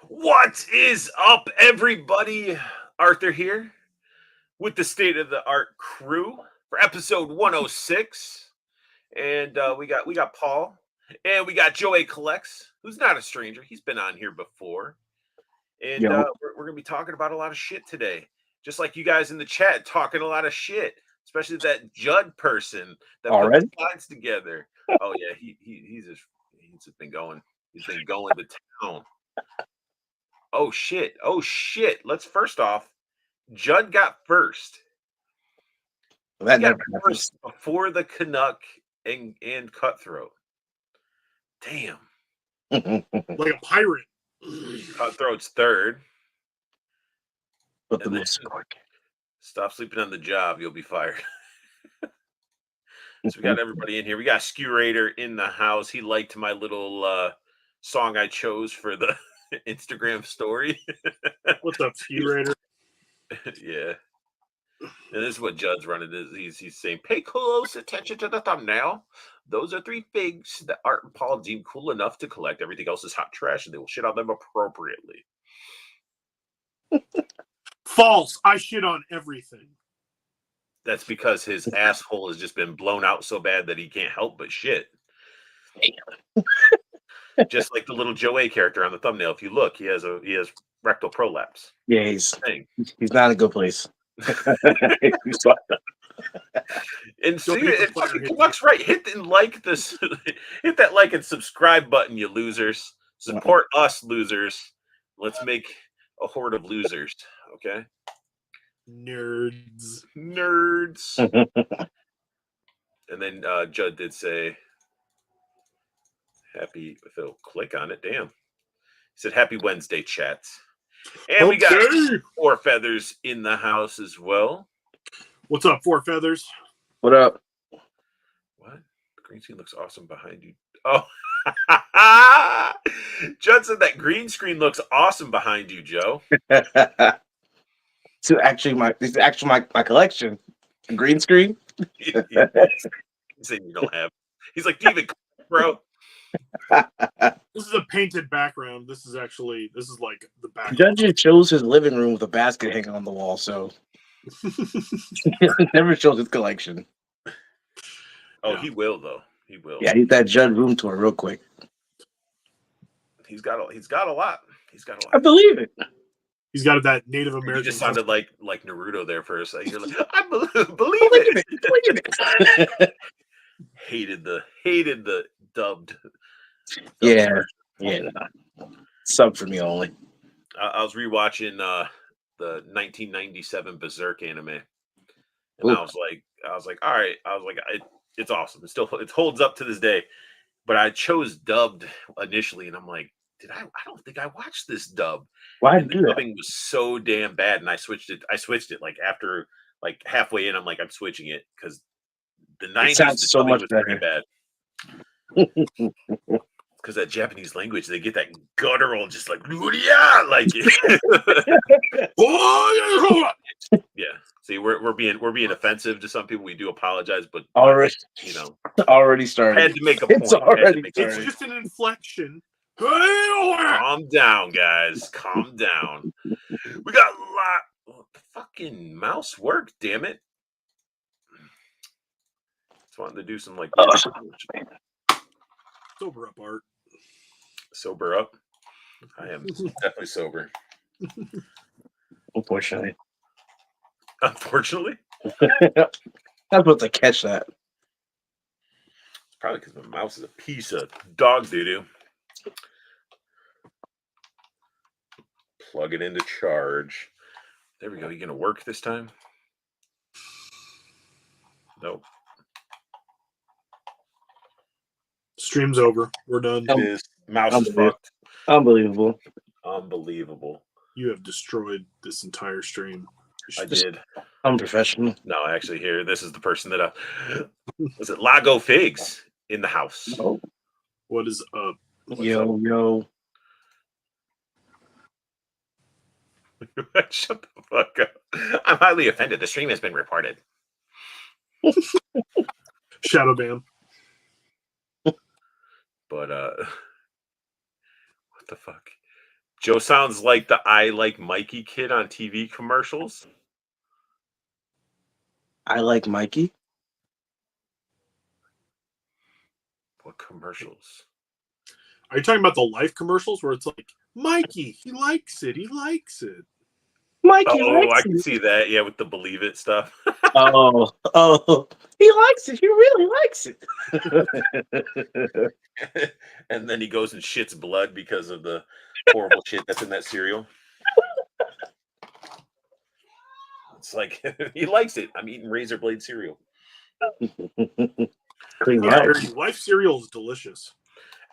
What is up, everybody? Arthur here with the state of the art crew for episode 106, and we got Paul, and we got Joey Collects, who's not a stranger. He's been on here before, and Yo, we're gonna be talking about a lot of shit today, just like you guys in the chat talking a lot of shit, especially that Judd person that put the already? slides together. Oh yeah, he's just been going. He's been going to town. Oh shit. Oh shit. Let's first off, Judd got first. He That got never happens. first before the Canuck and Cutthroat. Damn. Like a pirate. Cutthroat's third. But the And then- most quick. Stop sleeping on the job, you'll be fired. So we got everybody in here. We got Skew Raider in the house. He liked my little song I chose for the Instagram story. What's up, Ski Raider? Yeah. And this is what Judd's running. He's saying, pay close attention to the thumbnail. Those are three figs that Art and Paul deem cool enough to collect. Everything else is hot trash, and they will shit on them appropriately. False. I shit on everything. That's because his asshole has just been blown out so bad that he can't help but shit. Just like the little Joey character on the thumbnail. If you look, he has rectal prolapse. Yeah, he's Thing. not in a good place. And see, Don't be it a player fucking hit. Canucks right. Hit that like and subscribe button, you losers. Support us, losers. Let's make a horde of losers. Okay, Nerds. nerds. And then Judd did say, "Happy." If it'll click on it, damn. He said, "Happy Wednesday, chats." And we got Okay. Four Feathers in the house as well. What's up, Four Feathers? What up? What? The green screen looks awesome behind you. Oh, Judd said that green screen looks awesome behind you, Joe. It's actually my collection. A green screen. He's saying you don't have. He's like, do you even, bro? This is a painted background. This is like the background. Judge just shows his living room with a basket hanging on the wall, so never shows his collection. Oh, Yeah. he will though. He will. Yeah, he's that Judd room tour real quick. He's got a lot. He's got a lot. I believe it. He's got that Native You American. just sounded like Naruto there for a second. You're like, I believe it. Believe it. Hated the dubbed. Yeah. Yeah. Sub for me only. I was rewatching the 1997 Berserk anime, and Ooh. I was like, all right. I was like, it's awesome. It holds up to this day. But I chose dubbed initially, and I'm like, I don't think I watched this dub. Why And do the that? dubbing was so damn bad, and I switched it like after like halfway in. I'm like, I'm switching it because the 90s sounds the so dubbing much was pretty bad. Because that Japanese language, they get that guttural, just like yeah, like Oh, yeah. See, we're being offensive to some people. We do apologize, but Already, you know, already I started. had to make a point. It's I had to already make a it's point. just an inflection. Calm down, guys. Calm down. We got a lot. Oh, the fucking mouse work, damn it. Just wanting to do some like Sober up, Art. sober up. I am definitely sober. Unfortunately. Unfortunately, I was about to catch that. it's probably because my mouse is a piece of dog doo doo. Plug it into charge. There we go. You gonna work this time? Nope. Stream's over. We're done. His mouse is fucked. Unbelievable. Unbelievable. You have destroyed this entire stream. I did. Unprofessional. No, actually, here, this is the person that was it Lago Figs in the house. Oh. What is up? Yo. Shut the fuck up. I'm highly offended. The stream has been reported. Shadow ban. But what the fuck? Joe sounds like the I Like Mikey kid on TV commercials. I Like Mikey. What commercials? Are you talking about the life commercials where it's like, Mikey, he likes it. He likes it. Mikey Oh, likes I can see that. Yeah, with the Believe It stuff. Oh, he likes it. He really likes it. And then he goes and shits blood because of the horrible shit that's in that cereal. It's like he likes it. I'm eating razor blade cereal. Clean I out. hear you. Life cereal is delicious.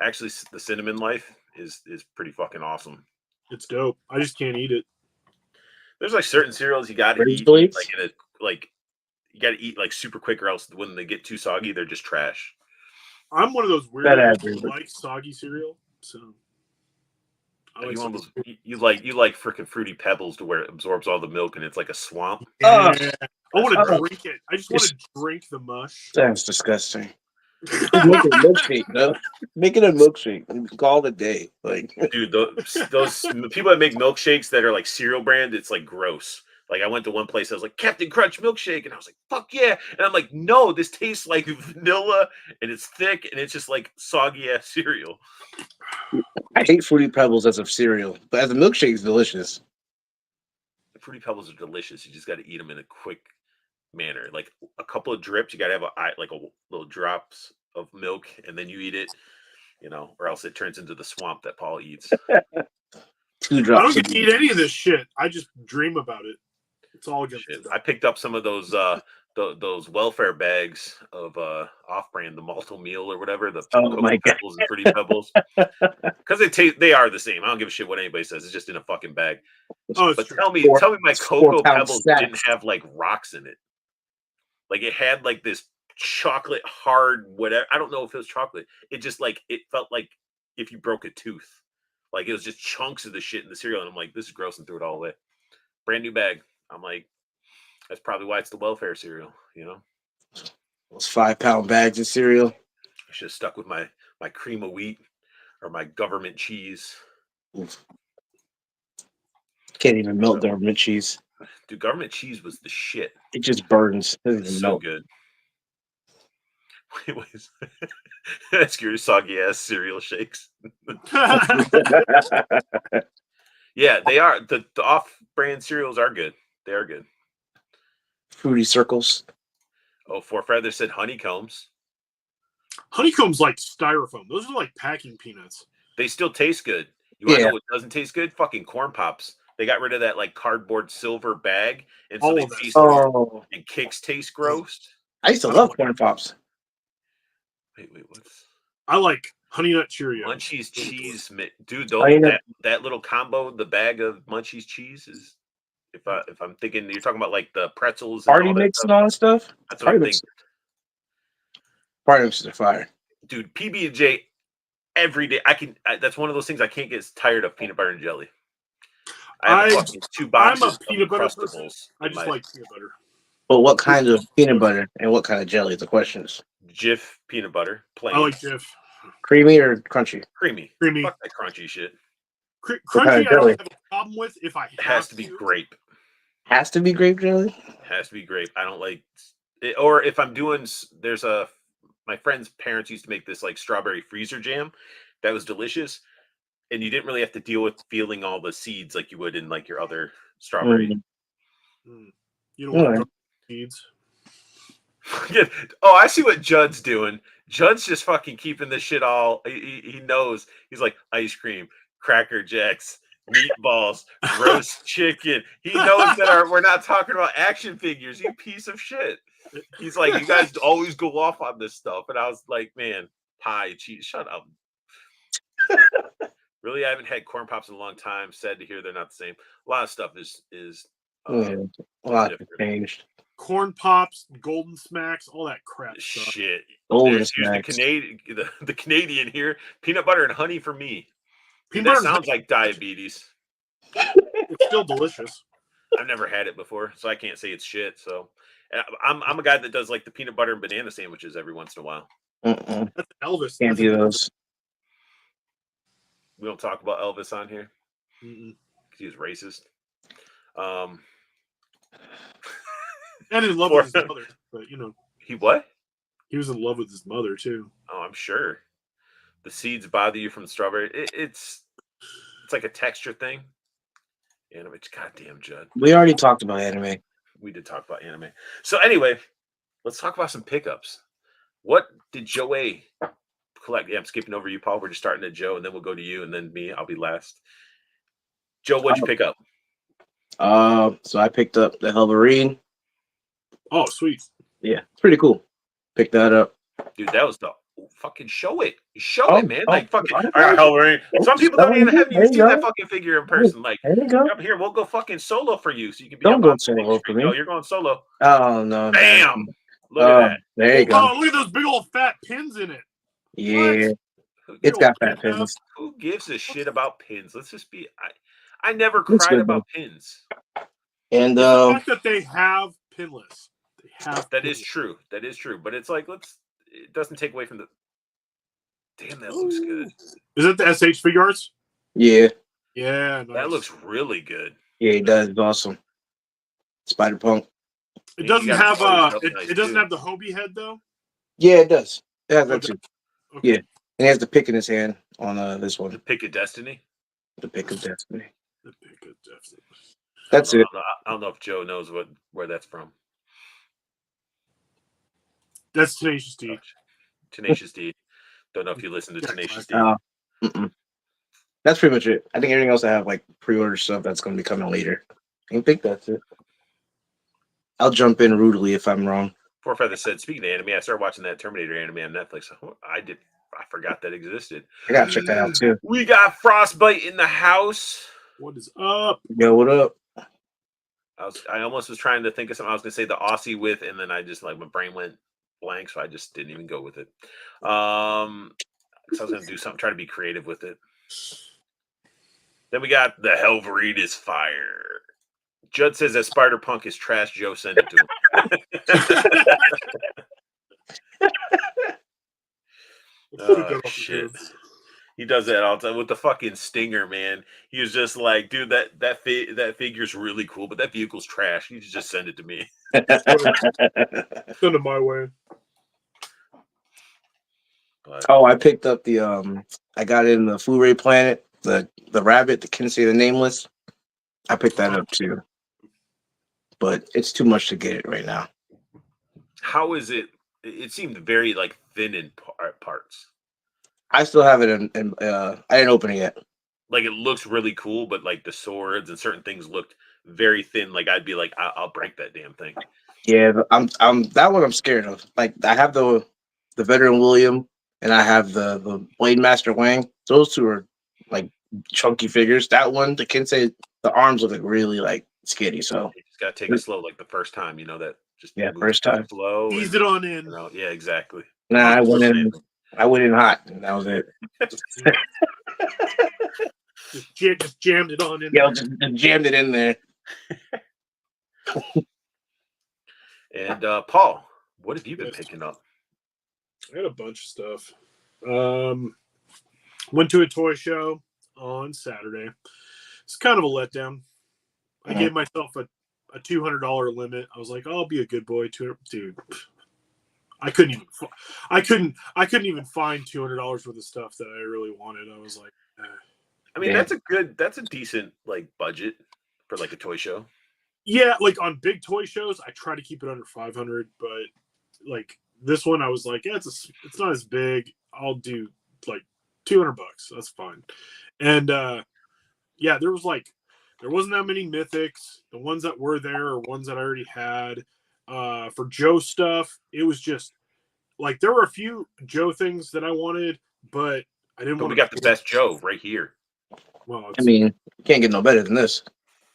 Actually, the cinnamon life is pretty fucking awesome. It's dope. I just can't eat it. There's like certain cereals you got to Razor eat blades? like you got to eat like super quick, or else when they get too soggy, they're just trash. I'm one of those weird That people average. who like soggy cereal. So I like You, soggy almost, you like freaking Fruity Pebbles to where it absorbs all the milk and it's like a swamp. cereal. Yeah. I want to Oh. drink it. I just want to drink the mush. That's disgusting. Make it a milkshake, though. Make it a milkshake. And call it a day. Like, Dude, those people that make milkshakes that are like cereal brand, it's like gross. Like I went to one place, I was like Captain Crunch milkshake, and I was like, "Fuck yeah!" And I'm like, "No, this tastes like vanilla, and it's thick, and it's just like soggy ass cereal." I hate Fruity Pebbles as a cereal, but as a milkshake, it's delicious. The Fruity Pebbles are delicious. You just got to eat them in a quick manner, like a couple of drips. You got to have a little drops of milk, and then you eat it, or else it turns into the swamp that Paul eats. 2 I drops. don't get to eat any of this shit. I just dream about it. It's all against Shit. the I picked up some of those those welfare bags of off-brand, the Malto Meal or whatever, the Oh Cocoa my God. Pebbles and Fruity Pebbles, because they are the same. I don't give a shit what anybody says. It's just in a fucking bag. Oh, it's But true. tell me my It's Cocoa 4-pound Pebbles sacks. didn't have like rocks in it. Like it had like this chocolate hard whatever. I don't know if it was chocolate. It just like it felt like if you broke a tooth. Like it was just chunks of the shit in the cereal, and I'm like, this is gross, and threw it all away. Brand new bag. I'm like, that's probably why it's the welfare cereal. Those 5-pound bags of cereal. I should have stuck with my cream of wheat or my government cheese. Oof. Can't even melt government cheese. Dude, government cheese was the shit. It just burns. It doesn't It's even so melt. good. Anyways, that's your soggy ass cereal shakes. Yeah, they are. The off-brand cereals are good. They are good. Fruity circles. Oh, Four Feathers said honeycombs. Honeycomb's like styrofoam. Those are like packing peanuts. They still taste good. You want to Yeah. know what doesn't taste good? Fucking corn pops. They got rid of that like cardboard silver bag, and so All they of that taste stuff. Oh, and Kicks taste gross. I used to love corn pops. Wait, what's I like Honey Nut Cheerios. Munchies cheese? Dude, Honey Nut- that little combo, the bag of Munchies cheese is. If I'm thinking, you're talking about like the pretzels, and Party all that mix stuff. and all that stuff. That's what I'm thinking. Party mixes are fire. Dude, PB&J every day. That's one of those things I can't get tired of. Peanut butter and jelly. I have fucking 2 boxes I'm a peanut butter of person. Uncrustables. I just like peanut butter. But what kind of peanut butter and what kind of jelly? The question is Jif peanut butter, plain. I like Jif. creamy or crunchy. Creamy. Creamy. Fuck that crunchy shit. kind Crunchy, of I jelly? don't have a problem with if I It has to be to. grape. Has to be grape jelly. It has to be grape. I don't like it, or if I'm doing, my friend's parents used to make this like strawberry freezer jam that was delicious, and you didn't really have to deal with feeling all the seeds like you would in like your other strawberry. You don't want Alright. to seeds. Oh, I see what Judd's doing. Judd's just fucking keeping this shit all. He knows. He's like ice cream, Cracker Jacks, meatballs, roast chicken. He knows that we're not talking about action figures. You piece of shit. He's like, you guys always go off on this stuff, and I was like, man, pie, cheese, shut up. Really, I haven't had corn pops in a long time. Sad to hear they're not the same. A lot of stuff is Yeah, a lot different. changed. Corn pops, golden smacks, all that crap stuff. Shit. Golden Here's the smacks. the Canadian here. Peanut butter and honey for me. Dude, Peanut that butter and sounds like diabetes. It's still delicious. I've never had it before, so I can't say it's shit. So I'm a guy that does like the peanut butter and banana sandwiches every once in a while. Mm-mm. That's Elvis. Can't do those. We don't talk about Elvis on here Mm-mm. because he was racist. And in love with his mother, but He what? he was in love with his mother too. Oh, I'm sure. The seeds bother you from the strawberry. It's like a texture thing. Anime. Goddamn, Judd. We already talked about anime. We did talk about anime. So anyway, let's talk about some pickups. What did Joe A collect? Yeah, I'm skipping over you, Paul. We're just starting at Joe, and then we'll go to you, and then me. I'll be last. Joe, what'd you pick up? So I picked up the Helverine. Oh, sweet. Yeah, it's pretty cool. Picked that up. Dude, that was the fucking show it. Show Oh, it, man. oh, Like fucking oh, all right, Helverine. Some people don't even have there you you seen that go. fucking figure in person. Like, There you go. up here, we'll go fucking solo for you, so you can be Don't up go on solo Main for Street. me. No, you're going solo. Oh no! Bam! Look at that. There you go. Oh, look at those big old fat pins in it. Yeah, Who- it's got fat Pin pins. Who gives a shit about pins? Let's just be. I never Looks cried good, about pins. And The fact that they have pinless. They have That is pinless. true. That is true. But it's like it doesn't take away from the. Damn, that looks good. Is it the SH Figure Arts? yeah, Yeah, nice. That looks really good. yeah, he does. It's awesome. Spider Punk. It You doesn't gotta have polish it up nice, it doesn't too. have the Hobie head though. Yeah, it does. It has that Okay. too. Okay. Yeah. And he has the pick in his hand on this The one. pick of destiny. The pick of destiny. The pick of destiny. That's I it. don't know if Joe knows where that's from. That's Tenacious D. Tenacious D. Don't know if you listen to Tenacious D. Mm-mm. That's pretty much it. I think everything else I have like pre-order stuff that's going to be coming later. I think that's it. I'll jump in rudely if I'm wrong. Poor Feather said, speaking of anime, I started watching that Terminator anime on Netflix. I forgot that existed. I gotta check that out too. We got Frostbite in the house. What is up? Yo, what up? I almost was trying to think of something I was gonna say the Aussie with, and then I just like my brain went blank, so I just didn't even go with it. So I was gonna do something, try to be creative with it. Then we got the Helverine is fire. Judd says that Spider Punk is trash. Joe sent it to him. Oh, shit. He does that all the time with the fucking Stinger, man. He was just like, dude, that figure's really cool, but that vehicle's trash. You just send it to me. Send it my way. But, Oh, I picked up the I got it in the Fluray Planet, the rabbit, the Kinsey the Nameless. I picked that up too. But it's too much to get it right now. how is it? It seemed very like thin in parts. I still have it in I didn't open it yet. Like it looks really cool, but like the swords and certain things looked very thin. Like I'd be like, I'll break that damn thing. Yeah, I'm that one I'm scared of. Like I have the Veteran William and I have the Blade Master Wang. Those two are like chunky figures. That one, the Kinsey, the arms look like really like skinny. So You just gotta take it slow, like the first time. You know that just Yeah, moves first time. slow. Ease and, it on in. you know, yeah, exactly. nah, I went in hot, and that was it. Just jammed it on in. Yeah, just jammed it in there. And Paul, what have you been Yes. picking up? I had a bunch of stuff. Went to a toy show on Saturday. It's kind of a letdown. I gave myself a $200 limit. I was like, I'll be a good boy. Dude, I couldn't even find $200 worth of stuff that I really wanted. I was like, I mean, Yeah. that's a decent like budget for like a toy show. yeah, like on big toy shows, I try to keep it under 500, but like this one, I was like, yeah, it's not as big. I'll do like $200. That's fine. And yeah, there wasn't that many mythics. The ones that were there are ones that I already had. For Joe stuff, it was just like there were a few Joe things that I wanted, but I didn't But want we to. got the best Joe right here. Well, I mean, you can't get no better than this.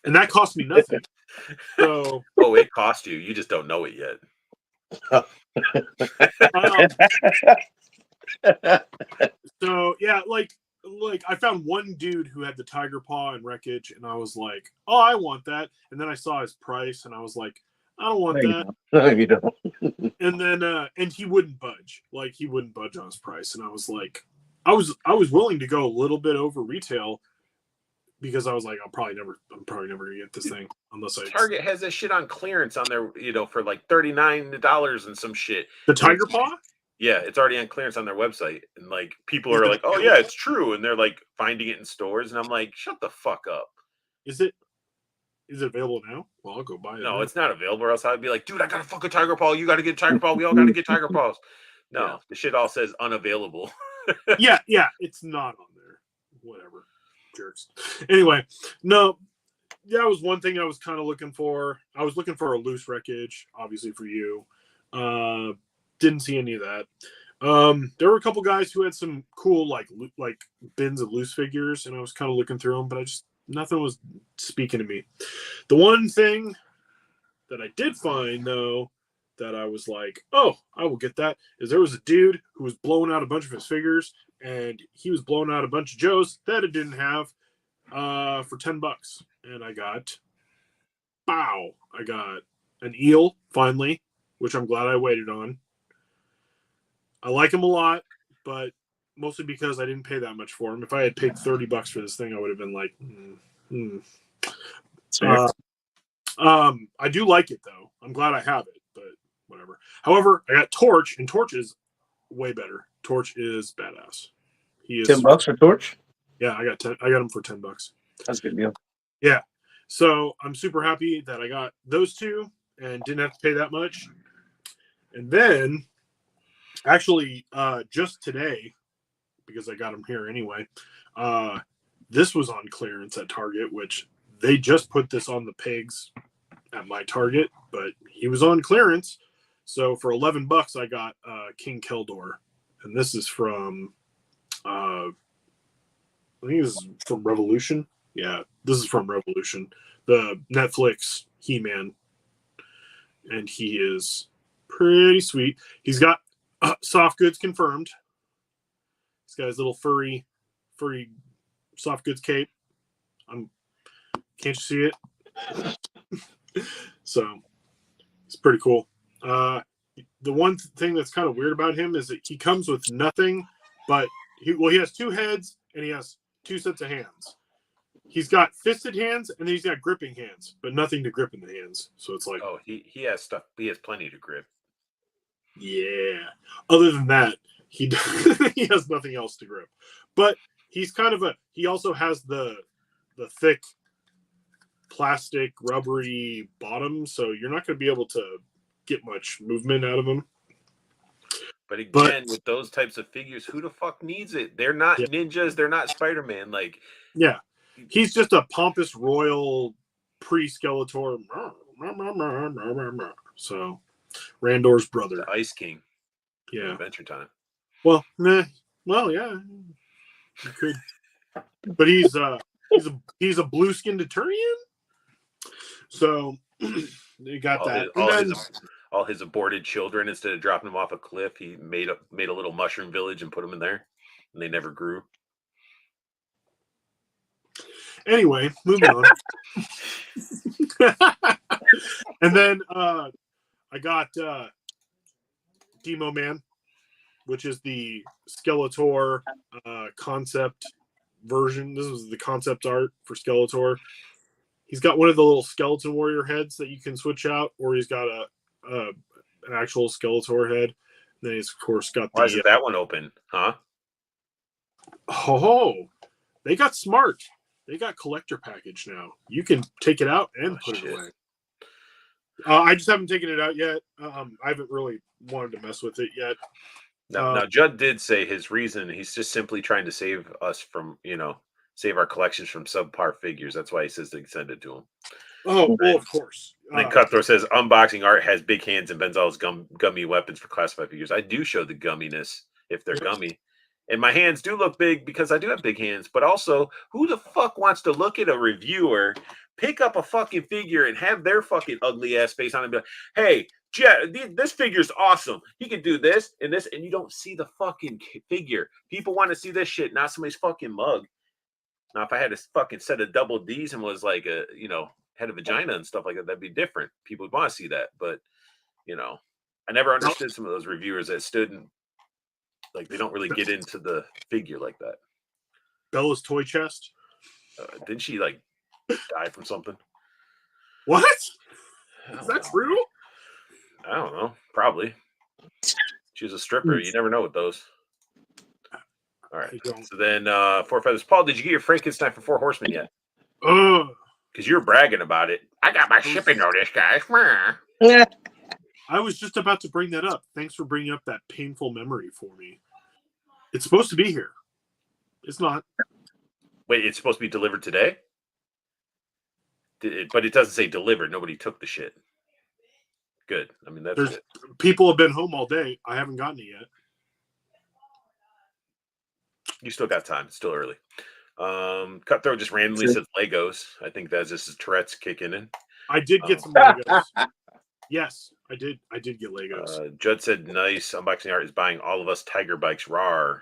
and that cost me nothing. So, Oh, it cost you. You just don't know it yet. so yeah, like I found one dude who had the tiger paw and wreckage, and I was like, oh, I want that. And then I saw his price, and I was like, I don't want that. No, you don't. And then and he wouldn't budge. Like he wouldn't budge on his price, and I was like, I was willing to go a little bit over retail because I was like, I'm probably never gonna get this thing unless I Target has that shit on clearance on their, for like $39 and some shit. the tiger paw. Yeah, it's already on clearance on their website, and like people Is are it like, "Oh yeah, it's true," and they're like finding it in stores, and I'm like, "Shut the fuck up!" Is it available now? Well, I'll go buy it. No, now. it's not available. Or else I'd be like, "Dude, I got a fucking tiger paw. You got to get tiger paw. We all got to get tiger paws." No, Yeah. the shit all says unavailable. yeah, it's not on there. Whatever, jerks. Anyway, no, that was one thing I was kind of looking for. I was looking for a loose wreckage, obviously for you. Didn't see any of that. There were a couple guys who had some cool like bins of loose figures, and I was kind of looking through them, but nothing was speaking to me. The one thing that I did find though that I was like, oh, I will get that, is there was a dude who was blowing out a bunch of his figures, and he was blowing out a bunch of Joes that it didn't have for $10, and I got an eel finally, which I'm glad I waited on. I like him a lot, but mostly because I didn't pay that much for him. If I had paid $30 for this thing, I would have been like, I do like it though. I'm glad I have it, but whatever. However, I got Torch, and Torch is way better. Torch is badass. He is $10 for Torch. Yeah, I got him for $10. That's a good deal. Yeah, so I'm super happy that I got those two and didn't have to pay that much. And then, actually, just today, because I got them here anyway, this was on clearance at Target, which they just put this on the pigs at my Target, but he was on clearance. So for $11, I got King Keldor, and this is from, I think this is from Revolution. Yeah, this is from Revolution, the Netflix He-Man, and he is pretty sweet. He's got soft goods confirmed. He's got his little furry soft goods cape. Can't you see it? So it's pretty cool. The one thing that's kind of weird about him is that he comes with nothing, but he has two heads and he has two sets of hands. He's got fisted hands and then he's got gripping hands, but nothing to grip in the hands. So it's like, oh, he has stuff. He has plenty to grip. yeah. Other than that, he he has nothing else to grip. But he's kind of he also has the thick plastic rubbery bottom, so you're not going to be able to get much movement out of him. But again, with those types of figures, who the fuck needs it? They're not ninjas. They're not Spider-Man. Like, yeah, he's just a pompous royal pre-Skeletor. So, Randor's brother, the Ice King. Yeah. Adventure Time. Well, well, yeah, you could, but he's a blue-skinned Eturian. So they got all his aborted children, instead of dropping them off a cliff, he made a little mushroom village and put them in there, and they never grew. Anyway, moving on. And then I got Demo Man, which is the Skeletor concept version. This was the concept art for Skeletor. He's got one of the little skeleton warrior heads that you can switch out, or he's got an actual Skeletor head. And then he's, of course, got Why isn't that one open, huh? Oh, they got smart. They got collector package now. You can take it out and put it away. I just haven't taken it out yet. I haven't really wanted to mess with it yet. Now, Judd did say his reason, he's just simply trying to save us from, save our collections from subpar figures. That's why he says to send it to him. Oh, well, of course. And then Cutthroat says unboxing art has big hands and bends all his gummy weapons for classified figures. I do show the gumminess if they're gummy. And my hands do look big because I do have big hands. But also, who the fuck wants to look at a reviewer, pick up a fucking figure and have their fucking ugly ass face on it and be like, hey, this figure's awesome. He can do this, and you don't see the fucking figure. People want to see this shit, not somebody's fucking mug. Now, if I had a fucking set of double D's and was like a, had a vagina and stuff like that, that'd be different. People would want to see that. But, I never understood some of those reviewers that stood and like they don't really get into the figure like that. Bella's toy chest. Didn't she like die from something? What? Is that true? I don't know. Probably. She was a stripper. You never know with those. All right. So then, Four Feathers. Paul, did you get your Frankenstein for Four Horsemen yet? Because you're bragging about it. I got my shipping notice, guys. Yeah. I was just about to bring that up. Thanks for bringing up that painful memory for me. It's supposed to be here. It's not. Wait, it's supposed to be delivered today? But it doesn't say delivered. Nobody took the shit. Good. I mean, that's good. People have been home all day. I haven't gotten it yet. You still got time. It's still early. Cutthroat just randomly says Legos. I think that's just his Tourette's kicking in. I did get some Legos. Yes, I did. I did get Legos. Judd said, nice. Unboxing art is buying all of us Tiger bikes. Rawr.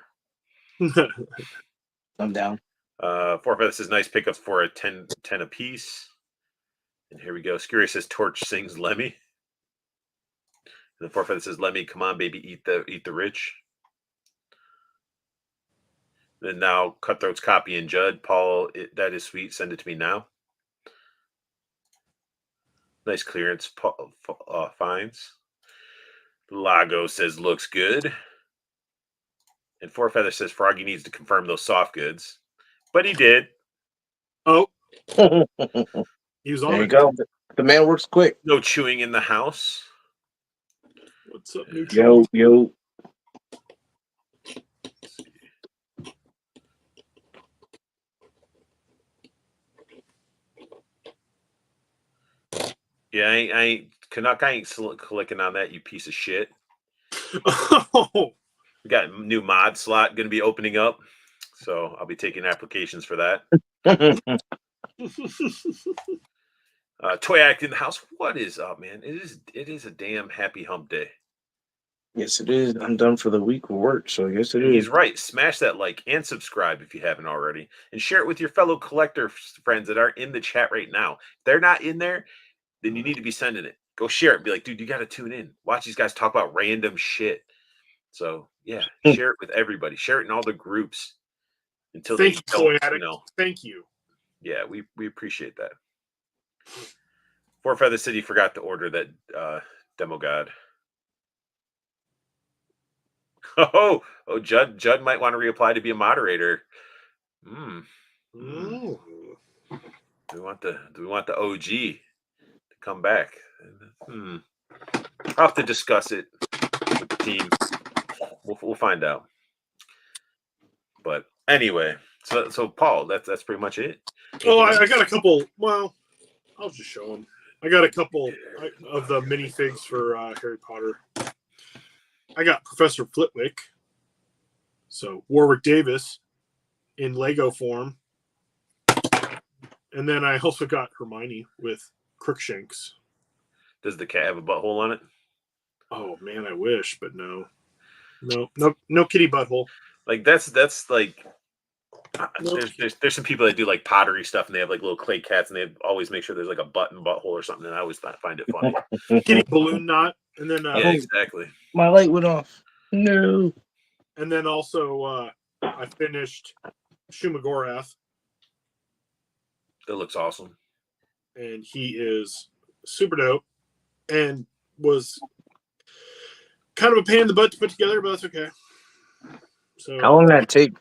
I'm down. Four Feathers says, nice pickups for a 10 a piece. And here we go. Scary says, Torch sings Lemmy. And then Four Feathers says, Lemmy, come on, baby, eat the rich. Then now Cutthroat's copying Judd. Paul, that is sweet. Send it to me now. Nice clearance finds. Lago says looks good. And Four Feathers says Froggy needs to confirm those soft goods. But he did. Oh. He was on there you go. The man works quick. No chewing in the house. What's up, Neutral? Yo. Yeah, Canuck, I ain't clicking on that, you piece of shit. Oh. We got a new mod slot going to be opening up, so I'll be taking applications for that. Toy Act in the house. What is up, man? It is a damn happy hump day. Yes, it is. I'm done for the week of work, so I guess it is. He's right. Smash that like and subscribe if you haven't already, and share it with your fellow collector friends that are in the chat right now. If they're not in there, then you need to be sending it. Go share it. Be like, dude, you got to tune in. Watch these guys talk about random shit. So yeah, share it with everybody. Share it in all the groups until Thank you, Toy Addict. Thank you. Yeah, we appreciate that. Four Feather City forgot to order that demo god. Oh, Judd might want to reapply to be a moderator. Do we want the OG to come back? I'll have to discuss it with the team. We'll find out. But anyway, so Paul, that's pretty much it. Oh, I got a couple. Well, I'll just show them. I got a couple of the minifigs for Harry Potter. I got Professor Flitwick, so Warwick Davis in Lego form, and then I also got Hermione with Crookshanks. Does the cat have a butthole on it? Oh man, I wish, but no kitty butthole. Like that's like No. there's some people that do like pottery stuff and they have like little clay cats and they always make sure there's like a butthole or something, and I always find it funny. Kitty balloon knot, and then Yeah, exactly. My light went off. No. And then also I finished Shumagorath, That looks awesome. and he is super dope and was kind of a pain in the butt to put together, but that's okay. So How long did that take?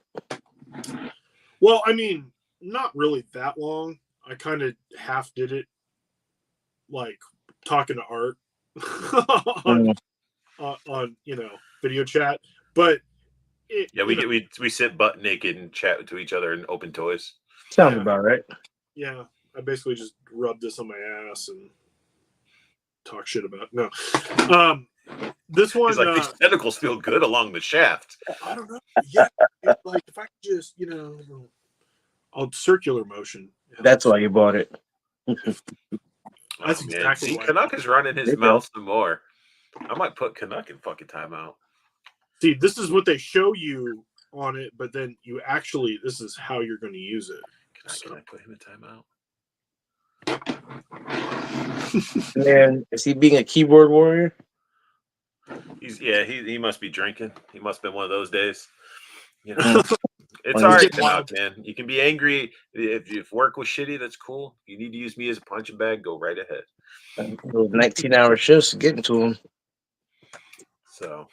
well, I mean, not really that long. I kind of half did it, like talking to Art on video chat. But We sit butt naked and chat to each other and open toys. Sounds Yeah. about right. Yeah, I basically just rubbed this on my ass and talk shit about it. No. This one, He's like, these tentacles feel good along the shaft. I don't know. Yeah, it's like if I could just, I'll circular motion. That's why you bought it. That's exactly See, why. Canuck is running his There you go. mouth some more. I might put Canuck in fucking timeout. See, this is what they show you on it, but then you actually, this is how you're going to use it. Can I put him in timeout? Man, is he being a keyboard warrior? He must be drinking. He must have been one of those days. You know, Mm. it's Well, all he's right, getting wild. Canuck, man. You can be angry if work was shitty. That's cool. You need to use me as a punching bag. Go right ahead. Those 19-hour shifts getting to him. So,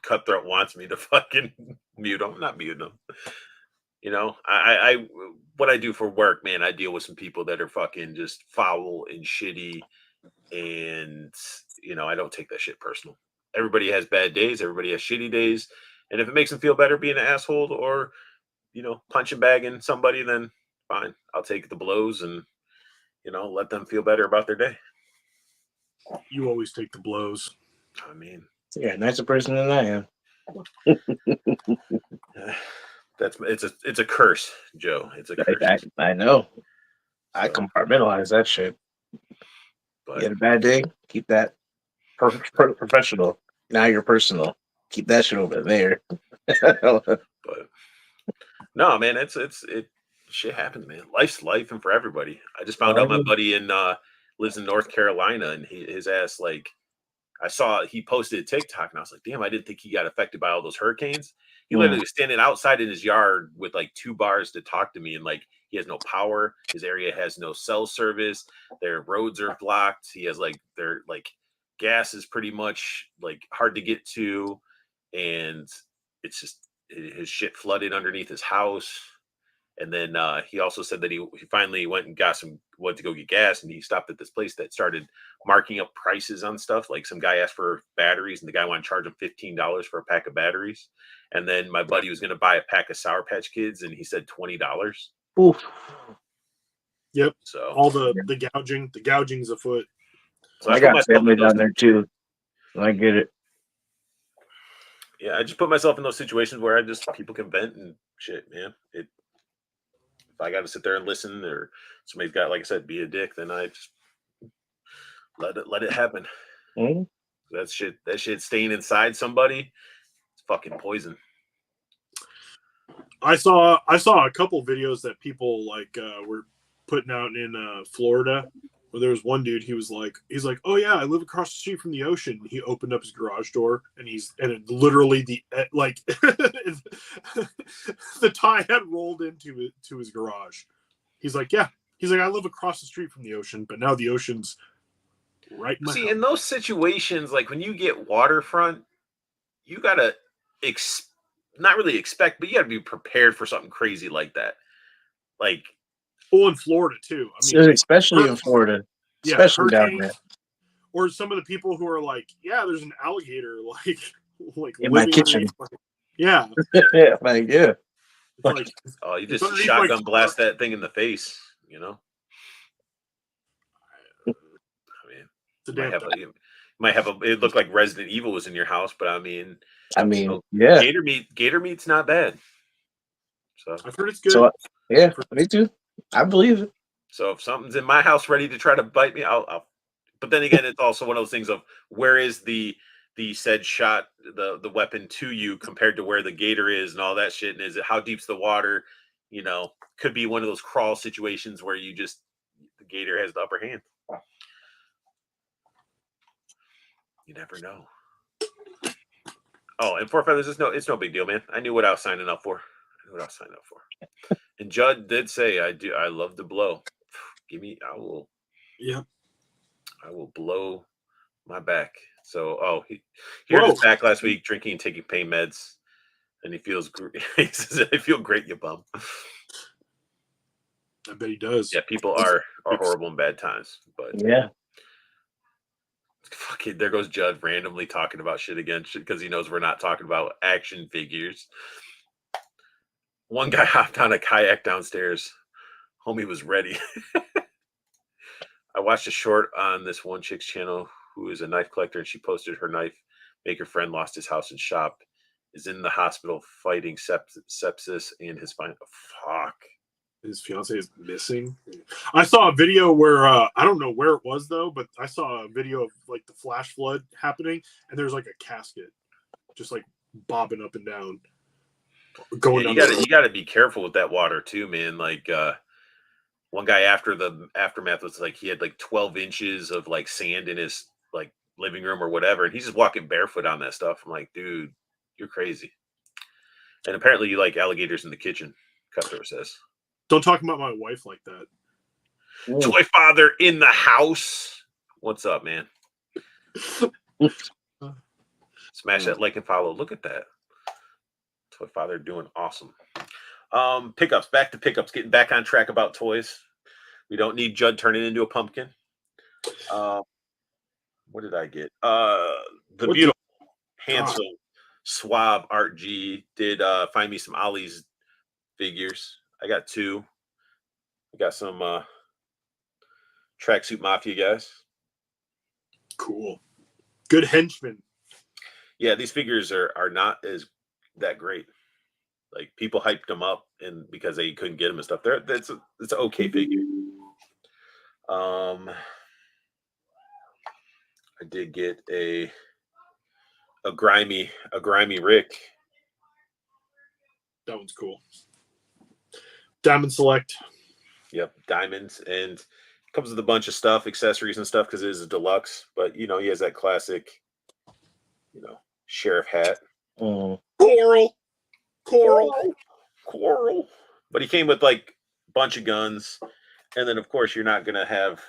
Cutthroat wants me to fucking mute him. Not mute him. You know, I what I do for work, man. I deal with some people that are fucking just foul and shitty, and I don't take that shit personal. Everybody has bad days. Everybody has shitty days, and if it makes them feel better being an asshole or punching bagging somebody, then fine. I'll take the blows and let them feel better about their day. You always take the blows. I mean, Yeah, nicer person than I am. it's a curse, Joe. It's a curse. I know. I So, compartmentalize that shit. but You had a bad day, keep that professional. Now you're personal. Keep that shit over there. but no, man, it shit happens, man. Life's life, and for everybody. I just found out my buddy lives in North Carolina, and his ass, like, I saw he posted a TikTok, and I was like, damn, I didn't think he got affected by all those hurricanes. He literally was standing outside in his yard with like 2 bars to talk to me, and like he has no power. His area has no cell service. Their roads are blocked. He has their gas is pretty much like hard to get to, and it's just his shit flooded underneath his house. And then he also said that he finally went and went to go get gas, and he stopped at this place that started marking up prices on stuff. Like some guy asked for batteries, and the guy wanted to charge him $15 for a pack of batteries. And then my buddy was going to buy a pack of Sour Patch Kids, and he said $20. Oof. Yep. So all the gouging's afoot. So I got family down there too. I get it. Yeah, I just put myself in those situations where people can vent and shit, man. If I got to sit there and listen, or somebody's got, like I said, be a dick, then I just let it happen. Mm-hmm. That shit staying inside somebody, it's fucking poison. I saw a couple videos that people were putting out in Florida, where there was one dude. He's like, oh yeah, I live across the street from the ocean. He opened up his garage door, and it literally the tie had rolled into his garage. He's like, yeah. He's like, I live across the street from the ocean, but now the ocean's right in my house. In those situations, like when you get waterfront, you gotta not really expect, but you gotta be prepared for something crazy like that. Like, in Florida too. I mean, especially in Florida, especially down there. Or some of the people who are like, yeah, there's an alligator like in my kitchen. Yeah. Yeah, like yeah. It's like, oh, you just shotgun blast that thing in the face, I mean, it looked like Resident Evil was in your house, but I mean, yeah. Gator meat's not bad. So I've heard it's good. So, yeah, me too. I believe it. So if something's in my house ready to try to bite me, I'll. But then again, it's also one of those things of where is the said shot, the weapon to you compared to where the gator is and all that shit, and is it how deep's the water? Could be one of those crawl situations where the gator has the upper hand. You never know. Oh, and Four Feathers, it's no big deal, man. I knew what I was signing up for. And Judd did say, I love to blow. I will. Yeah. I will blow my back. So, he hurt his back last week drinking and taking pain meds, and he feels great. He says, I feel great, you bum. I bet he does. Yeah, people are horrible in bad times, but yeah. Fucking, there goes Judd randomly talking about shit again because he knows we're not talking about action figures. One guy hopped on a kayak downstairs. Homie was ready. I watched a short on this one chick's channel who is a knife collector, and she posted her knife maker friend lost his house and shop, is in the hospital fighting sepsis and his spine. Fuck. His fiance is missing. I saw a video where I don't know where it was though, but I saw a video of like the flash flood happening, and there's like a casket just like bobbing up and down, going. Yeah, you gotta be careful with that water too, man. Like one guy after the aftermath was like he had like 12 inches of like sand in his like living room or whatever, and he's just walking barefoot on that stuff. I'm like, dude, you're crazy. And apparently you like alligators in the kitchen, Cutthroat says. Don't talk about my wife like that. Toy Father in the house. What's up, man? Smash that like and follow. Look at that. Toy Father doing awesome. Pickups, back to pickups, getting back on track about toys. We don't need Judd turning into a pumpkin. What did I get? The beautiful, handsome, suave Art G did find me some Ollie's figures. I got 2. I got some Tracksuit Mafia guys. Cool. Good henchman. Yeah, these figures are not as that great. Like people hyped them up and because they couldn't get them and stuff. It's an okay figure. I did get a grimy Rick. That one's cool. Diamond Select. Yep, diamonds, and comes with a bunch of stuff, accessories and stuff because it is a deluxe. But he has that classic, sheriff hat. Coral. But he came with like a bunch of guns, and then of course you're not gonna have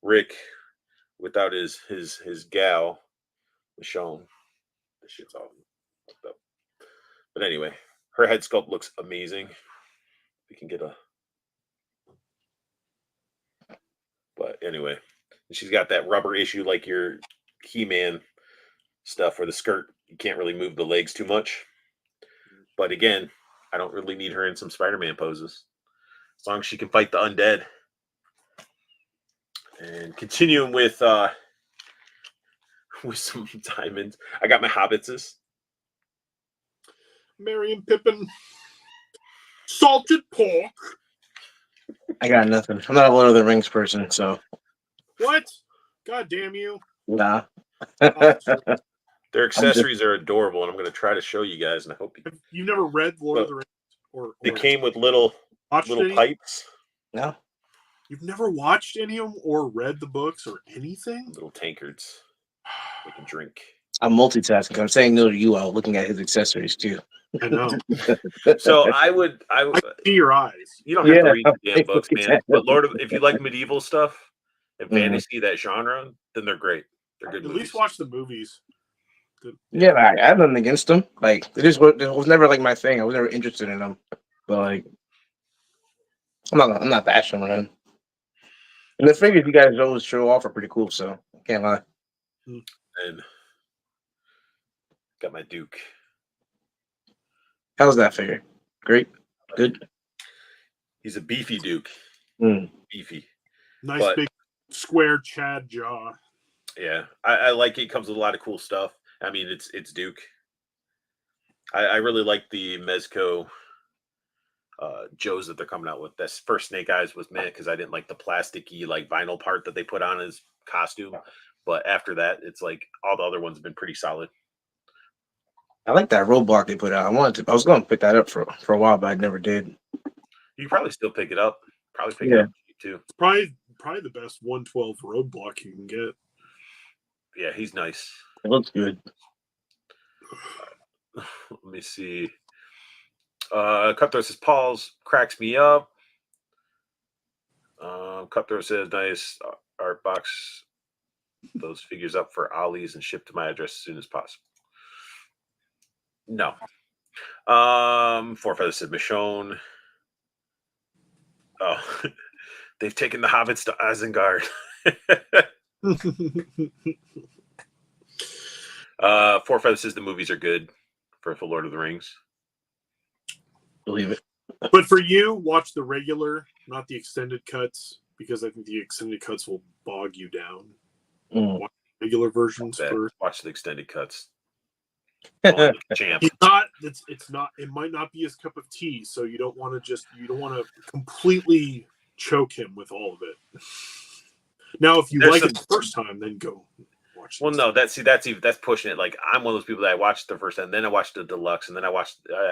Rick without his gal, Michonne. This shit's all fucked up. But anyway, her head sculpt looks amazing. We can get a. But anyway, she's got that rubber issue like your He-Man stuff where the skirt, you can't really move the legs too much. But again, I don't really need her in some Spider-Man poses. As long as she can fight the undead. And continuing with some diamonds. I got my Hobbitses. Merry and Pippin. Salted pork. I got nothing. I'm not a Lord of the Rings person, so What? God damn you. nah. Their accessories are adorable, and I'm going to try to show you guys, and I hope You never read Lord of the Rings? Or they came with little pipes. No. You've never watched any of them or read the books or anything? Little tankards. We can drink. I'm multitasking. I'm saying no to you while looking at his accessories too. I know. So I would I see your eyes. you don't have to Yeah, read the damn books, man. exactly. But if you like medieval stuff and fantasy, that genre, then they're great. They're good At movies. least watch the movies. Yeah, I have nothing against them. Like it was never like my thing. I was never interested in them. But like, I'm not bashing them. And the figures you guys always show off are pretty cool. So I can't lie. And got my Duke. How's that figure? Great, good. He's a beefy Duke. Beefy. Nice But- big square Chad jaw. Yeah, I like it. It comes with a lot of cool stuff. I mean, it's Duke. I really like the Mezco Joes that they're coming out with. That first Snake Eyes was meant because I didn't like the plasticky like vinyl part that they put on his costume. But after that, it's like all the other ones have been pretty solid. I like that roadblock they put out. I was going to pick that up for a while, but I never did. You can probably still pick it up. Probably pick it up too. It's probably the best 112 roadblock you can get. Yeah, he's nice. It looks good. Let me see. Cutthroat says Paul's cracks me up. Cutthroat says nice art box. Those figures up for Ollie's and ship to my address as soon as possible. No. Four Feathers said Michonne. Oh, they've taken the hobbits to Isengard. Four Feathers says the movies are good for The Lord of the Rings. Believe it. But for you, watch the regular, not the extended cuts, because I think the extended cuts will bog you down. Watch regular versions first. Watch the extended cuts. Oh, champ. He's not. It's not. It might not be his cup of tea, so you don't want to completely choke him with all of it. Now, if you like it the first time, then go watch. Well, no, that's pushing it. Like, I'm one of those people that I watched the first time, then I watched the deluxe, and then I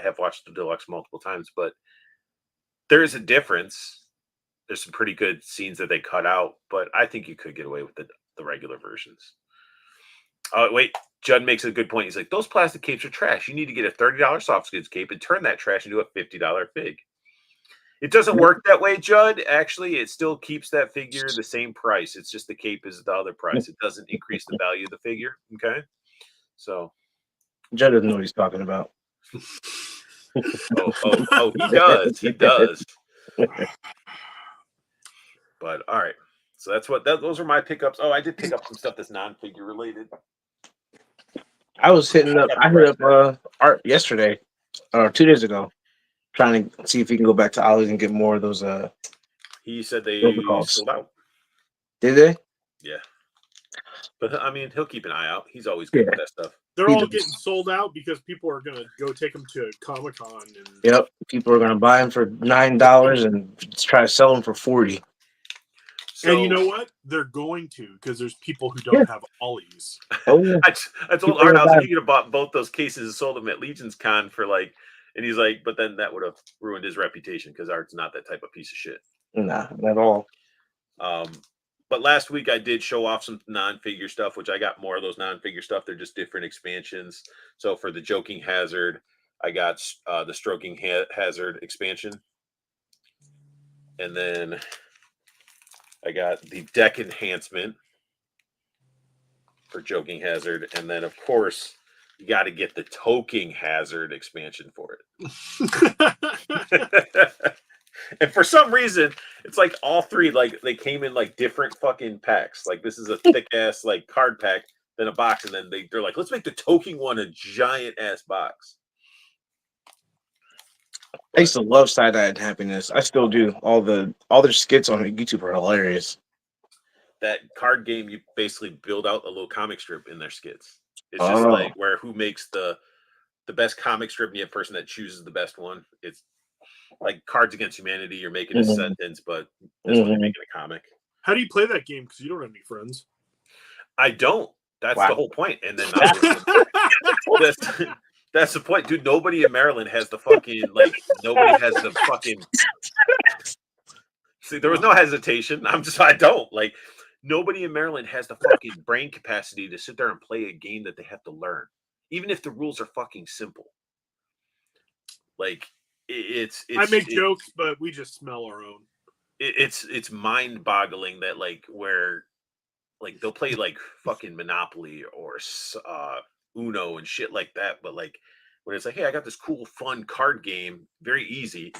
have watched the deluxe multiple times. But there is a difference. There's some pretty good scenes that they cut out, but I think you could get away with the regular versions. Oh, wait. Judd makes a good point. He's like, those plastic capes are trash. You need to get a $30 soft goods cape and turn that trash into a $50 fig. It doesn't work that way, Judd. Actually, it still keeps that figure the same price. It's just the cape is the other price. It doesn't increase the value of the figure. Okay? So. Judd doesn't know what he's talking about. Oh, he does. He does. But, all right. So those are my pickups. Oh, I did pick up some stuff that's non-figure related. I hit up Art yesterday or 2 days ago, trying to see if he can go back to Ollie's and get more of those. He said they sold out. Did they? Yeah. But I mean, he'll keep an eye out. He's always good with that stuff. They're all getting sold out because people are gonna go take them to Comic-Con. Yep, people are gonna buy them for $9 and try to sell them for $40. So, and you know what? They're going to, because there's people who don't have Ollies. Oh, yeah. I told Art, I was like, you could have bought both those cases and sold them at Legion's Con for like, and he's like, but then that would have ruined his reputation because Art's not that type of piece of shit. Nah, not at all. But last week I did show off some non-figure stuff, which I got more of those non-figure stuff. They're just different expansions. So for the Joking Hazard, I got the Stroking Hazard expansion. And then I got the Deck Enhancement for Joking Hazard. And then, of course, you got to get the Toking Hazard expansion for it. And for some reason, it's like all three, like they came in like different fucking packs. Like this is a thick ass like card pack, then a box, and then they're like, let's make the Toking one a giant ass box. I used to love Side-Eye and Happiness. I still do. All their skits on YouTube are hilarious. That card game, you basically build out a little comic strip in their skits. It's just like who makes the best comic strip, and you have a person that chooses the best one. It's like Cards Against Humanity. You're making a sentence, but this one you're making a comic. How do you play that game? Because you don't have any friends. I don't. That's the whole point. And then that's the point, dude. Nobody in Maryland has the fucking nobody has the fucking. See, there was no hesitation. I don't like. Nobody in Maryland has the fucking brain capacity to sit there and play a game that they have to learn, even if the rules are fucking simple. Like it's I make jokes, but we just smell our own. It's mind-boggling that where they'll play fucking Monopoly or Uno and shit like that, but when it's like, hey, I got this cool fun card game, very easy.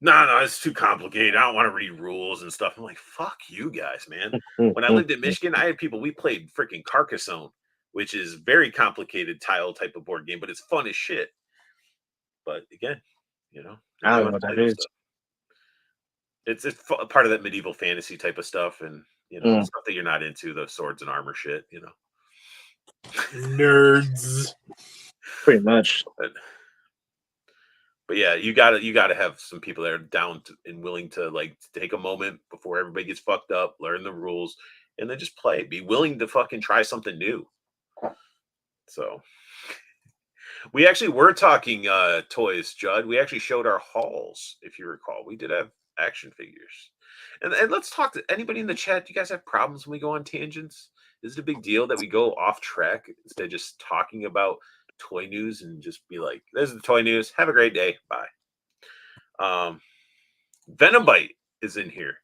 No, it's too complicated. I don't want to read rules and stuff. I'm like, fuck you guys, man. When I lived in Michigan, I had people, we played freaking Carcassonne, which is very complicated tile type of board game, but it's fun as shit. But again, I don't know what that is. It's part of that medieval fantasy type of stuff, and stuff that you're not into, the swords and armor shit, Nerds. Pretty much. But yeah, you gotta have some people that are down and willing to take a moment before everybody gets fucked up, learn the rules, and then just play. Be willing to fucking try something new. So we actually were talking toys, Judd. We actually showed our hauls, if you recall. We did have action figures. And let's talk to anybody in the chat. Do you guys have problems when we go on tangents? Is it a big deal that we go off track instead of just talking about toy news and just be like, there's the toy news. Have a great day. Bye. Venomite is in here.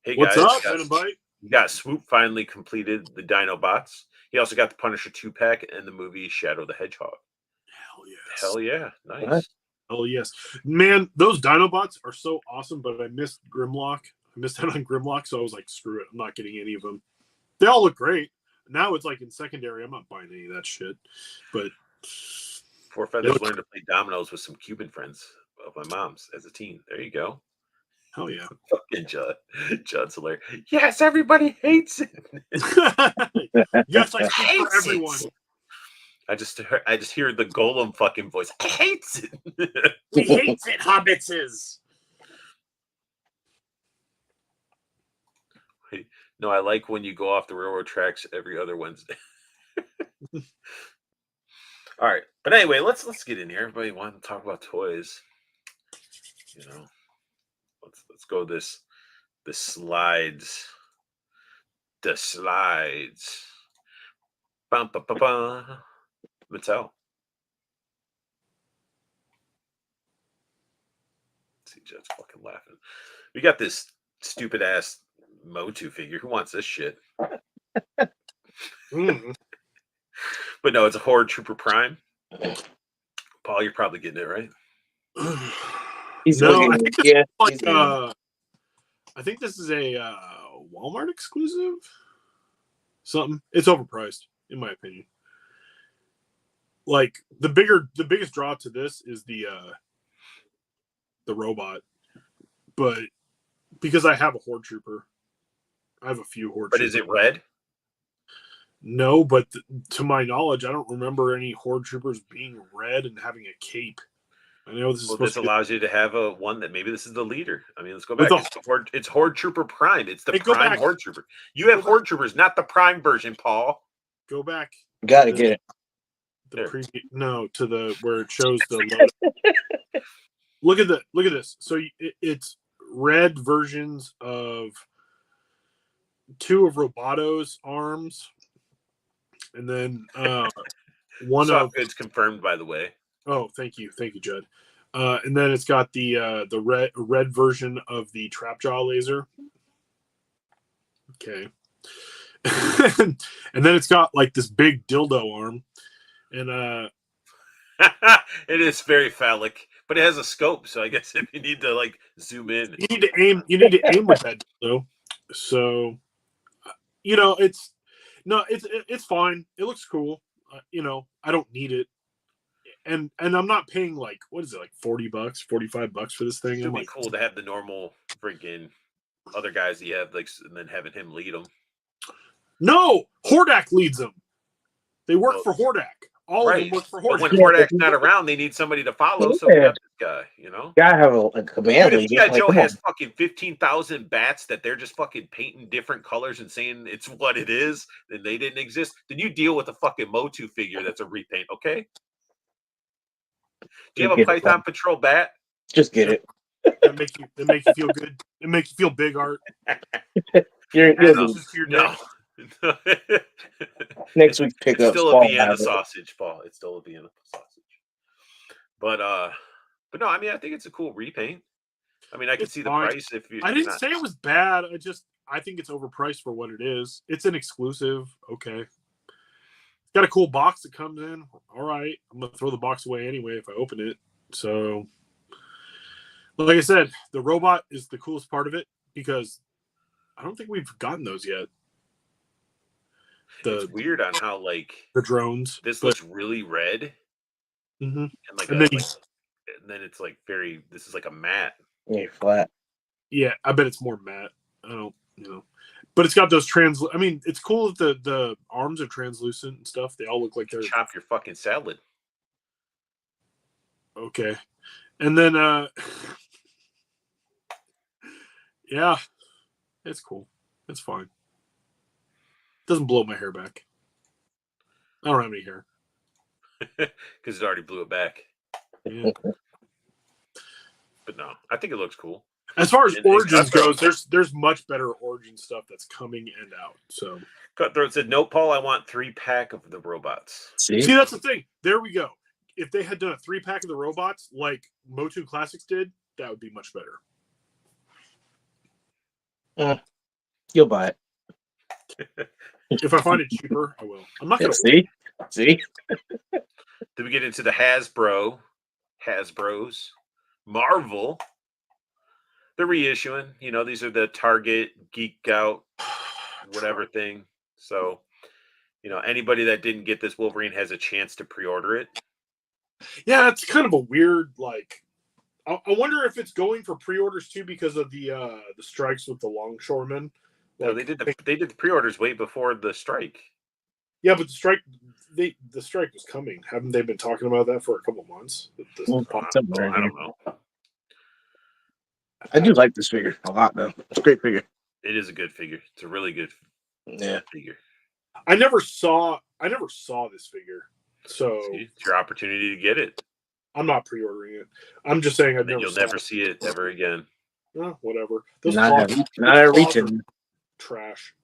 Hey, what's guys. What's up, Venomite? You got Swoop finally completed the Dinobots. He also got the Punisher 2-pack and the movie Shadow the Hedgehog. Hell yes. Hell yeah. Nice. Oh yes. Man, those Dinobots are so awesome, but I missed Grimlock. I missed out on Grimlock, so I was like, screw it. I'm not getting any of them. They all look great. Now it's in secondary. I'm not buying any of that shit. But Four Feathers learned to play dominoes with some Cuban friends. of my mom's as a teen. There you go. Hell yeah. Fucking Judd. Judd's hilarious. Yes, everybody hates it. Yes, I speak for Hates everyone. it. I just hear the Golem fucking voice. He hates it. He hates it, hobbitses. No, I like when you go off the railroad tracks every other Wednesday. All right, but anyway, let's get in here. Everybody want to talk about toys? You know, let's go this slides. The slides. Bum, ba, ba, ba. Mattel. See, Jed's fucking laughing. We got this stupid ass Motu figure. Who wants this shit? But no, it's a Horde Trooper Prime. Paul, you're probably getting it, right? He's No, looking, I think yeah. like, he's looking. I think this is a Walmart exclusive. Something. It's overpriced, in my opinion. Like the biggest draw to this is the robot, but because I have a Horde Trooper, I have a few Horde. But is it red? No, but to my knowledge, I don't remember any Horde Troopers being red and having a cape. I know this is Well, supposed this to be allows you to have a one that maybe this is the leader. I mean, let's go With back. the- It's Horde Trooper Prime. It's the Hey, go Prime back. Horde Trooper. You have Go back. Horde Troopers, not the Prime version, Paul. go back Gotta get it. the There. previous to the where it shows the logo. Look at this. So it's red versions of two of Roboto's arms, and then one Soft of goods confirmed, by the way. oh, thank you, Judd. And then it's got the red version of the Trapjaw laser. Okay. And then it's got like this big dildo arm, and It is very phallic, but it has a scope. So I guess if you need to like zoom in, you need to aim with that dildo. So it's fine. It looks cool. I don't need it, and I'm not paying like what is it, like $40, $45 for this thing. it'd I'm be like, cool to have the normal freaking other guys that you have, like, and then having him lead them. no, Hordak leads them. They work Well, for Hordak. All of them work for But when Hordak. Hordak's not around, they need somebody to follow. So we Yeah. got this guy, Gotta have a command Dude, if lead. G.I. Like, Joe come on. has fucking 15,000 bats that they're just fucking painting different colors and saying it's what it is, then they didn't exist, then you deal with a fucking Motu figure that's a repaint, okay? Do you have a Get it, Python man. Patrol bat? Just get it. That make you feel good. It makes you feel big, Art. You're Add good. this to your No. deck. Next week's It's pickup. still a Vienna sausage, Paul. It's still a Vienna sausage. But no, I mean, I think it's a cool repaint. I mean, I can It's see the fine. price if you. I you're didn't not- say it was bad. I think it's overpriced for what it is. It's an exclusive. Okay. It's got a cool box that comes in. All right. I'm gonna throw the box away anyway if I open it. So like I said, the robot is the coolest part of it because I don't think we've gotten those yet. It's weird on how like The drones. this looks really red Mhm. and like, And then and then it's like very. This is like a matte. Yeah, flat. Yeah, I bet it's more matte. I don't, but it's got those I mean, it's cool that the arms are translucent and stuff. They all look like they're Chop your fucking salad. okay. And then, yeah, it's cool. It's fine. Doesn't blow my hair back. I don't have any hair. Because it already blew it back. Yeah. But no, I think it looks cool. As far as And it's Origins got goes, there's much better Origin stuff that's coming and out. So Cutthroat said, "No, Paul, I want 3-pack of the robots." See? see, that's the thing. There we go. If they had done a 3-pack of the robots like Motu Classics did, that would be much better. You'll buy it. If I find it cheaper, I will. I'm not Yeah, gonna. see? See? Then we get into the Hasbros, Marvel. They're reissuing. These are the Target Geek Out whatever thing. So, anybody that didn't get this Wolverine has a chance to pre-order it. Yeah, it's kind of a weird, like, I wonder if it's going for pre-orders too because of the strikes with the longshoremen. No, they did the pre-orders way before the strike. Yeah, but the strike was coming. Haven't they been talking about that for a couple months? Well, I don't know. I do like this figure a lot, though. It's a great figure. It is a good figure. It's a really good figure. I never saw this figure, so See, it's your opportunity to get it. I'm not pre-ordering it. I'm just saying You'll never see it ever again. Whatever. Not at reaching. Trash.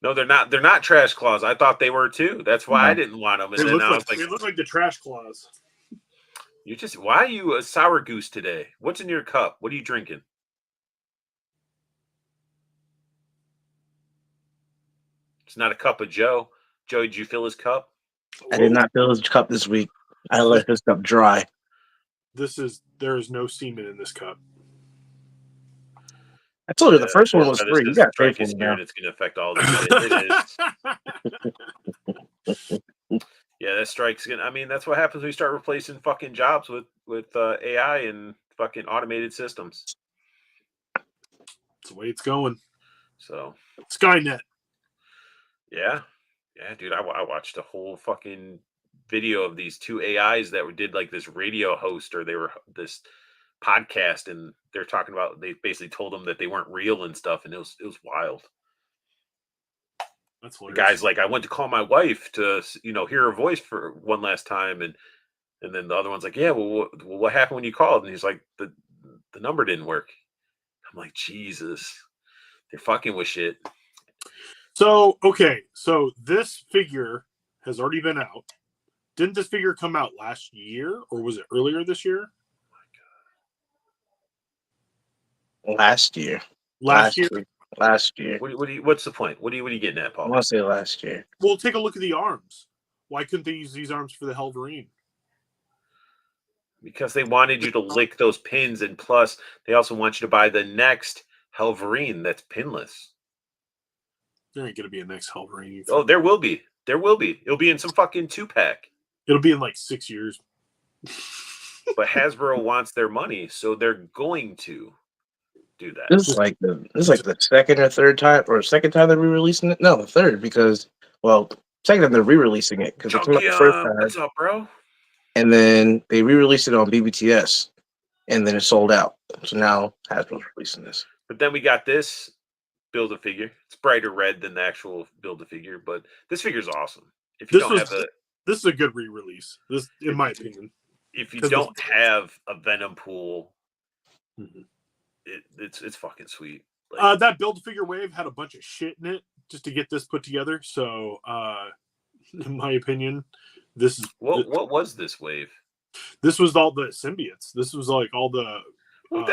No, they're not. They're not trash claws. I thought they were too. That's why I didn't want them. And then I was like, they look like the trash claws. Why are you a sour goose today? What's in your cup? What are you drinking? It's not a cup of Joe. Joe, did you fill his cup? I did not fill his cup this week. I let his cup dry. There is no semen in this cup. I told you the first one was free. You got to pay for it now. It's going to affect all the it is. Yeah, that strike's gonna. I mean, that's what happens when you start replacing fucking jobs with AI and fucking automated systems. That's the way it's going. So Skynet. Yeah, dude. I watched a whole fucking video of these two AIs that did like this radio host, or they were this podcast, and they're talking about. They basically told them that they weren't real and stuff, and it was wild. That's the guy's like, I went to call my wife to hear her voice for one last time, and then the other one's like, yeah, well, what happened when you called? And he's like, the number didn't work. I'm like, Jesus, they're fucking with shit. So this figure has already been out. Didn't this figure come out last year, or was it earlier this year? Last year. Last year. What's the point? What are you getting at, Paul? I want to say last year. Well, take a look at the arms. Why couldn't they use these arms for the Helverine? Because they wanted you to lick those pins, and plus, they also want you to buy the next Helverine that's pinless. There ain't gonna be a next Helverine. Oh, there will be. There will be. It'll be in some fucking 2-pack. It'll be in like 6 years. But Hasbro wants their money, so they're going to do that. This is like the second or third time, or second time they're re-releasing it. No, the third, because second time they're re-releasing it because it came out the first time. What's up, bro? And then they re-released it on BBTS, and then it sold out. So now Hasbro's releasing this. But then we got this Build-A-Figure. It's brighter red than the actual Build-A-Figure, but this figure's awesome. If you this is a good re-release. This, in my opinion. If you don't have a Venom pool, mm-hmm. it's fucking sweet. Like, that Build-A-Figure wave had a bunch of shit in it just to get this put together. So, in my opinion, this is what was this wave? This was all the symbiotes. This was like all the. Well,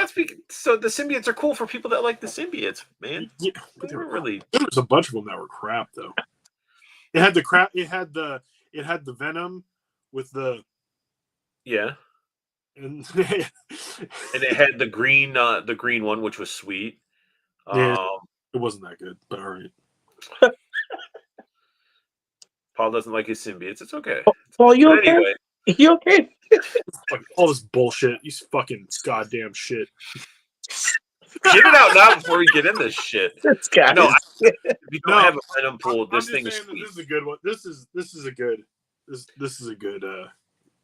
so the symbiotes are cool for people that like the symbiotes, man. Yeah, they were really. There was a bunch of them that were crap, though. It had the crap. It had the Venom with the. Yeah. And it had the green one, which was sweet. Yeah, it wasn't that good, but all right. Paul doesn't like his symbiotes. It's okay. Paul, you okay? Anyway. You okay? All this bullshit. You fucking goddamn shit. Get it out now before we get in this shit. This guy. No, if you don't have a Venom pool, this thing is sweet. This is a good one. This is a good. This is a good.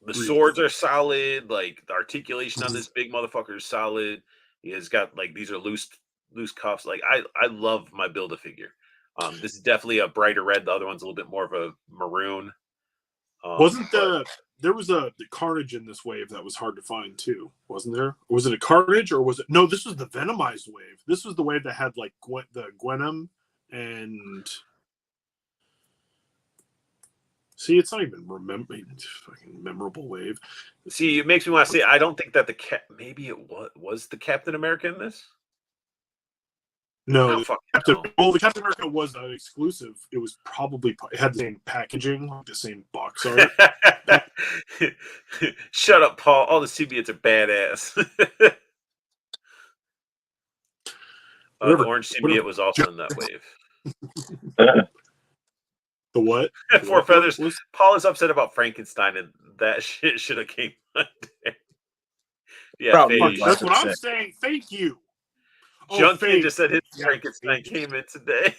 The swords are solid. Like the articulation on this big motherfucker is solid. He has got like these are loose cuffs. Like I love my Build-A-Figure. This is definitely a brighter red. The other one's a little bit more of a maroon. There was the Carnage in this wave that was hard to find too, wasn't there? Was it a Carnage or was it? No, this was the Venomized wave. This was the wave that had like the Gwenom and. See, it's not even fucking memorable wave. See, it makes me want to say I don't think that maybe it was the Captain America in this. No, the Captain America was an exclusive. It was probably it had the same packaging, like the same box art. Shut up, Paul. All the symbiotes are badass. The orange symbiote was also in that wave. The what? Four feathers. Paul is upset about Frankenstein, and that shit should have came Monday. Yeah, Probably. Phage. Fuck, that's what I'm Sick. saying. Thank you. Junkin Phage. just said his Yeah, Frankenstein Phage. came in today.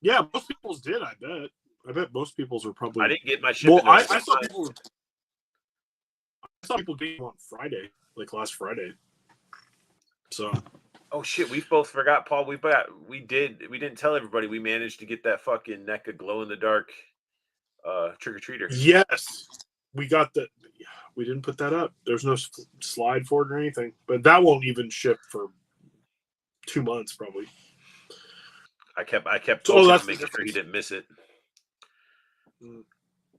Yeah, most people's did. I bet most people's were probably. I didn't get my ship. Well, I saw people. I saw people getting on Friday, like last Friday. So. Oh shit, we both forgot, Paul. We didn't tell everybody we managed to get that fucking NECA glow in the dark trick or treater. Yes, we got the. We didn't put that up. There's no slide for it or anything, but that won't even ship for 2 months probably. I kept So, poking that's him, the making sure he difference. didn't miss it. Mm.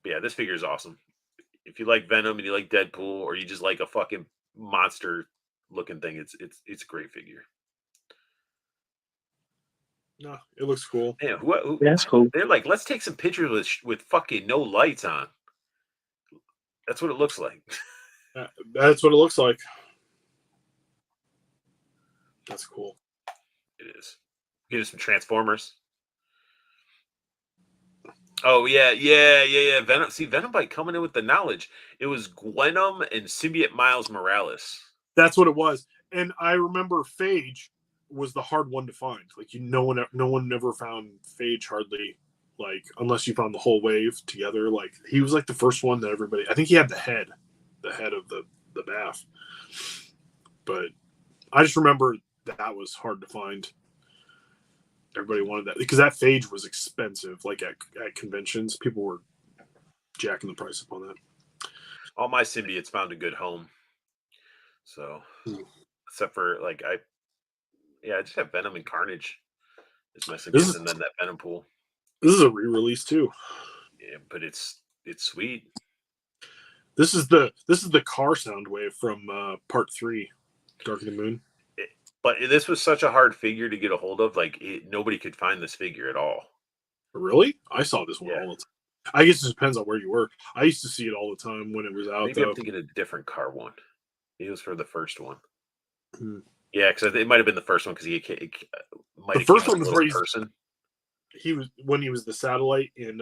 But yeah, this figure is awesome. If you like Venom and you like Deadpool, or you just like a fucking monster looking thing, it's a great figure. No, it looks cool. Yeah, who That's cool. they're like, let's take some pictures with fucking no lights on. That's what it looks like. That's what it looks like. That's cool. It is. Get us some Transformers. Oh yeah. Venom. See, Venombite coming in with the knowledge. It was Gwenom and Symbiote Miles Morales. That's what it was. And I remember Phage was the hard one to find. Like no one never found Phage hardly, like unless you found the whole wave together. Like he was like the first one that everybody. I think he had the head of the bath. But I just remember that was hard to find. Everybody wanted that because that Phage was expensive. Like at conventions, people were jacking the price up on that. All my symbiotes found a good home. So, except for like I just have Venom and Carnage. It's my symbiotes, and then that Venom pool. This is a re-release too. Yeah, but it's sweet. This is the car sound wave from part 3, Dark of the Moon. But this was such a hard figure to get a hold of. Like nobody could find this figure at all. Really? I saw this one all the time. I guess it depends on where you were. I used to see it all the time when it was out. Maybe I'm thinking a different car one. It was for the first one. Yeah, because it might have been the first one because the first one was where person. He was when he was the satellite in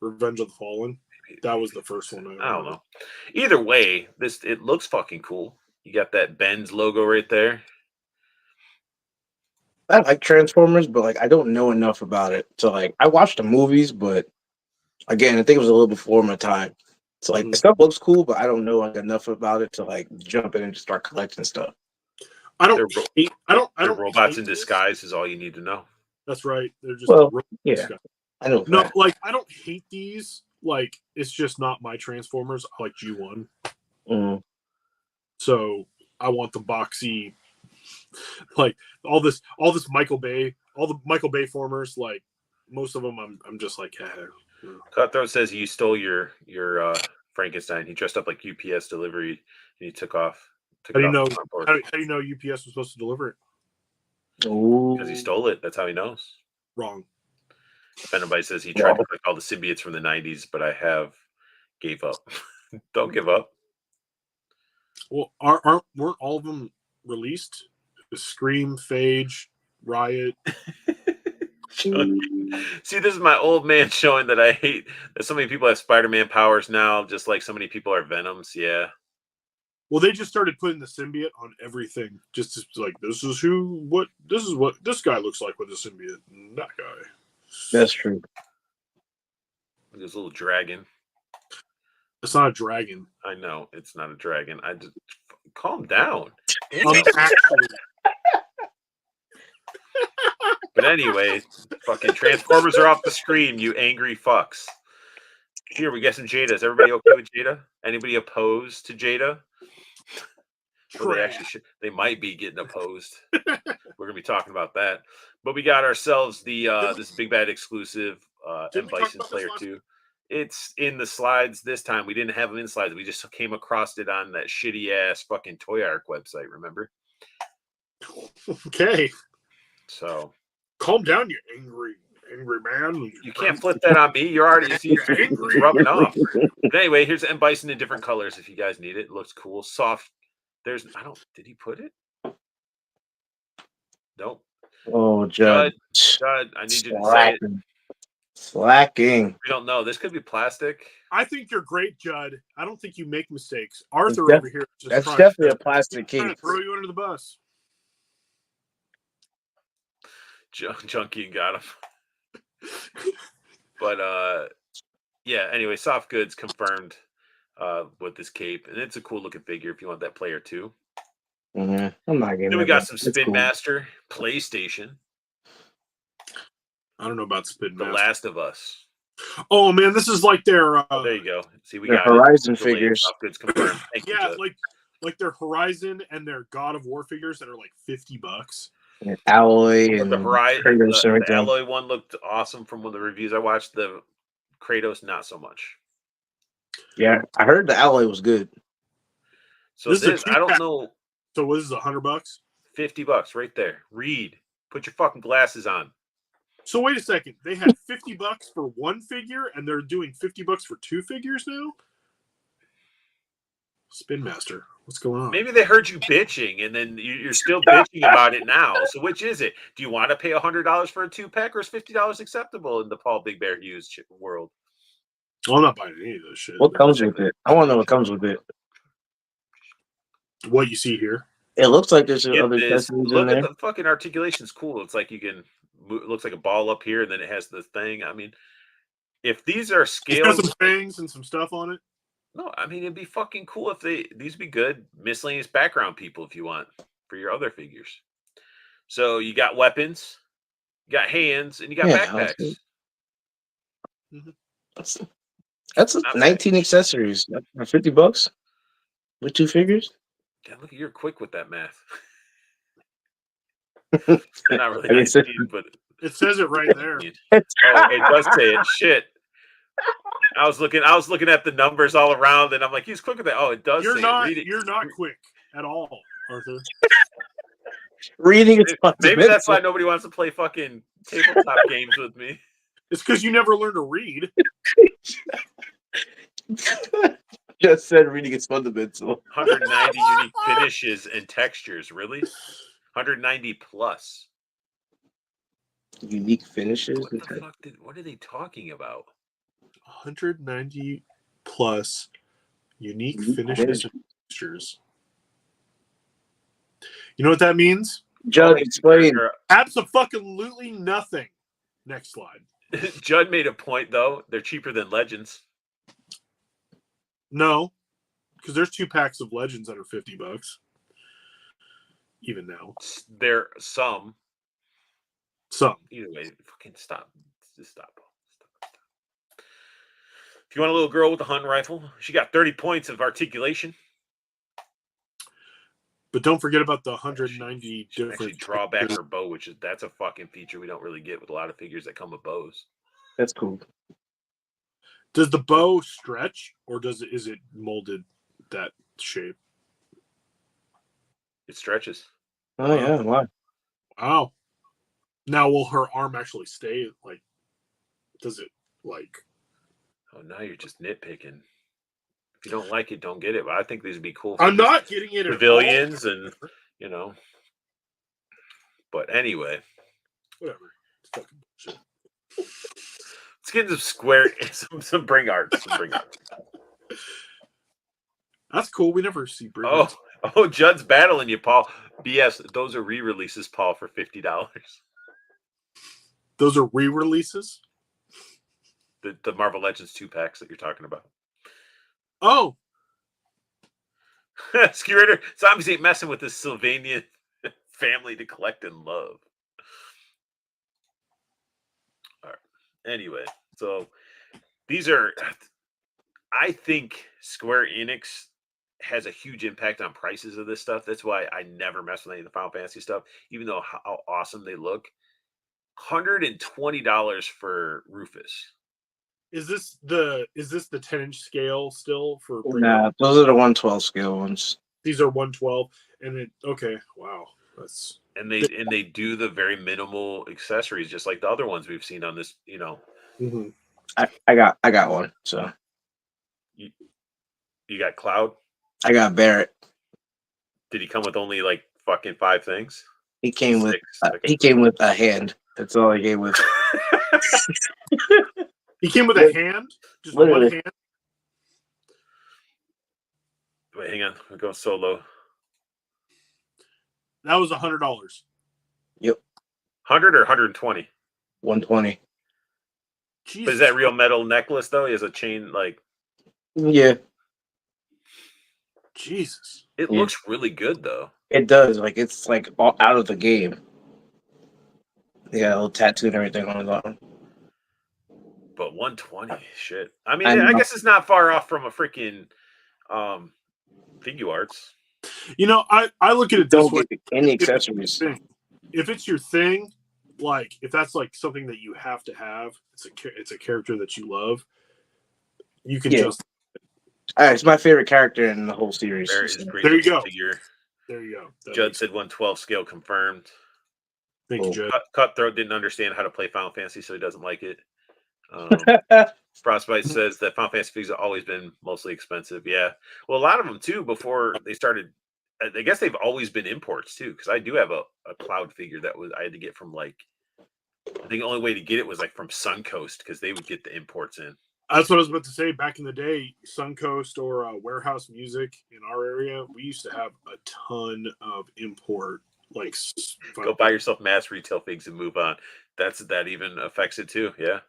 Revenge of the Fallen. That was the first one. I don't know. Either way, it looks fucking cool. You got that Benz logo right there. I like Transformers, but like I don't know enough about it. So like I watched the movies, but again, I think it was a little before my time. So like the stuff looks cool, but I don't know like enough about it to like jump in and just start collecting stuff. I don't robots in disguise is all you need to know. That's right. They're just I know. No, like I don't hate these. Like it's just not my Transformers. I like G1. Mm. So I want the boxy, like all this Michael Bay, all the Michael Bay formers. Like most of them, I'm just like, Cutthroat says you stole your Frankenstein. He dressed up like UPS delivery and he took off. How do you know? How do you know UPS was supposed to deliver it? Because he stole it. That's how he knows. Wrong. Venomite says he tried to collect all the symbiotes from the 90s, but I gave up. Don't give up. Well, weren't all of them released? Scream, Phage, Riot. See, this is my old man showing that I hate that so many people have Spider-Man powers now, just like so many people are Venoms. Yeah. Well, they just started putting the symbiote on everything. Just like this is what this guy looks like with the symbiote. That guy. That's true. This little dragon. It's not a dragon. I know it's not a dragon. I just calm down. But anyway, fucking Transformers are off the screen, you angry fucks. Here, we got some Jada. Is everybody okay with Jada? Anybody opposed to Jada? Well, they might be getting opposed. We're gonna be talking about that. But we got ourselves the this Big Bad exclusive M Bison Slayer 2. It's in the slides this time. We didn't have them in slides. We just came across it on that shitty ass fucking Toy Arc website, remember? Okay. So calm down, you angry man. You can't flip that on me. You're already rubbing off. But anyway, here's M Bison in different colors if you guys need it. It looks cool. Soft. Did he put it? Nope. Oh, Judd. Judd, I need you to say it. Slacking. We don't know. This could be plastic. I think you're great, Judd. I don't think you make mistakes. Arthur Def- over here is just That's trying definitely to, a plastic trying to case. throw you under the bus. Junkie got him. But yeah. Anyway, soft goods confirmed with this cape, and it's a cool looking figure if you want that player too. I'm not getting. Then we it, got but some it's Spin cool. Master PlayStation, I don't know about Spin The Master. Last of Us. Oh man, this is like their Oh, there you go. See, we Their got Horizon it. Delayed. figures. Soft goods confirmed. Thank you, yeah, Judd. like their Horizon and their God of War figures that are like $50. And Alloy But and the Horizon, Kratos and the everything. Alloy one looked awesome from one of the reviews I watched. The Kratos, not so much. Yeah, I heard the Alloy was good. So This is a this, I don't two-pack. know. So what is it, $100? $50 right there. Read. Put your fucking glasses on. So wait a second. They had $50 for one figure, and they're doing $50 for two figures now. Spin Master, what's going on? Maybe they heard you bitching, and then you're still bitching about it now. So which is it? Do you want to pay $100 for a 2-pack, or is $50 acceptable in the Paul Big Bear Hughes world? I'm not buying any of this shit. What comes with it? I want to know what comes with it. What you see here? It looks like there's Get other this. accessories in Look there. at the fucking articulation's cool. It's like you can. It looks like a ball up here, and then it has the thing. I mean, if these are It's got scaled, some fangs and some stuff on it. no, I mean it'd be fucking cool if these be good miscellaneous background people if you want for your other figures. So you got weapons, you got hands, and you got Yeah, backpacks. That's Not bad. 19 accessories for $50 with two figures. Yeah, look, you're quick with that math. They're not really I mean, 19, but It says it right there. oh, it does say it. Shit. I was looking at the numbers all around, and I'm like, he's quick with that. Oh, it does. You're say not. It. Read it. You're not quick at all, Arthur. Reading is Maybe that's why nobody wants to play fucking tabletop games with me. It's because you never learned to read. Just said reading is fundamental. 190 unique finishes and textures. Really? 190 plus. Unique finishes. What the fuck what are they talking about? 190 plus unique finishes and textures. You know what that means? Judd, explain. Abso-fucking-lutely nothing. Next slide. Judd made a point though. They're cheaper than Legends. No, because there's 2 packs of Legends that are $50. Even now. They're some. Either way, fucking stop. Just stop. If you want a little girl with a hunting rifle, she got 30 points of articulation. But don't forget about the 190 She can different. actually draw back her bow, that's a fucking feature we don't really get with a lot of figures that come with bows. That's cool. Does the bow stretch, or is it molded that shape? It stretches. Oh yeah, wow. Wow. Now, will her arm actually stay? Like, does it like? Oh, now you're just nitpicking. If you don't like it, don't get it. But I think these would be cool. I'm not getting it. Pavilions and But anyway, whatever. It's fucking bullshit. let's get into some bring art. That's cool. We never see Bring Oh, Judd's battling you, Paul. BS. Those are re-releases, Paul, for $50. Those are re-releases. The Marvel Legends 2-packs that you're talking about. Oh, Skirator, zombies ain't messing with this Sylvanian family to collect and love. All right. Anyway, so these are, I think Square Enix has a huge impact on prices of this stuff. That's why I never mess with any of the Final Fantasy stuff, even though how awesome they look. $120 for Rufus. is this the 10-inch scale still for? Nah, those are the 112 scale ones. These are 112, and it okay. Wow, that's And they do the very minimal accessories, just like the other ones we've seen on this. Mm-hmm. I got one. So You got Cloud. I got Barrett. Did he come with only like fucking 5 things? He came with 6. he came with a hand. That's all he came with. He came with a hand, just Literally. one hand. Wait, hang on. We're going solo. That was $100. 100 or 120? 120. Jesus. But is that real metal necklace though? He has a chain like. Yeah, Jesus. It Yeah. looks really good though. it does. Like it's like all out of the game. Yeah, a little tattoo and everything on his arm. But 120, shit. I mean, I I know. guess it's not far off from a freaking Figure Arts. You know, I look at it this Don't way. get any If it's accessories. your thing- If it's your thing, like if that's like something that you have to have, it's a character that you love. You can Yeah. just It's my favorite character in the whole series. There is great There you looking go. figure. there you go. That Judd makes- said 112 scale confirmed. Thank you, Judd. Cutthroat didn't understand how to play Final Fantasy, so he doesn't like it. Frostbite says that Final Fantasy figures have always been mostly expensive. Yeah, well, a lot of them too. Before they started, I guess they've always been imports too. Because I do have a Cloud figure that I had to get from like. I think the only way to get it was like from Suncoast because they would get the imports in. That's what I was about to say. Back in the day, Suncoast or Warehouse Music in our area, we used to have a ton of import. Like, Go buy yourself mass retail figs and move on. That even affects it too. Yeah.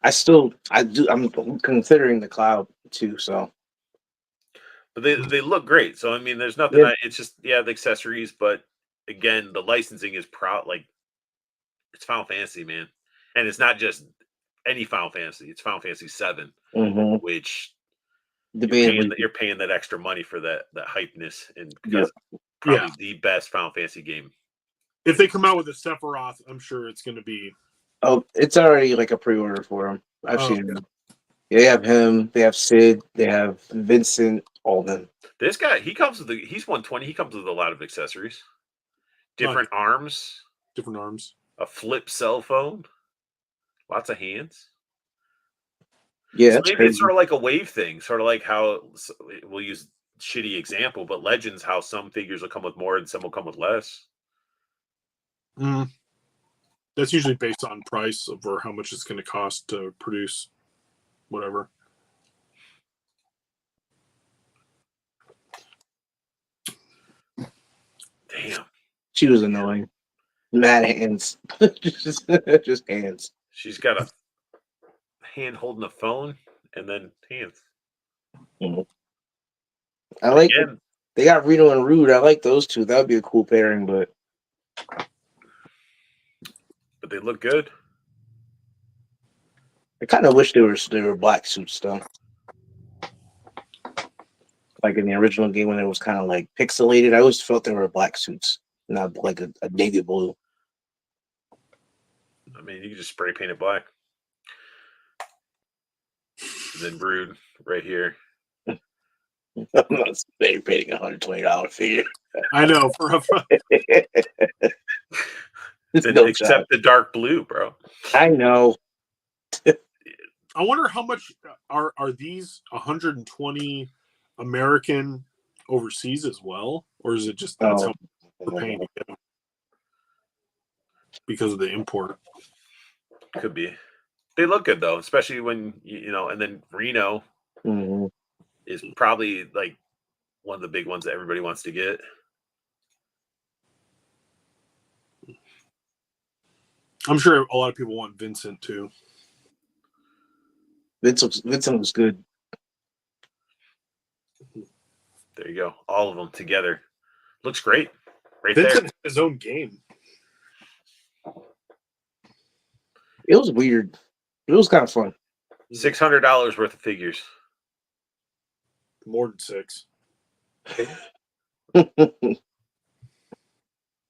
I'm considering the Cloud too. So But they look great. So I mean, there's nothing. Yeah. It's just the accessories. But again, the licensing is like it's Final Fantasy, man, and it's not just any Final Fantasy. It's Final Fantasy 7, which you're paying that extra money for that hypeness, and because probably the best Final Fantasy game. If they come out with a Sephiroth, I'm sure it's going to be. Oh, it's already like a pre-order for him. I've seen yeah. him. They have him. They have Sid. They have Vincent. All of them. This guy, he's 120. He comes with a lot of accessories, different arms, Different arms. a flip cell phone, lots of hands. Yeah, So that's maybe crazy. it's sort of like a wave thing, sort of like how we'll use shitty example, but Legends, how some figures will come with more and some will come with less. That's usually based on price or how much it's going to cost to produce whatever. Damn. She was annoying. Mad hands. just hands. She's got a hand holding a phone and then hands. I like Again, they got Reno and Rude. I like those two. That would be a cool pairing, but they look good. I kind of wish they were black suits though. Like in the original game when it was kind of like pixelated, I always felt they were black suits, not like a navy blue. I mean, you can just spray paint it black. And then Brood right here. I'm not spray painting $120 figure. I know. Except the dark blue, bro. I know. I wonder how much are these 120 American overseas as well, or is it just that's how we're paying to get them because of the import? Could be. They look good though, especially when you know. And then Reno is probably like one of the big ones that everybody wants to get. I'm sure a lot of people want Vincent too. Vincent was good. There you go. All of them together. Looks great. Right Vincent there. has his own game. It was weird. It was kind of fun. $600 worth of figures. More than 6.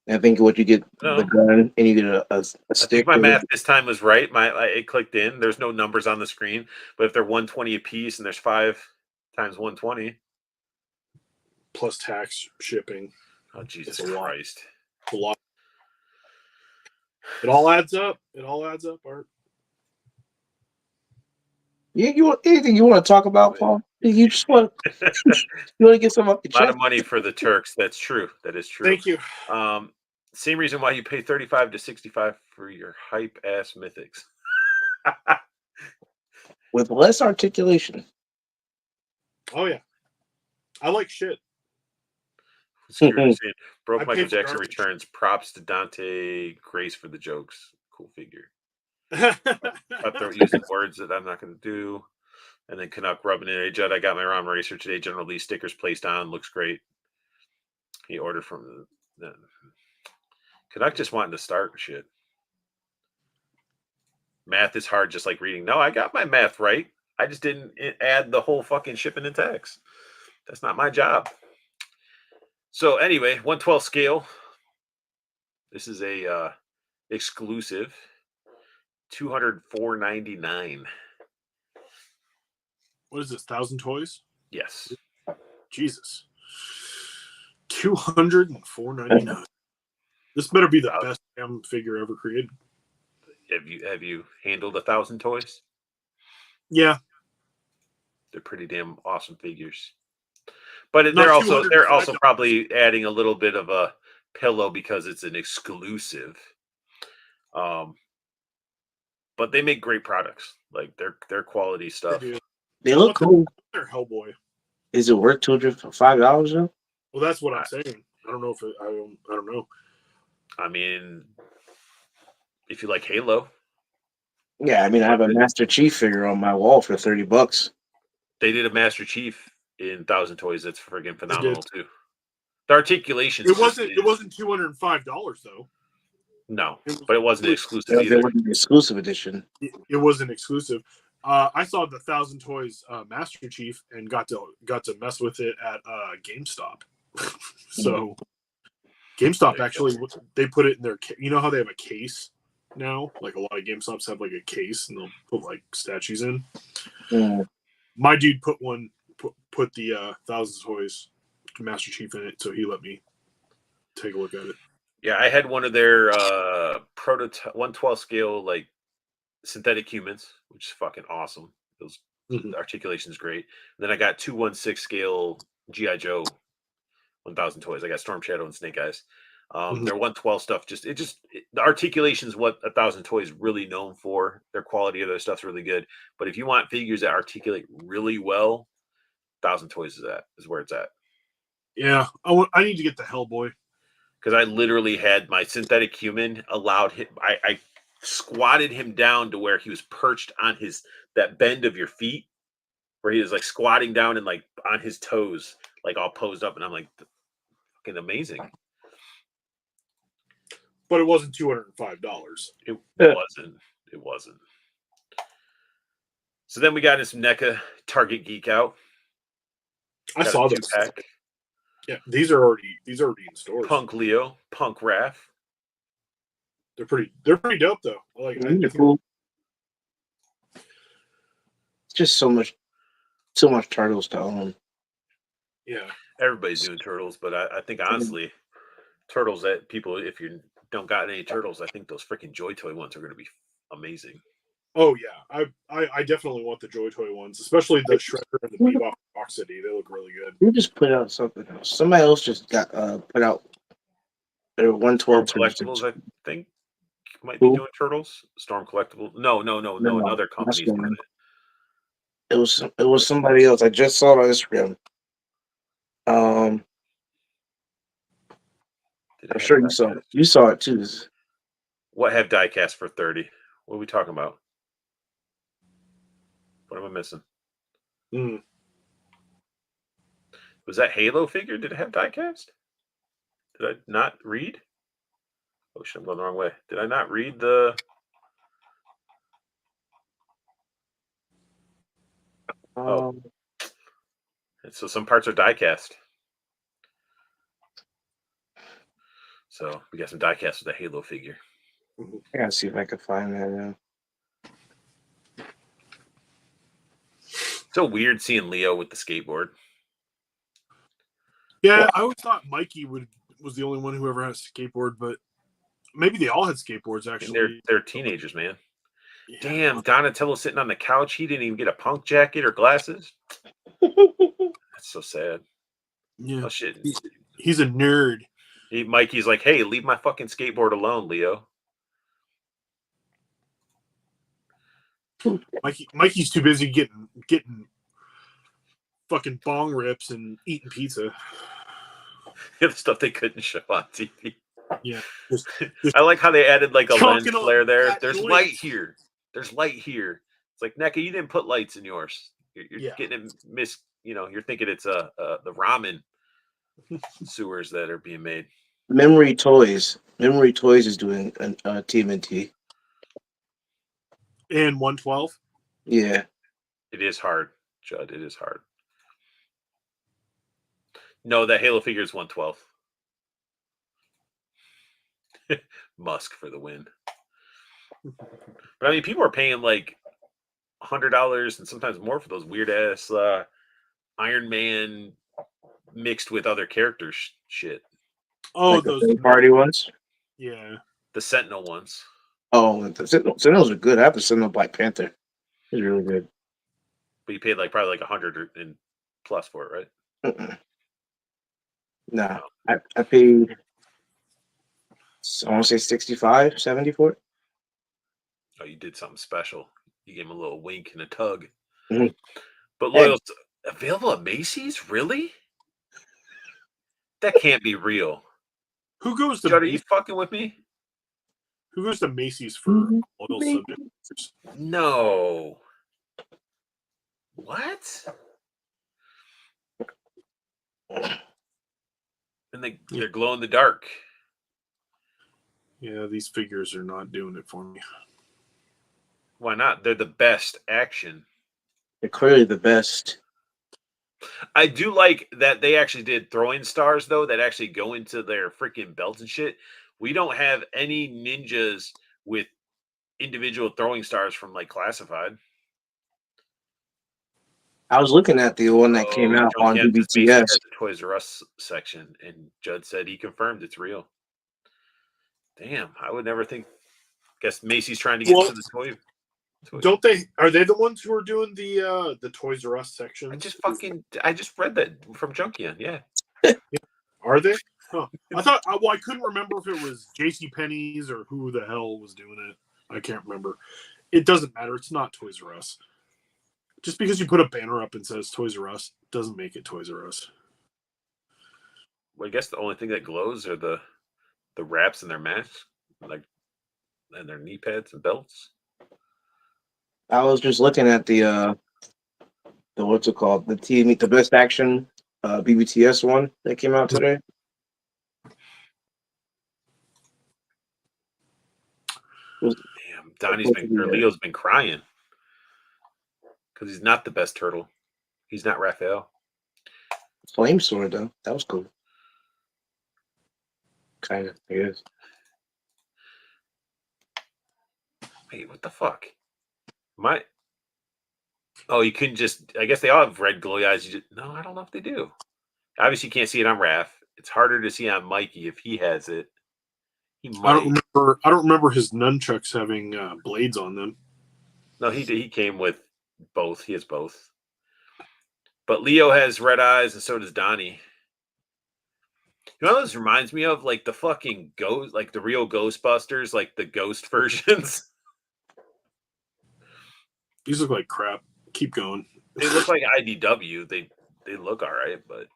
I think what you get the gun and you get a I stick. think my math this time was right. It clicked in. There's no numbers on the screen, but if they're 120 a piece and there's 5 times 120 plus tax, shipping. Oh Jesus It's a lot. Christ! A lot. It all adds up. It all adds up, Art. Yeah, you want anything you want to talk about, Paul? You just want you want to get some up your A lot chest. of money for the Turks. That's true. That is true. Thank you. Same reason why you pay 35 to 65 for your hype ass mythics. With less articulation. Oh yeah, I like shit. Security saying, broke I Michael paid for Jackson garbage. returns. Props to Dante Grace for the jokes. Cool figure. Cutthroat using words that I'm not going to do. And then Canuck rubbing it in. Judd, I got my ROM Racer today. General Lee stickers placed on. Looks great. He ordered from the Canuck just wanting to start shit. Math is hard, just like reading. No, I got my math right. I just didn't add the whole fucking shipping and tax. That's not my job. So anyway, 112 scale. This is a exclusive. $204.99. What is this? 1,000 toys? Yes. Jesus. $204.99. This better be the best damn figure ever created. Have you handled 1,000 toys? Yeah. They're pretty damn awesome figures. But Not they're also $205. probably adding a little bit of a pillow because it's an exclusive. But they make great products. Like they're quality stuff. They look cool. They're Hellboy. Is it worth $205 though? Well, that's what I'm saying. I don't know if I don't know. I mean, if you like Halo. Yeah, I mean, I have a Master Chief figure on my wall for $30. They did a Master Chief in 1,000 Toys. That's friggin' phenomenal too. The articulation. It wasn't $205 though. No, but it wasn't exclusive It either. wasn't an exclusive edition. It wasn't exclusive. I saw the 1,000 Toys Master Chief and got to mess with it at GameStop. So GameStop actually, they put it in their. You know how they have a case now? Like a lot of GameStops have like a case, and they'll put like statues in. Mm. My dude put the 1,000 Toys Master Chief in it, so he let me take a look at it. Yeah, I had one of their prototype 112 scale like synthetic humans, which is fucking awesome. Those the articulation is great. And then I got 216 scale GI Joe 1,000 Toys. I got Storm Shadow and Snake Eyes. Their 112 stuff the articulation is what 1,000 Toys is really known for. Their quality of their stuff's really good. But if you want figures that articulate really well, 1,000 Toys is where it's at. Yeah, I need to get the Hellboy. Because I literally had my synthetic human allowed him. I squatted him down to where he was perched on that bend of your feet, where he was like squatting down and like on his toes, like all posed up, and I'm like, fucking amazing. But it wasn't $205. It wasn't. It wasn't. So then we got in some NECA Target Geek Out. I saw this. Pack. Yeah, these are already in stores. Punk Leo, Punk Raph. They're pretty dope though. They're cool. It's just so much Turtles to own. Yeah, everybody's doing Turtles, but I think honestly, Turtles that people, if you don't got any Turtles, I think those freaking Joy Toy ones are going to be amazing. Oh yeah, I definitely want the Joy Toy ones, especially the Shredder and the Bebop Rock City. They look really good. You just put out something else. Somebody else just got put out their 112 Collectibles. I think might be doing Turtles. Storm Collectibles. No. Another company's doing it. It was somebody else. I just saw it on Instagram. I'm sure you saw it. You saw it too. What have diecast for 30? What are we talking about? What am I missing? Was that Halo figure? Did it have diecast? Did I not read? Oh shit, I'm going the wrong way. Did I not read the? So some parts are diecast. So we got some diecast with the Halo figure. I gotta see if I can find that now. So weird seeing Leo with the skateboard. Yeah, I always thought Mikey was the only one who ever had a skateboard, but maybe they all had skateboards actually. They're teenagers, man. Yeah. Damn, Donatello sitting on the couch. He didn't even get a punk jacket or glasses. That's so sad. Yeah. Oh shit. He's a nerd. Mikey's like, hey, leave my fucking skateboard alone, Leo. Mikey's too busy getting fucking bong rips and eating pizza. The stuff they couldn't show on TV. Yeah, I like how they added like a lens Chunking on flare there. fat There's joints. light here. There's light here. It's like NECA, you didn't put lights in yours. You're Yeah. getting it you're thinking it's the ramen sewers that are being made. Memory Toys. Memory Toys is doing a TMNT. And 112. Yeah. It is hard, Judd. It is hard. No, that Halo figure is 112. Musk for the win. But I mean, people are paying like $100 and sometimes more for those weird ass Iron Man mixed with other characters shit. Oh, Like those the party ones. Yeah. The Sentinel ones. Oh, the Sentinels are good. I have the Sentinel Black Panther. It's really good. But you paid like probably like 100 and plus for it, right? Nah, I paid. I want to say 65, 70 for it. Oh, you did something special. You gave him a little wink and a tug. Mhm. But Hey. Loyal's available at Macy's? Really? That can't be real. Who goes to Judd, are you fucking with me? Who goes to Macy's for loyal subjects? No. What? And they're glow in the dark. Yeah, these figures are not doing it for me. Why not? They're the best action. They're clearly the best. I do like that they actually did throwing stars, though, that actually go into their freaking belts and shit. We don't have any ninjas with individual throwing stars from like Classified. I was looking at the one that came out on Junkie BBTS. has the Toys R Us section, and Judd said he confirmed it's real. Damn, I would never think. Guess Macy's trying to get into the toy. Don't they? Are they the ones who are doing the Toys R Us section? I just read that from Junkion. Yeah. Are they? Huh. I thought. Well, I couldn't remember if it was J.C. Penney's or who the hell was doing it. I can't remember. It doesn't matter. It's not Toys R Us. Just because you put a banner up and says Toys R Us doesn't make it Toys R Us. Well, I guess the only thing that glows are the wraps and their masks, like, and their knee pads and belts. I was just looking at the what's it called? The best action BBTS one that came out today. Damn, Leo's been crying because he's not the best turtle. He's not Raphael. Flame sword though, that was cool. Kind of, I guess. Wait, what the fuck? Oh, you couldn't just. I guess they all have red glowy eyes. No, I don't know if they do. Obviously, you can't see it on Raph. It's harder to see on Mikey if he has it. I don't remember his nunchucks having blades on them. No, he came with both. He has both. But Leo has red eyes, and so does Donnie. You know what this reminds me of? Like the fucking ghost, like the real Ghostbusters, like the ghost versions. These look like crap. Keep going. They look like IDW. They look all right, but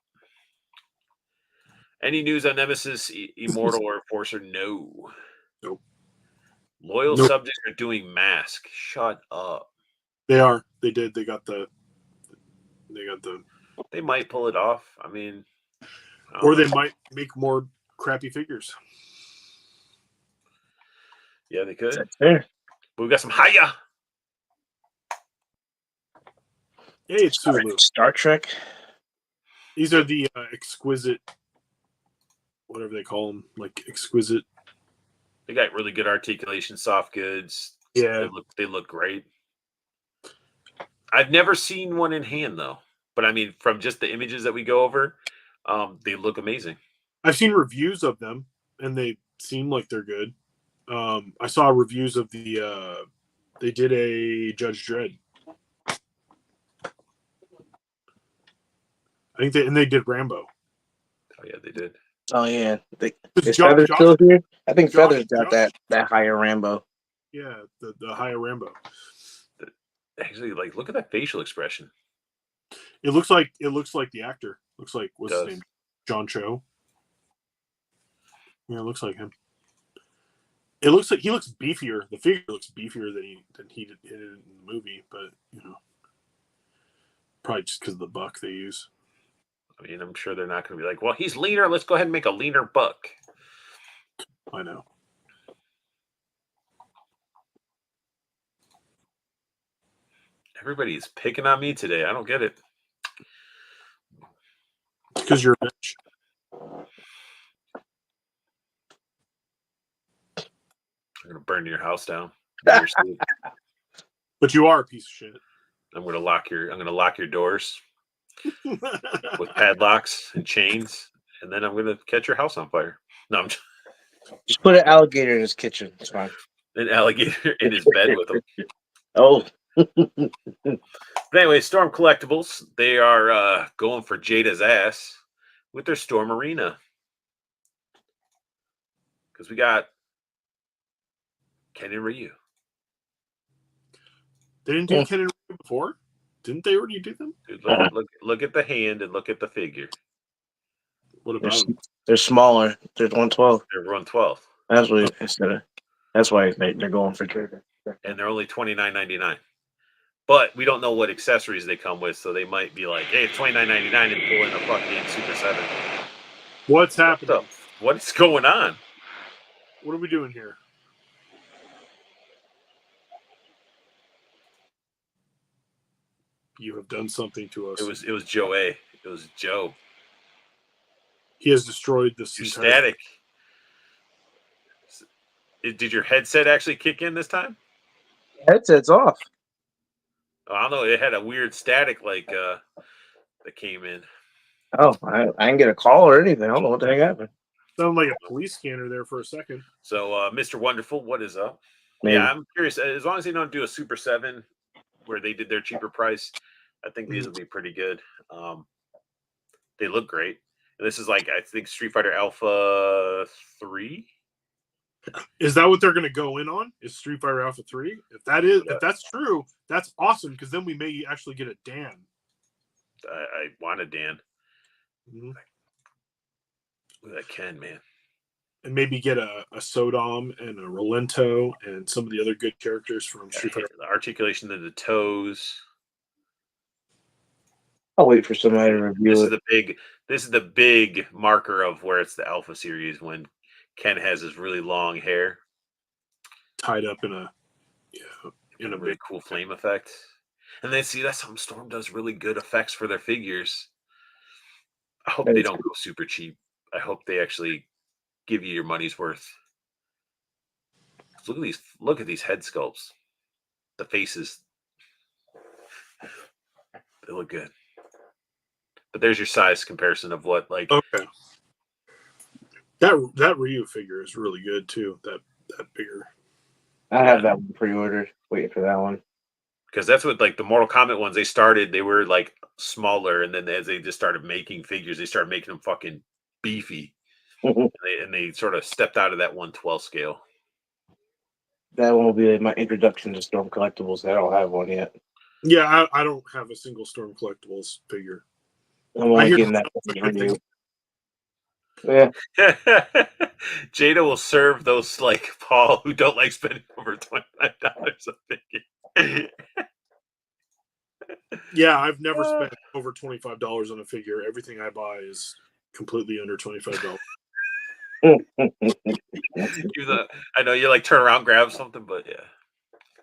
any news on Nemesis, Immortal, or Enforcer? No. Nope. Loyal subjects are doing mask. Shut up. They are. They did. They got the. They might pull it off. I mean, or they might make more crappy figures. Yeah, they could. That's fair. But we got some Haya. Hey, it's Sulu. Star Trek. These are the exquisite, whatever they call them, like exquisite. They got really good articulation, soft goods. Yeah, they look great. I've never seen one in hand though, but I mean, from just the images that we go over, they look amazing. I've seen reviews of them, and they seem like they're good. I saw reviews of the. They did a Judge Dredd. I think they did Rambo. Oh yeah, they did. Oh yeah, Because is Feather still here? I think Josh- Feather's got that higher Rambo. Yeah, the higher Rambo. Actually, like, look at that facial expression. It looks like the actor. Looks like what's his Does. name? John Cho. Yeah, it looks like him. It looks like he looks beefier. The figure looks beefier than he did in the movie, but probably just because of the buck they use. I mean, I'm sure they're not going to be like, well, he's leaner. Let's go ahead and make a leaner buck. I know. Everybody's picking on me today. I don't get it. Because you're a bitch. I'm going to burn your house down. Your sleep. But you are a piece of shit. I'm going to lock your doors with padlocks and chains, and then I'm going to catch your house on fire. No, I'm Just put an alligator in his kitchen. It's fine. an alligator in his bed with him. Oh, But anyway, Storm Collectibles, they are going for Jada's ass with their Storm Arena. Because we got Ken and Ryu. They didn't do Ken and Ryu before? Didn't they already do them? Dude, look at the hand and look at the figure. What about them? they're smaller. They're 112. They're 112. That's what that's why they're going for Jada. And they're only $29.99. But we don't know what accessories they come with, so they might be like, hey, it's $29.99 and pull in a fucking Super 7. What's happening? What's going on? What are we doing here? You have done something to us. It was Joe A. It was Joe. He has destroyed this. You're static. Did your headset actually kick in this time? Headset's off. Oh, I don't know. It had a weird static that came in. Oh, I didn't get a call or anything. I don't know what the heck happened. Sounded like a police scanner there for a second. So, Mr. Wonderful, what is up? Maybe. Yeah, I'm curious. As long as they don't do a Super 7 where they did their cheaper price, I think these will be pretty good. They look great. And this is like, I think, Street Fighter Alpha 3. Is that what they're going to go in on? Is Street Fighter Alpha 3? If that's true, that's awesome because then we may actually get a Dan. I want a Dan. Mm-hmm. Look at that Ken, man. And maybe get a Sodom and a Rolento and some of the other good characters from Street Fighter. The articulation of the toes. I'll wait for somebody to review it. This is the big marker of where it's the Alpha series when Ken has his really long hair tied up in a really big cool flame effect. And then see, that's how Storm does really good effects for their figures. I hope they don't go super cheap. I hope they actually give you your money's worth. Look at these head sculpts. The faces. They look good. But there's your size comparison of what like okay. That Ryu figure is really good too. That bigger. I have that one pre-ordered. Waiting for that one. Because that's what like the Mortal Kombat ones they were like smaller, and then as they just started making figures, they started making them fucking beefy, and they sort of stepped out of that 112 scale. That one will be my introduction to Storm Collectibles. I don't have one yet. Yeah, I don't have a single Storm Collectibles figure. I'm only getting that review. Yeah. Jada will serve those like Paul who don't like spending over $25 a figure. Yeah, I've never spent over $25 on a figure. Everything I buy is completely under $25. I know you like turn around, grab something, but yeah,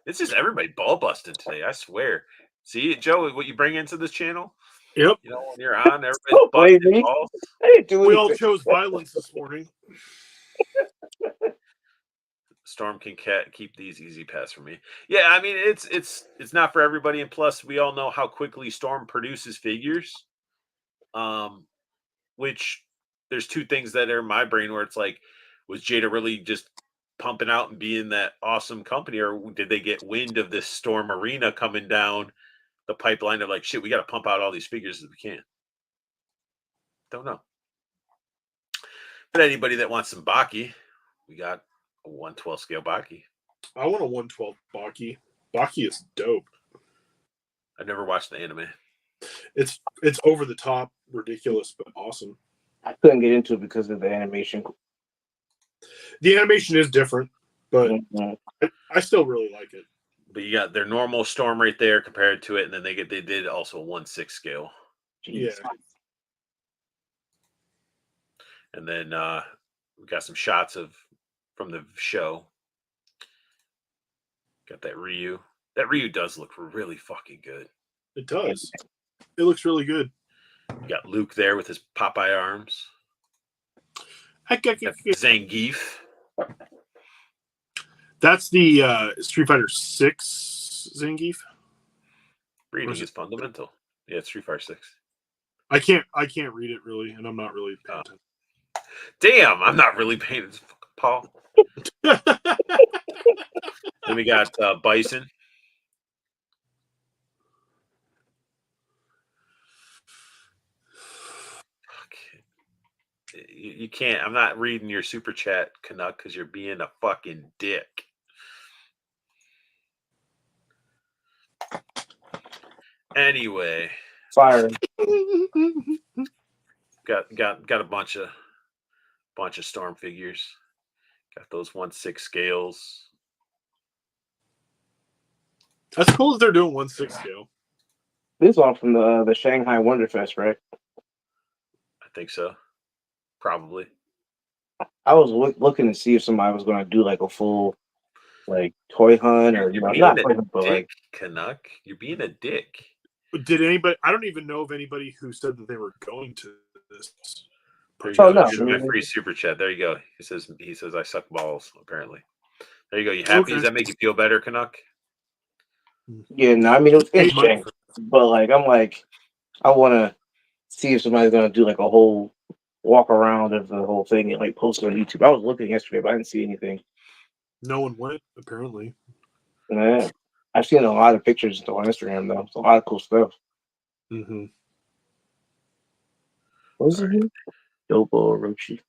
it's just everybody ball busting today. I swear. See, Joe, what you bring into this channel? Yep. You know, when you're on, everybody's busting balls. We all chose violence this morning. Storm can keep these easy pass for me. Yeah, I mean it's not for everybody, and plus we all know how quickly Storm produces figures. Which there's two things that are in my brain where it's like, was Jada really just pumping out and being that awesome company, or did they get wind of this Storm Arena coming down the pipeline of like, shit, we got to pump out all these figures as we can? Don't know. And anybody that wants some Baki, we got a 112 scale Baki. I want a 112 Baki. Baki is dope. I've never watched the anime. It's over the top, ridiculous, but awesome. I couldn't get into it because of the animation. The animation is different, but Mhm. I still really like it. But you got their normal storm right there compared to it, and then they did also a 1/6 scale. Yeah. Jeez. And then we got some shots from the show. Got that Ryu. That Ryu does look really fucking good. It does. It looks really good. You got Luke there with his Popeye arms. Heck, Got Zangief. That's the Street Fighter 6 Zangief. Reading is fundamental. Yeah, it's Street Fighter 6. I can't read it really, and I'm not really paying attention. Damn, I'm not really paying attention, Paul. Then we got Bison. You can't. I'm not reading your super chat, Canuck, because you're being a fucking dick. Anyway, Fire. got a bunch of storm figures. Got those 1/6 scales. That's cool that they're doing 1/6 scale. This one from the Shanghai Wonderfest, right? I think so. Probably. I was looking to see if somebody was going to do like a full like toy hunt or You're being not a toy hunt, but dick, like Canuck. You're being a dick. Did anybody? I don't even know of anybody who said that they were going to this. There you Oh, go. no. Here's my free super chat. There you go. He says I suck balls. Apparently. There you go. You happy? Okay. Does that make you feel better, Canuck? yeah, no, I mean it's Hey, interesting, but like I'm like I want to see if somebody's going to do like a whole walk around of the whole thing and like post it on YouTube. I was looking yesterday, but I didn't see anything. No one went apparently. Yeah. I've seen a lot of pictures on Instagram though. It's a lot of cool stuff. Mm-hmm. What was All it? Dobo Orochi.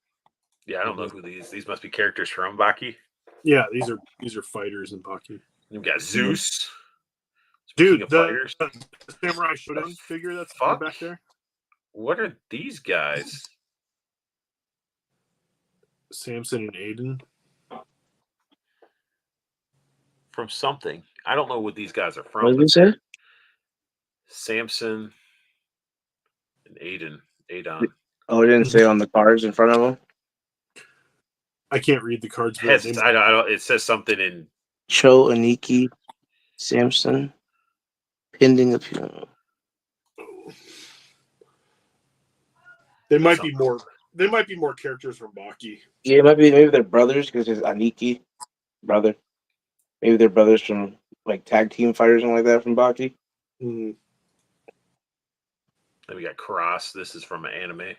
Yeah, I don't know who these must be characters from Baki. Yeah, these are fighters in Baki. You got Zeus. Dude, King of the Fighters. Samurai Shodown figure that's Fuck? back there. What are these guys? Samson and Aiden. From something. I don't know what these guys are from. What did but you say? Samson and Adon. Oh, it didn't say on the cards in front of them. I can't read the cards. But I don't, it says something in Cho Aniki, Samson, pending appeal. they might be more. They might be more characters from Baki. Yeah, it might be maybe they're brothers because it's Aniki, brother. Maybe they're brothers from like tag team fighters and like that from Baki. Mm. Then we got Cross. This is from an anime.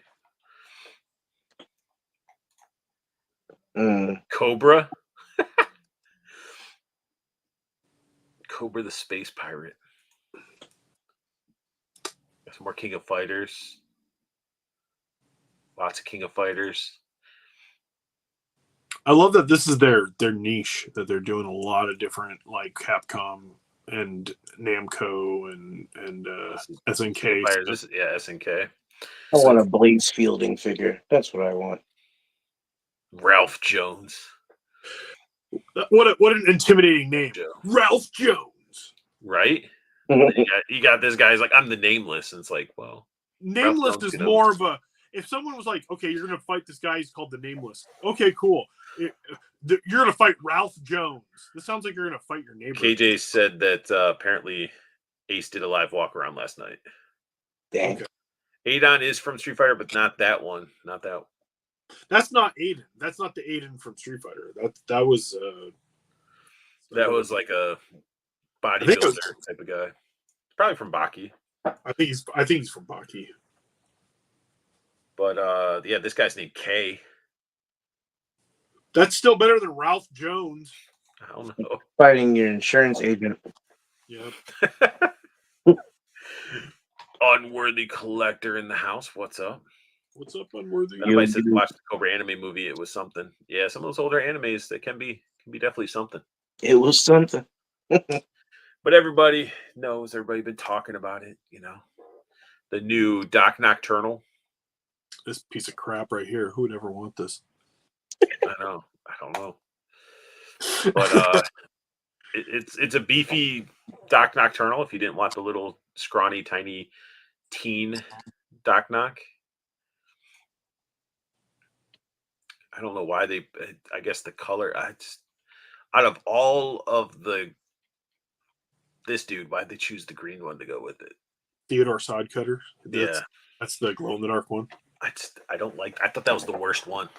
Cobra. Cobra the Space Pirate. Got some more King of Fighters. Lots of King of Fighters. I love that this is their niche, that they're doing a lot of different like Capcom and Namco and SNK. Fighters. This is, yeah, SNK. I want a Blaze Fielding figure. That's what I want. Ralph Jones. What an intimidating name, Joe. Ralph Jones. Right? you got this guy. He's like, I'm the Nameless, and it's like, well, Nameless is more of a. If someone was like, okay, you're gonna fight this guy, he's called the Nameless. Okay, cool. You're gonna fight Ralph Jones. This sounds like you're gonna fight your neighbor. KJ said that apparently Ace did a live walk around last night. Dang. Okay. Adon is from Street Fighter, but not that one. Not that. That's not Aiden. That's not the Aiden from Street Fighter. That was. That was like a bodybuilder type of guy. Probably from Baki. I think he's from Baki. But yeah, this guy's named K. That's still better than Ralph Jones. I don't know. Fighting your insurance agent. Yep. Unworthy collector in the house. What's up? What's up, Unworthy? Somebody said watch the Cobra anime movie. It was something. Yeah, some of those older animes that can be definitely something. It was something. But everybody knows. Everybody been talking about it. You know, the new Doc Nocturnal. This piece of crap right here. Who would ever want this? I know. I don't know. But it's a beefy Doc Nocturnal. If you didn't want the little scrawny, tiny teen Doc Nock. I don't know why they. I guess the color. Out of all of this dude, why'd they choose the green one to go with it? Theodore Sidecutter. Yeah, that's the glow in the dark one. I don't like. I thought that was the worst one.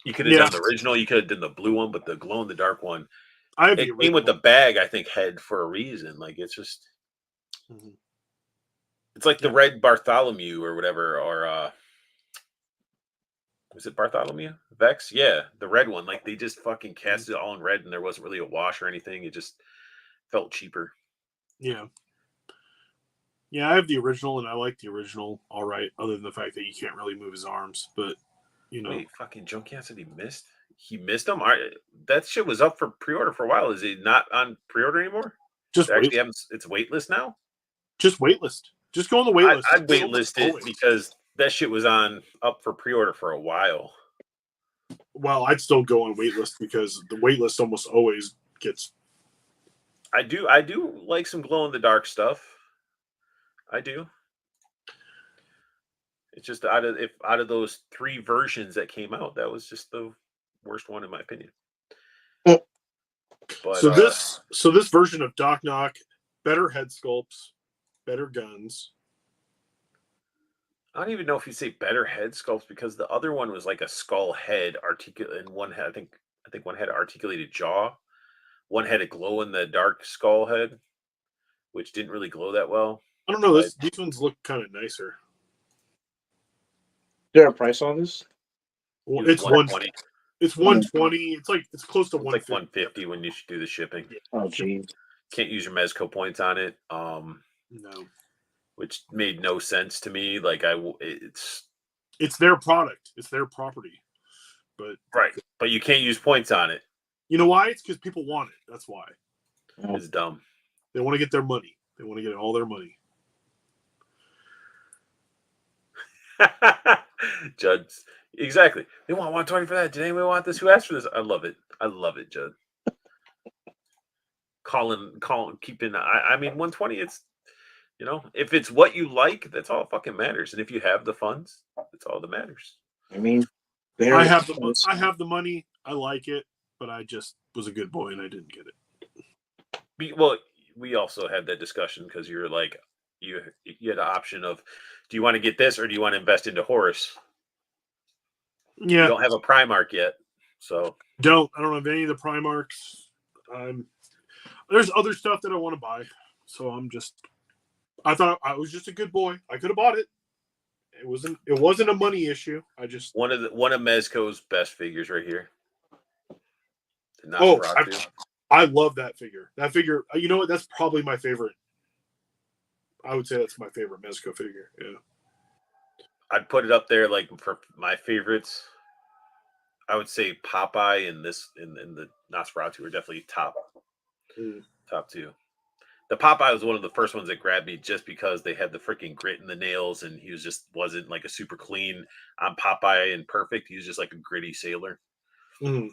You could have done the original. You could have done the blue one, but the glow in the dark one. It came with the bag. I think head for a reason. Like it's just. Mm-hmm. It's like the red Bartholomew or whatever, or was it Bartholomew? Vex? Yeah, the red one. Like they just fucking cast it all in red and there wasn't really a wash or anything. It just felt cheaper. Yeah. Yeah, I have the original and I like the original all right, other than the fact that you can't really move his arms. But, you know. Wait, fucking Junkie said he missed? He missed them? That shit was up for pre-order for a while. Is it not on pre-order anymore? Just it's waitlist now? Just waitlist. Just go on the waitlist. I'd waitlist it because that shit was up for pre-order for a while. Well, I'd still go on waitlist because the waitlist almost always gets. I do like some glow in the dark stuff. I do. It's just out of those 3 versions that came out, that was just the worst one in my opinion. But so this version of Doc Nock, better head sculpts, better guns. I don't even know if you say better head sculpts because the other one was like a skull head articulate, and one had I think one had an articulated jaw, one had a glow in the dark skull head, which didn't really glow that well. I don't know. These ones look kind of nicer. Is there a price on this? Well, it's 120. It's 120. It's close to 150. It's like 150 when you should do the shipping. Oh, geez. Can't use your Mezco points on it. No. Which made no sense to me. Like it's their product. It's their property. But but you can't use points on it. You know why? It's because people want it. That's why. It's dumb. They want to get their money. They want to get all their money. Judd, exactly. They want 120 for that. Did anyone want this? Who asked for this? I love it. I love it, Judd. Keeping. I mean, 120. It's if it's what you like, that's all fucking matters. And if you have the funds, that's all that matters. I mean, I have the money. I like it, but I just was a good boy and I didn't get it. Well, we also had that discussion because you were like, you had the option of, do you want to get this or do you want to invest into Horus? Yeah, you don't have a Primarch yet, so I don't have any of the Primarchs. There's other stuff that I want to buy, so I thought I was just a good boy. I could have bought it. It wasn't a money issue. I just one of Mezco's best figures right here. I love that figure. That figure, you know what? That's probably my favorite. I would say that's my favorite Mezco figure. Yeah, I'd put it up there like for my favorites. I would say Popeye and the Nosferatu are definitely top 2. The Popeye was one of the first ones that grabbed me just because they had the freaking grit in the nails and he wasn't like a super clean. I'm Popeye and perfect. He was just like a gritty sailor. Mm.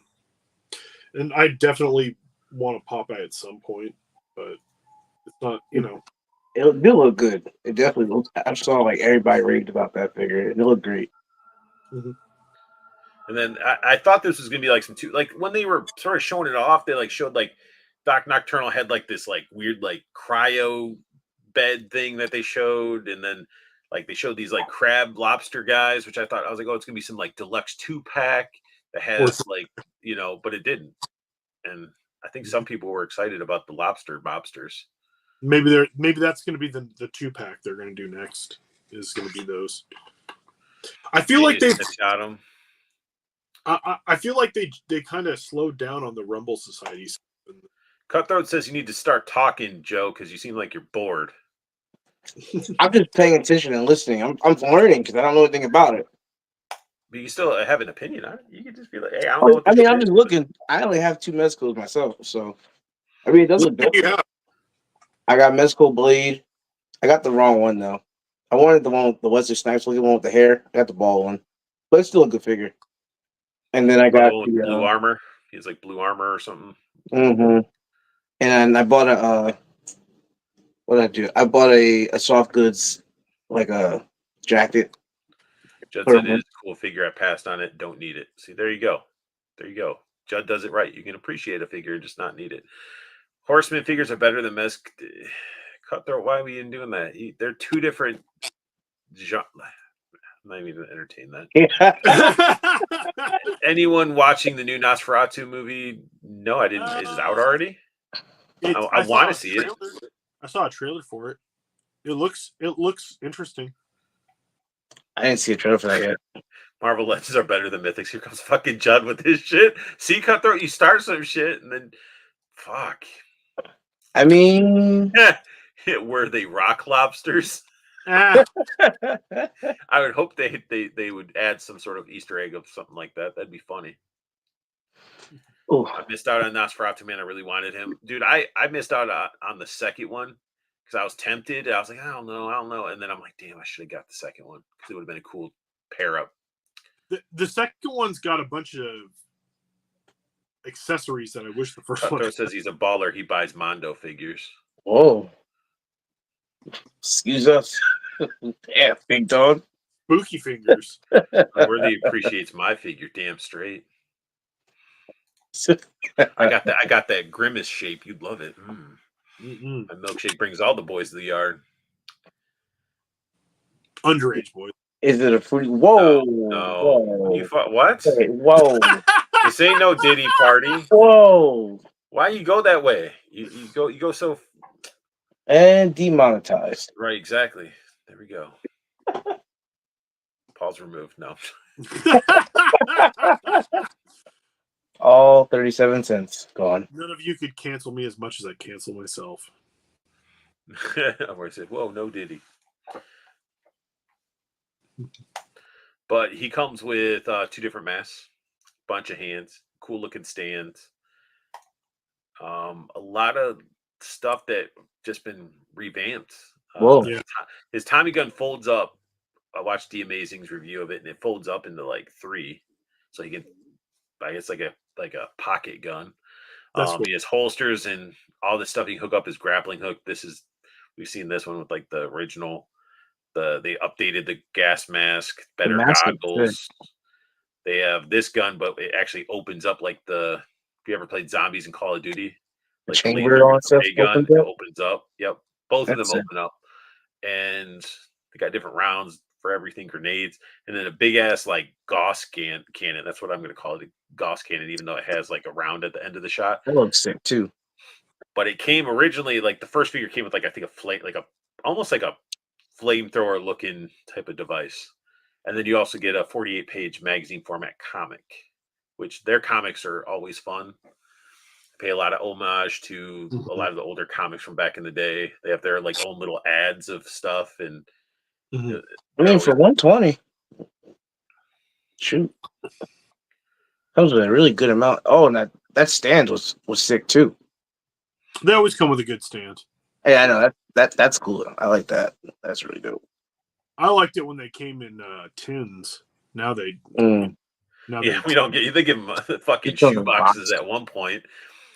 And I definitely want a Popeye at some point, but it's not, It did look good. It definitely looked. I saw like everybody raved about that figure. It looked great. Mm-hmm. And then I thought this was gonna be like like when they were sort of showing it off, they like showed like Doc Nocturnal had like this like weird like cryo bed thing that they showed, and then like they showed these like crab lobster guys, which I was like, oh, it's gonna be some like deluxe 2-pack that has like but it didn't. And I think some people were excited about the lobsters. Maybe that's going to be the 2-pack they're going to do next. Is going to be those. I feel like they've got them. I feel like they kind of slowed down on the Rumble Societies. Cutthroat says you need to start talking, Joe, because you seem like you're bored. I'm just paying attention and listening. I'm learning because I don't know anything about it. But you still have an opinion on it. You can just be like, hey, I don't know what I this mean, shit I'm is. just looking. I only have 2 Mezcals myself, so I mean, it does look What do dope. you have? I got Mezcal Blade. I got the wrong one though. I wanted the one with the Wesley Snipes looking one with the hair. I got the ball one, but it's still a good figure. And then I Oh, the got one with blue armor. He's like blue armor or something. and I bought a what did I do? I bought a soft goods like a jacket. Judd for said it him. is a cool figure. I passed on it. Don't need it. See, there you go. There you go. Judd does it right. You can appreciate a figure and just not need it. Horseman figures are better than Mesk. Cutthroat, why are we even doing that? They're two different genres. I'm not even going to entertain that. Anyone watching the new Nosferatu movie? No, I didn't. Is it out already? I want to see it. I saw a trailer for it. It looks interesting. I didn't see a trailer for that yet. Marvel Legends are better than Mythics. Here comes fucking Judd with his shit. See, Cutthroat, you start some shit and then fuck. I mean, were they rock lobsters? Ah, I would hope they would add some sort of Easter egg of something like that. That'd be funny. ooh, I missed out on Nosferatu, man. I really wanted him, dude. I missed out on the second one because I was tempted. I was like, I don't know, and then I'm like, damn, I should have got the second one because it would have been a cool pair up. the second one's got a bunch of accessories that I wish the first one Cutthroat says he's a baller. He buys Mondo figures. whoa. Excuse us. Damn, big dog. spooky fingers. Worthy appreciates my figure, damn straight. I got that grimace shape. You'd love it. My milkshake brings all the boys to the yard. Underage boy. Is it a fruity? Whoa. No. Whoa. You what? Hey, whoa. This ain't no Diddy party. Whoa. Why you go that way? You go so And demonetized. right. Exactly. There we go. Pause removed. No. All 37 cents gone. None of you could cancel me as much as I cancel myself. I said, whoa, no Diddy. But he comes with 2 different masks, bunch of hands, cool looking stands. A lot of stuff that just been revamped. Whoa. Yeah. His Tommy gun folds up. I watched the Amazing's review of it, and it folds up into like 3, so you can, I guess, like a pocket gun. That's cool. He has holsters and all this stuff. You can hook up his grappling hook. We've seen this one with like the original. They updated the gas mask, better mask is goggles. They have this gun, but it actually opens up like have you ever played zombies in Call of Duty? Like the chamber laser on stuff gun, opens it up? opens up. Yep. Both of That's them it. open up. And they got different rounds for everything, grenades, and then a big ass like Gauss cannon. That's what I'm gonna call it, a Gauss cannon, even though it has like a round at the end of the shot. That looks sick too. But it came originally, like the first figure came with like I think a flame, almost like a flamethrower looking type of device. And then you also get a 48-page magazine format comic, which their comics are always fun. They pay a lot of homage to a lot of the older comics from back in the day. They have their like own little ads of stuff, and Mhm. I mean, for 120, shoot, comes with a really good amount. Oh, and that stand was sick too. They always come with a good stand. Hey, I know that's cool. I like that. That's really dope. I liked it when they came in tins. Now they yeah, we don't get. They give them fucking It's on shoe the boxes box. at one point.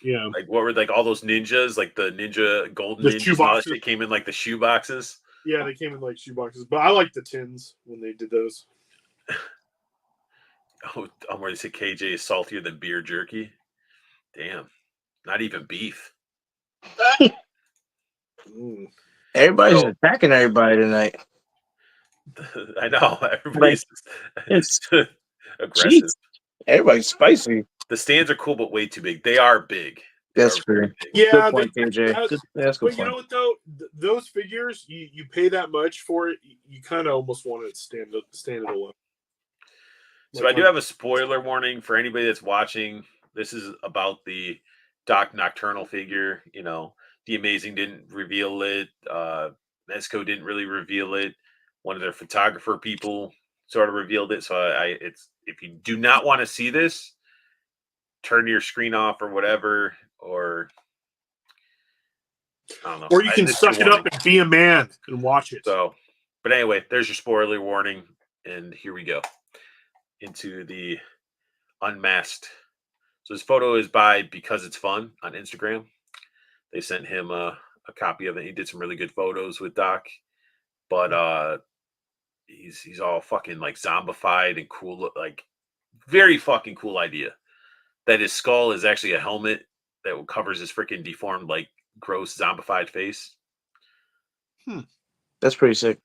Yeah. Like what were like all those ninjas, like the ninja golden The ninjas, shoe and all that boxes. shit came in like the shoe boxes. Yeah, they came in like shoe boxes, but I like the tins when they did those. Oh, where they say KJ is saltier than beer jerky. Damn, not even beef. Everybody's So- attacking everybody tonight. I know everybody's It's aggressive. jeez. Everybody's spicy. The stands are cool, but way too big. They are big. They That's are very fair. big. Yeah, Good point, KJ. That's good but you point. know what though? Those figures, you pay that much for it, you kind of almost want it to stand it alone. So I do have a spoiler warning for anybody that's watching. This is about the Doc Nocturnal figure. You know, the Amazing didn't reveal it. Mezco didn't really reveal it. One of their photographer people sort of revealed it. So it's if you do not want to see this, turn your screen off or whatever, or I don't know. Or you can This is your suck it up warning. and be a man and watch it. So, but anyway, there's your spoiler warning, and here we go into the Unmasked. So this photo is by Because It's Fun on Instagram. They sent him a copy of it. He did some really good photos with Doc, but he's all fucking like zombified and cool, like very fucking cool idea. That his skull is actually a helmet that covers his freaking deformed, like gross zombified face. That's pretty sick.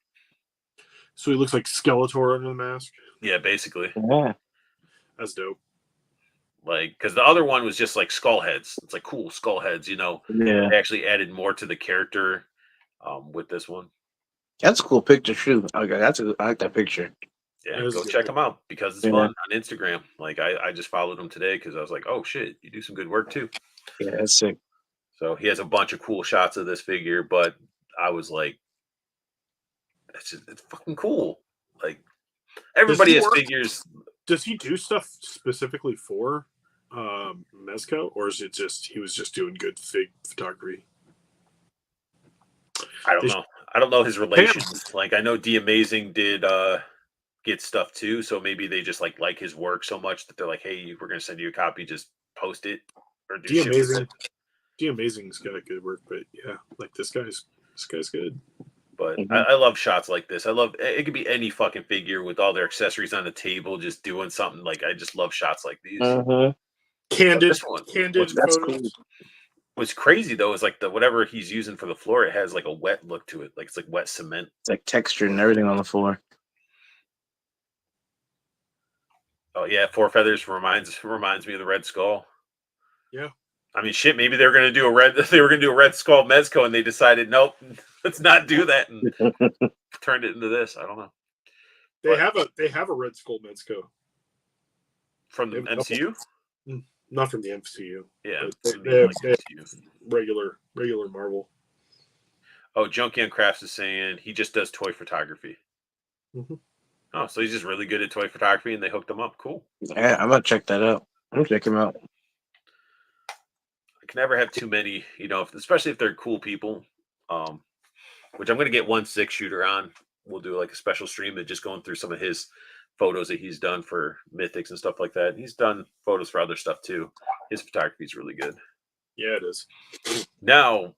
So he looks like Skeletor under the mask. Yeah, basically. Yeah. That's dope. Like, because the other one was just like skull heads. It's like cool skull heads, you know. Yeah. They actually added more to the character with this one. That's a cool picture too. Okay, I like that picture. Yeah, That was go good. check them out because it's Yeah. fun on Instagram. Like I just followed him today because I was like, oh shit, you do some good work too. Yeah, that's sick. So he has a bunch of cool shots of this figure, but I was like, it's fucking cool. Like everybody has figures. Does he do stuff specifically for Mezco, or is it just he was just doing good fig photography? I don't know. I don't know his relations. Like I know D Amazing did get stuff too, so maybe they just like his work so much that they're like, hey, we're gonna send you a copy, just post it or do D shit with Amazing. it. D Amazing's got good work, but yeah, like this guy's good. But Mhm. I love shots like this. I love it. Could be any fucking figure with all their accessories on the table, just doing something. Like I just love shots like these. Candid, this one, candid that's photos. cool. What's crazy though is like the whatever he's using for the floor, it has like a wet look to it. Like it's like wet cement. It's like texture and everything on the floor. Oh yeah, Four Feathers reminds me of the Red Skull. Yeah. I mean, shit. Maybe they were gonna do a red. They were gonna do a Red Skull Mezco, and they decided, nope, let's not do that, and turned it into this. I don't know. They have a Red Skull Mezco. From the MCU. Not from the MCU. Yeah, They have MCU. regular Marvel. Oh, Junkion Crafts is saying he just does toy photography. Mhm. Oh, so he's just really good at toy photography, and they hooked him up. Cool. Yeah, I'm gonna check that out. I'm gonna check him out. I can never have too many, especially if they're cool people. Which I'm going to get 1/6 shooter on. We'll do like a special stream of just going through some of his photos that he's done for Mythics and stuff like that. He's done photos for other stuff too. His photography is really good. Yeah, it is. Now,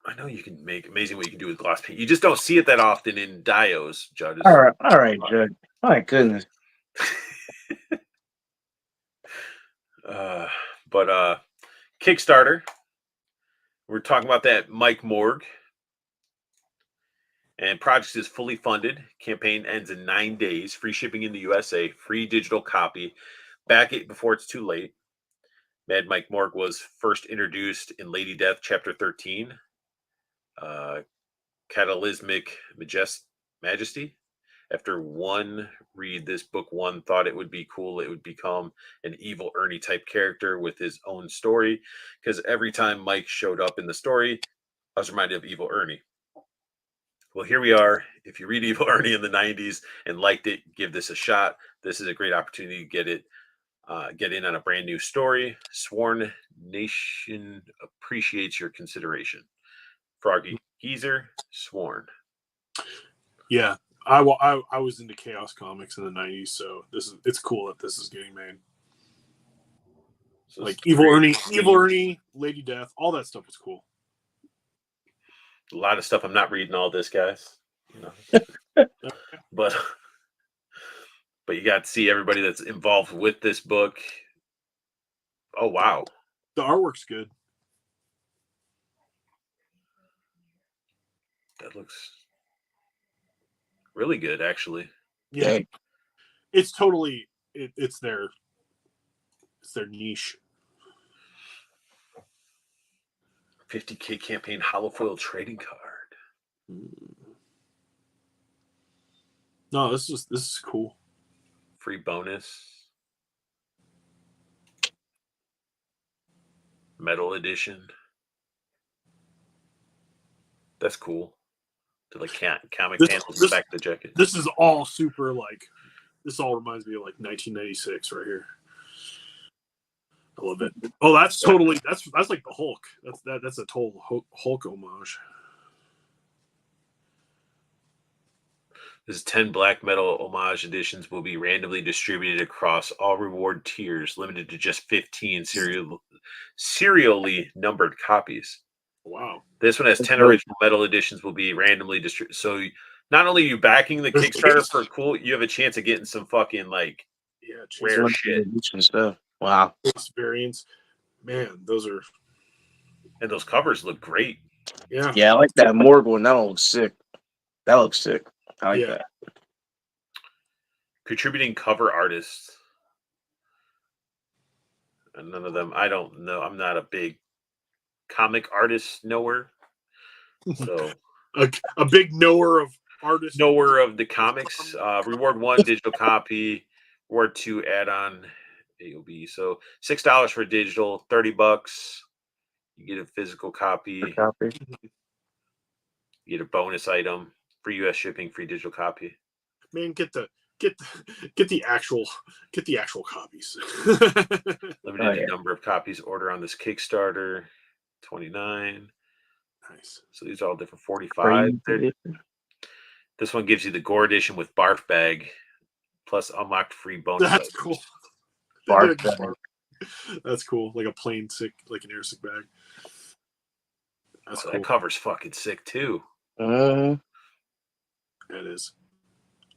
I know you can make amazing what you can do with gloss paint. You just don't see it that often in Dios, Judges. All right, Judd. My goodness. But Kickstarter, we're talking about that Mike Morg. And project is fully funded. Campaign ends in 9 days. Free shipping in the USA. Free digital copy. Back it before it's too late. Mad Mike Morg was first introduced in Lady Death, Chapter 13. Catalysmic Majesty. After one read, this book one thought it would be cool. It would become an evil Ernie type character with his own story. Because every time Mike showed up in the story, I was reminded of Evil Ernie. Well, here we are. If you read Evil Ernie in the 90s and liked it, give this a shot. This is a great opportunity to get in on a brand new story. Sworn Nation appreciates your consideration. Froggy Geezer, Sworn. Yeah, I was into Chaos Comics in the 90s, so it's cool that this is getting made. So like Evil Ernie, Lady Death, all that stuff was cool. A lot of stuff I'm not reading all this, guys. But you got to see everybody that's involved with this book. Oh wow. The artwork's good. That looks really good, actually. Yeah. Dang. It's totally it's their niche. 50K campaign holofoil trading card. No, this is cool. Free bonus. Metal edition. That's cool. To like comic This- panels in this- the back of the jacket. This is all super like. This all reminds me of like 1996 right here. I love it. Oh, that's totally that's like the Hulk. That's a total Hulk homage. This is 10 black metal homage editions will be randomly distributed across all reward tiers, limited to just 15 serially numbered copies. Wow. This one has 10 original metal editions will be randomly distributed. So not only are you backing the There's Kickstarter case- for cool, you have a chance of getting some fucking like Yeah, rare Chase shit. Stuff. Wow. variants. Man, those are And those covers look great. yeah. Yeah, I like that Morg one. That one looks sick. That looks sick. I like Yeah. that. Contributing cover artists. And none of them, I don't know. I'm not a big comic artist knower. So A big knower of artists. knower of the comics. Reward 1 digital copy, reward 2 add-on AOB. So $6 for digital, $30. You get a physical copy, Copy. you get a bonus item, free US shipping, free digital copy. Man, get the actual copies. Limited number of copies order on this Kickstarter. 29. Nice. So these are all different. 45. This one gives you the Gore edition with barf bag, plus unlocked free bonus. That's items. cool. Barf They did bag. That's cool. Like a plain sick, like an air sick bag. That's cool. That cover's fucking sick too. Uh, It is.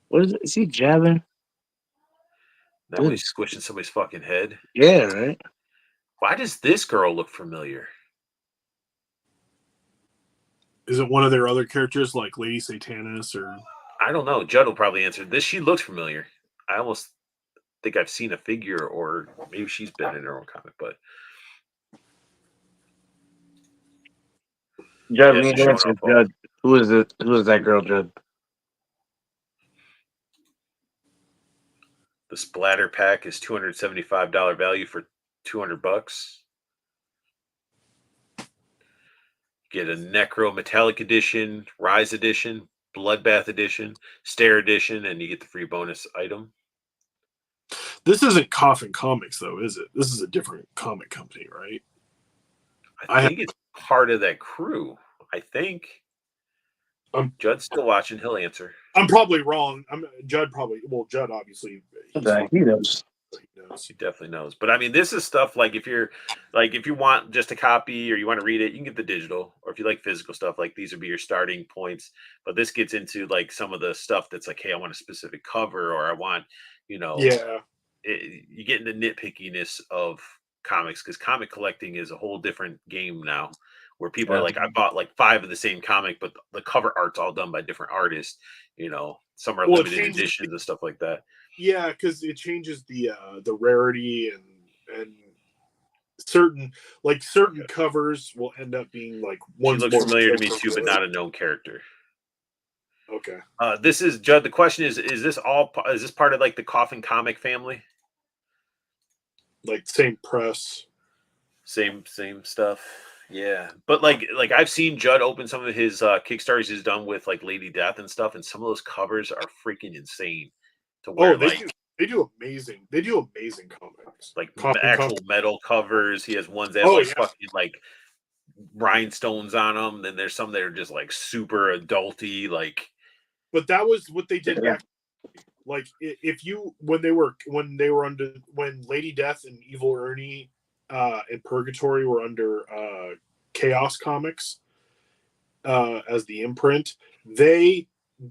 what is it? Is he jabbing? That way squishing somebody's fucking head. Yeah, right. Why does this girl look familiar? Is it one of their other characters like Lady Satanis or? I don't know. Judd will probably answer this. She looks familiar. I almost think I've seen a figure, or maybe she's been in her own comic. But Judd, Yeah, me she's showing answer. off all- Judd. Who is it? Who is that girl, Judd? the splatter pack is $275 value for $200. Get a Necro Metallic Edition, Rise Edition, Bloodbath Edition, Stare Edition, and you get the free bonus item. This isn't Coffin Comics though, is it? This is a different comic company, right? I think it's part of that crew. I think. Judd's still watching. He'll answer. I'm probably wrong. Judd obviously. He knows. He knows. He definitely knows. But I mean, this is stuff like if you want just a copy or you want to read it, you can get the digital. Or if you like physical stuff, like these would be your starting points. But this gets into like some of the stuff that's like, hey, I want a specific cover, or I want, Yeah. You get into nitpickiness of comics, because comic collecting is a whole different game now, where people are like, I bought like 5 of the same comic, but the cover art's all done by different artists. Some are limited editions and stuff like that. Yeah, because it changes the rarity and certain covers will end up being like one. She looks familiar to me too, but not a known character. Okay. This is Judd. The question is this part of like the Coffin comic family? Like same press. Same stuff. Yeah. But like I've seen Judd open some of his Kickstarters he's done with like Lady Death and stuff, and some of those covers are freaking insane. To where they do amazing. They do amazing comics. Like Coffin actual comics. metal covers. He has ones that have fucking like rhinestones on them. Then there's some that are just like super adulty, like. But that was what they did back. Like when Lady Death and Evil Ernie and Purgatory were under Chaos Comics as the imprint, they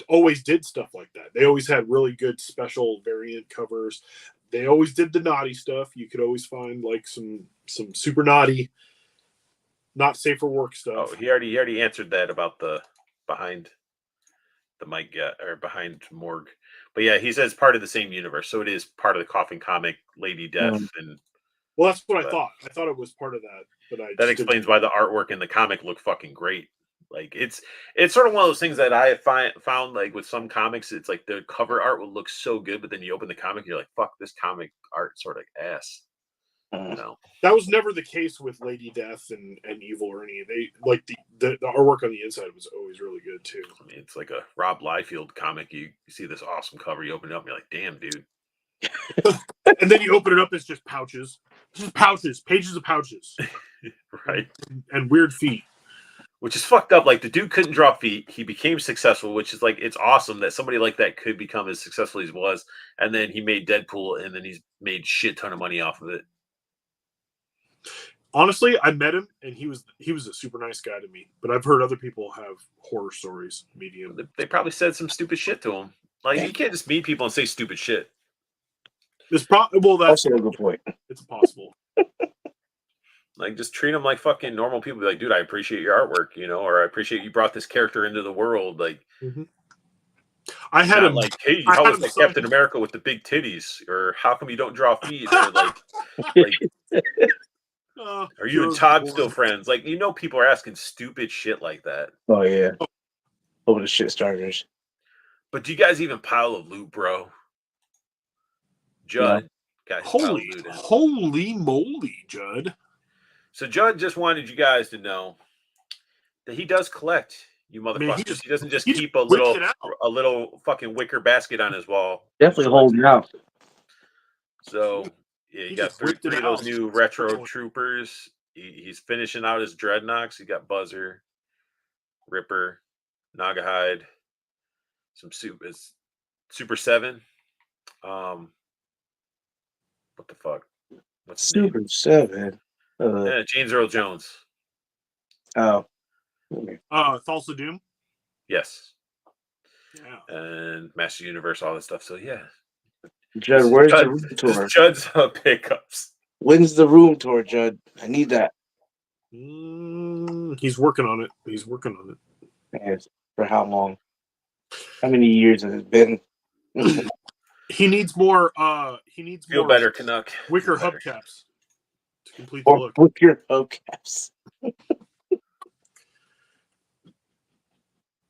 always did stuff like that. They always had really good special variant covers. They always did the naughty stuff. You could always find like some super naughty, not safe for work stuff. Oh, he already answered that about the behind the mic, or behind Morg. But yeah, he says part of the same universe, so it is part of the Coffin comic, Lady Death, and well, that's what I thought. I thought it was part of that, but that explains why the artwork in the comic look fucking great. Like it's sort of one of those things that I found like with some comics, it's like the cover art will look so good, but then you open the comic, you're like, fuck, this comic art sort of ass. That was never the case with Lady Death and Evil Ernie. They like the artwork on the inside was always really good too. I mean, it's like a Rob Liefeld comic. You see this awesome cover, you open it up, and you're like, damn, dude. And then you open it up, it's just pouches. Just pouches, pages of pouches. Right. And weird feet. Which is fucked up. Like, the dude couldn't draw feet. He became successful, which is like, it's awesome that somebody like that could become as successful as he was. And then he made Deadpool, and then he's made shit ton of money off of it. Honestly, I met him, and he was a super nice guy to me. But I've heard other people have horror stories meeting him. They probably said some stupid shit to him. Like, you can't just meet people and say stupid shit. It's well, that's Also a good point. It's possible. Like, just treat them like fucking normal people. Be like, dude, I appreciate your artwork, or I appreciate you brought this character into the world. Like, I had him like, hey, I how had is him that sign- Captain America with the big titties? Or how come you don't draw feet? Or like are you and Todd still friends? Like, people are asking stupid shit like that. Oh yeah. Over the shit starters. But do you guys even pile of loot, bro? Judd, guys, holy moly, Judd! So Judd just wanted you guys to know that he does collect, you motherfuckers. Man, he doesn't just he keep just a little fucking wicker basket on his wall. Definitely holding out. So yeah, he got three of those new retro troopers. He's finishing out his dreadnoughts. He got Buzzer, Ripper, Nagahide, some Super 7. What the fuck? What's his name? Super 7. Yeah, James Earl Jones. Oh. Thulsa Doom. Yes. Yeah. And Master Universe, all that stuff. So yeah. Judd, where's the room tour? Judd's pickups. When's the room tour, Judd? I need that. He's working on it. Yes. For how long? How many years has it been? He needs more. Feel more better, Canuck. wicker hubcaps to complete the Or look. wicker hubcaps.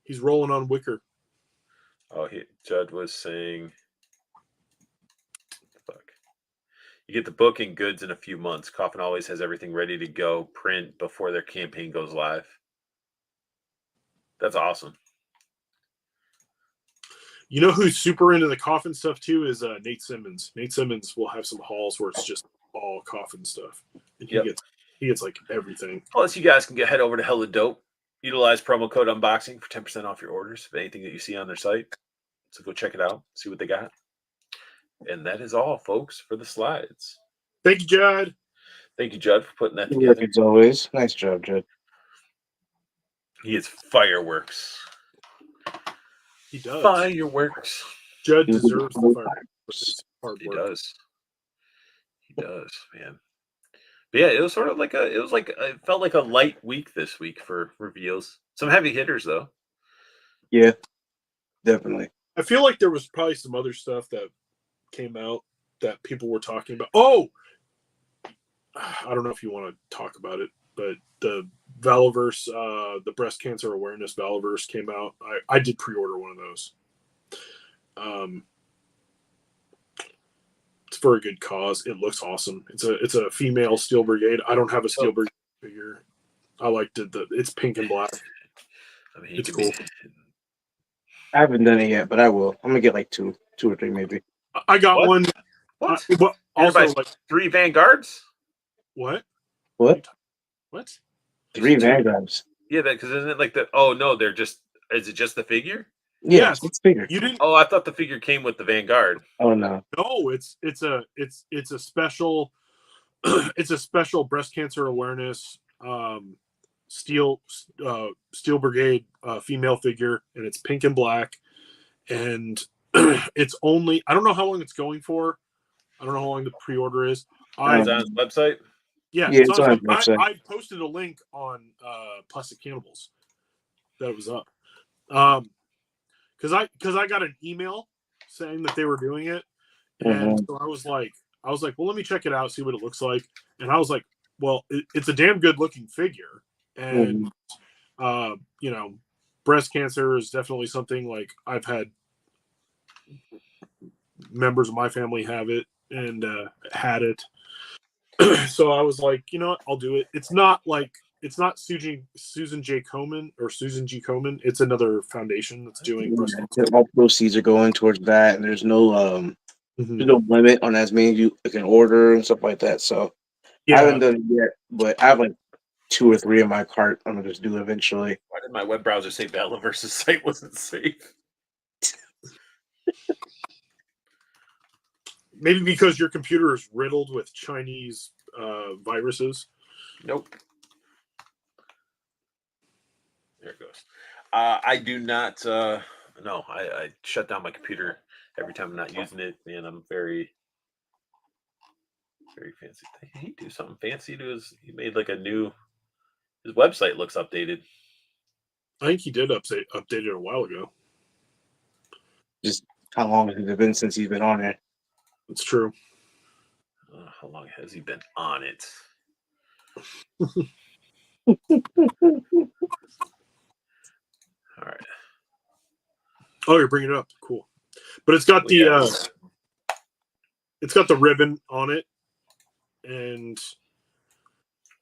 He's rolling on wicker. Oh, Judd was saying, fuck. You get the book and goods in a few months. Coffin always has everything ready to go, print before their campaign goes live. That's awesome. You know who's super into the Coffin stuff too is Nate Simmons. Nate Simmons will have some hauls where it's just all Coffin stuff. And he gets like everything. Plus, you guys can head over to Hella Dope. Utilize promo code unboxing for 10% off your orders of anything that you see on their site. So go check it out, see what they got. And that is all, folks, for the slides. Thank you, Judd. Thank you, Judd, for putting that together. As always. Nice job, Judd. He is fireworks. He does. Fireworks. Judd deserves the fireworks. Hard He work. does. He does, man. But yeah, it was sort of like it felt like a light week this week for reveals. Some heavy hitters though. Yeah, definitely. I feel like there was probably some other stuff that came out that people were talking about. Oh, I don't know if you want to talk about it, but the Valaverse, the breast cancer awareness Valaverse came out. I did pre-order one of those. It's for a good cause. It looks awesome. It's a female Steel Brigade. I don't have a Steel Brigade figure. I liked it. It's pink and black. I mean, It's cool. I haven't done it yet, but I will. I'm gonna get like two or three maybe. I got What? one. What? Also, like 3 Vanguards? what? What? What? 3 Vanguards. Yeah, because isn't it like the? Oh no, is it just the figure? Yes, it's bigger. You didn't? Oh, I thought the figure came with the Vanguard. Oh no. No, it's a special it's a special breast cancer awareness steel brigade female figure, and it's pink and black, and it's only, I don't know how long it's going for. I don't know how long the pre-order is. It's on his website. Yeah, Yeah, it's on his website. I posted a link on Plastic Cannibals that it was up. Because I got an email saying that they were doing it, and so I was like, well, let me check it out, see what it looks like. And I was like, well, it's a damn good looking figure, and you know, breast cancer is definitely something like I've had members of my family have it and had it. So I was like, you know what, I'll do it. It's not like it's not Susan J. Komen or Susan G. Komen. It's another foundation that's doing breast cancer. All proceeds are going towards that, and there's no limit on as many you can order and stuff like that. So I haven't done it yet, but I have like 2 or 3 in my cart. I'm gonna just do eventually. Why did my web browser say Bella versus site wasn't safe? Maybe because your computer is riddled with Chinese viruses. Nope. There it goes. I do not. No, I shut down my computer every time I'm not using it, and I'm very, very fancy. Did he do something fancy to his? He made like a new. His website looks updated. I think he did update it a while ago. Just how long has it been since he's been on it? It's true. How long has he been on it? All right. Oh, you're bringing it up. Cool. But it's got the it's got the ribbon on it, and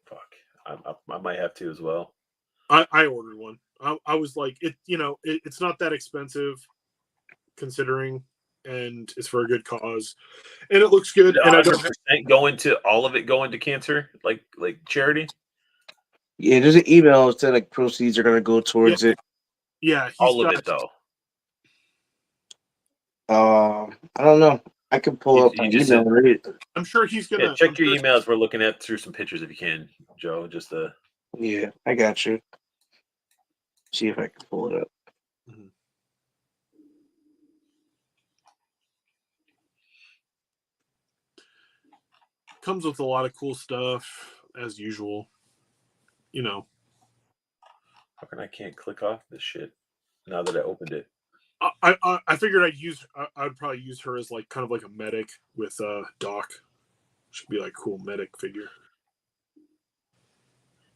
fuck, I might have to as well. I ordered one. I was like, it's not that expensive, considering, and it's for a good cause, and it looks good. And I don't all of it go into cancer, like charity. Yeah, there's an email that said like proceeds are gonna go towards it. Yeah, all of it though. I don't know. I can pull up my email and read it. I'm sure he's gonna check your emails. We're looking at through some pictures if you can, Joe. Just yeah, I got you. See if I can pull it up. Mm-hmm. Comes with a lot of cool stuff as usual. How come I can't click off this shit now that I opened it? I figured I'd probably use her as like kind of like a medic with Doc. Should be like cool medic figure.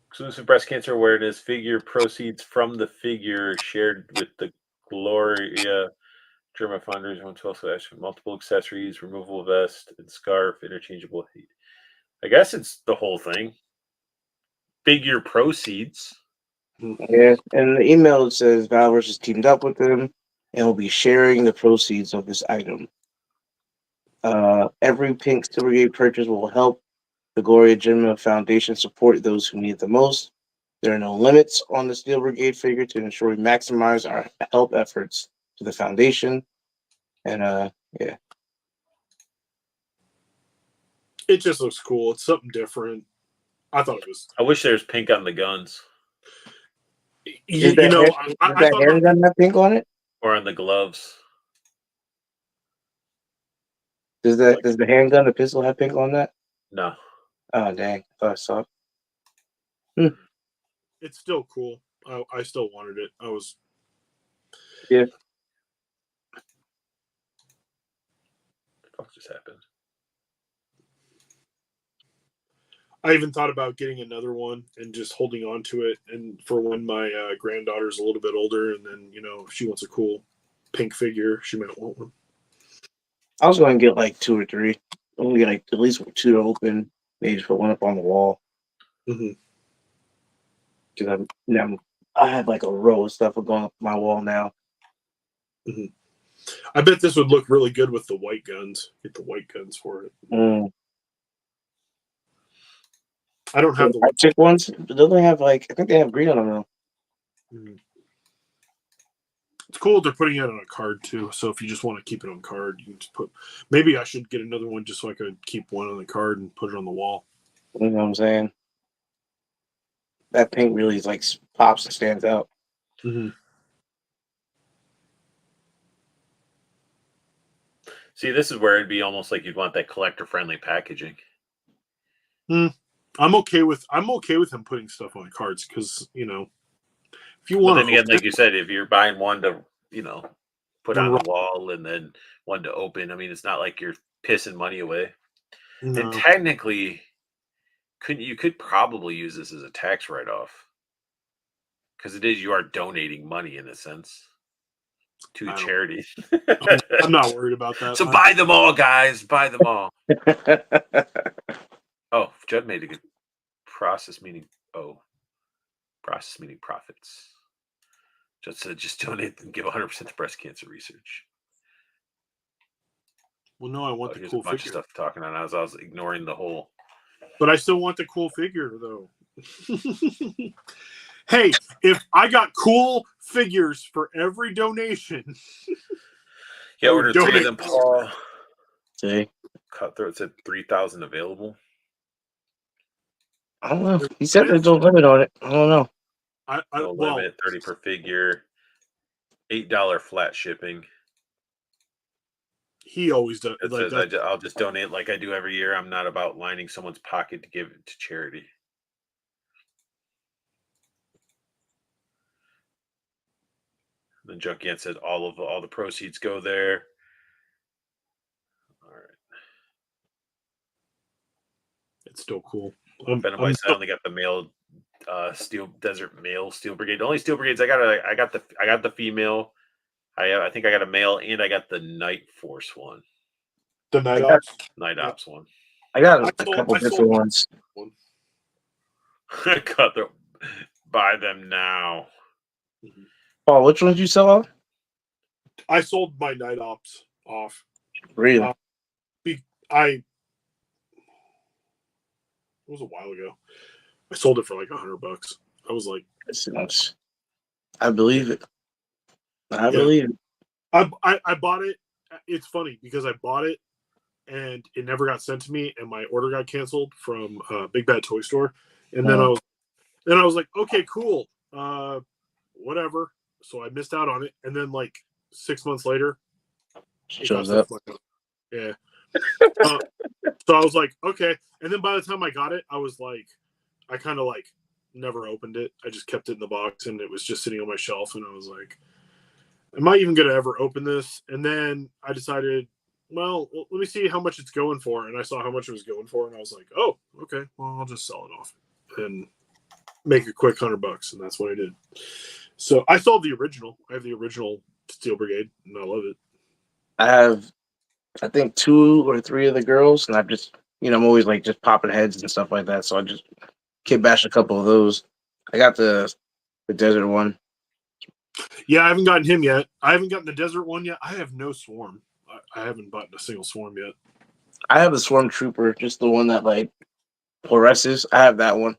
Exclusive breast cancer awareness figure proceeds from the figure shared with the Gloria German Founders. Multiple accessories, removable vest and scarf, interchangeable heat. I guess it's the whole thing. Figure proceeds. Yeah, and the email says Valverse has teamed up with them and will be sharing the proceeds of this item. Every Pink Steel Brigade purchase will help the Gloria Jeanmain Foundation support those who need it the most. There are no limits on the Steel Brigade figure to ensure we maximize our help efforts to the foundation. And yeah. It just looks cool. It's something different. I thought it was. I wish there was pink on the guns. I thought handgun have pink on it? Or on the gloves. Does the handgun, the pistol have pink on that? No. Oh dang! I thought I saw it. It's still cool. I still wanted it. I was. Yeah. What the fuck just happened? I even thought about getting another one and just holding on to it, and for when my granddaughter's a little bit older, and then if she wants a cool pink figure, she might want one. I was going to get like 2 or 3. I'm going to get like at least 2 to open. Maybe just put one up on the wall. Mm-hmm. Because I have like a row of stuff going up my wall now. Mm-hmm. I bet this would look really good with the white guns. Get the white guns for it. I don't have the white chick ones. Don't they have I think they have green on them though. Mm-hmm. It's cool they're putting it on a card too. So if you just want to keep it on card, you can just put. Maybe I should get another one just so I could keep one on the card and put it on the wall. You know what I'm saying? That pink really is pops and stands out. Mm-hmm. See, this is where it'd be almost like you'd want that collector-friendly packaging. I'm okay with him putting stuff on cards because if you want. Then again, like you said, if you're buying one to put on the wall and then one to open, I mean, it's not like you're pissing money away. No. And technically, you could probably use this as a tax write-off because you are donating money in a sense to charity. I'm not worried about that. So buy them all, guys. Buy them all. Oh, Judd made a good process meaning. Oh, Process meaning profits. Just donate and give 100% to breast cancer research. Well, no, I want the Here's cool a bunch figure. of stuff talking on. I was ignoring the whole. But I still want the cool figure, though. Hey, if I got cool figures for every donation, Yeah, I would order 3 of donate them, more. Paul. See, Cutthroat said 3,000 available. I don't know. He said there's no limit on it. I don't know. No limit, 30 per figure, $8 flat shipping. He always does. It Like says I'll just donate like I do every year. I'm not about lining someone's pocket to give it to charity. Then Junkian said all the proceeds go there. All right. It's still cool. I only got the male Desert Male Steel Brigade. The only Steel Brigades I got the female. I think I got a male and I got the Night Force one. The Night Ops. Night Ops one. I got a couple different ones. Cutthroat. Buy them now. Paul, which ones you sell off? I sold my Night Ops off. Really? It was a while ago. I sold it for like $100. I was like, I believe it. I believe it. I bought it. It's funny because I bought it and it never got sent to me, and my order got canceled from Big Bad Toy Store. And then I was like, okay, cool, whatever. So I missed out on it, and then like 6 months later, shows up. Yeah. So I was like, okay. And then by the time I got it, I was like, I kind of like never opened it. I just kept it in the box, and it was just sitting on my shelf. And I was like, am I even going to ever open this? And then I decided, well, let me see how much it's going for. And I saw how much it was going for, and I was like, oh, okay, well, I'll just sell it off and make a quick $100. And that's what I did. So I sold the original. I have the original Steel Brigade, and I love it. I have, I think, 2 or 3 of the girls, and I've just, I'm always like just popping heads and stuff like that. So I just kid bash a couple of those. I got the desert one. Yeah, I haven't gotten him yet. I haven't gotten the desert one yet. I have no swarm. I haven't bought a single swarm yet. I have the swarm trooper, just the one that like fluoresces. I have that one.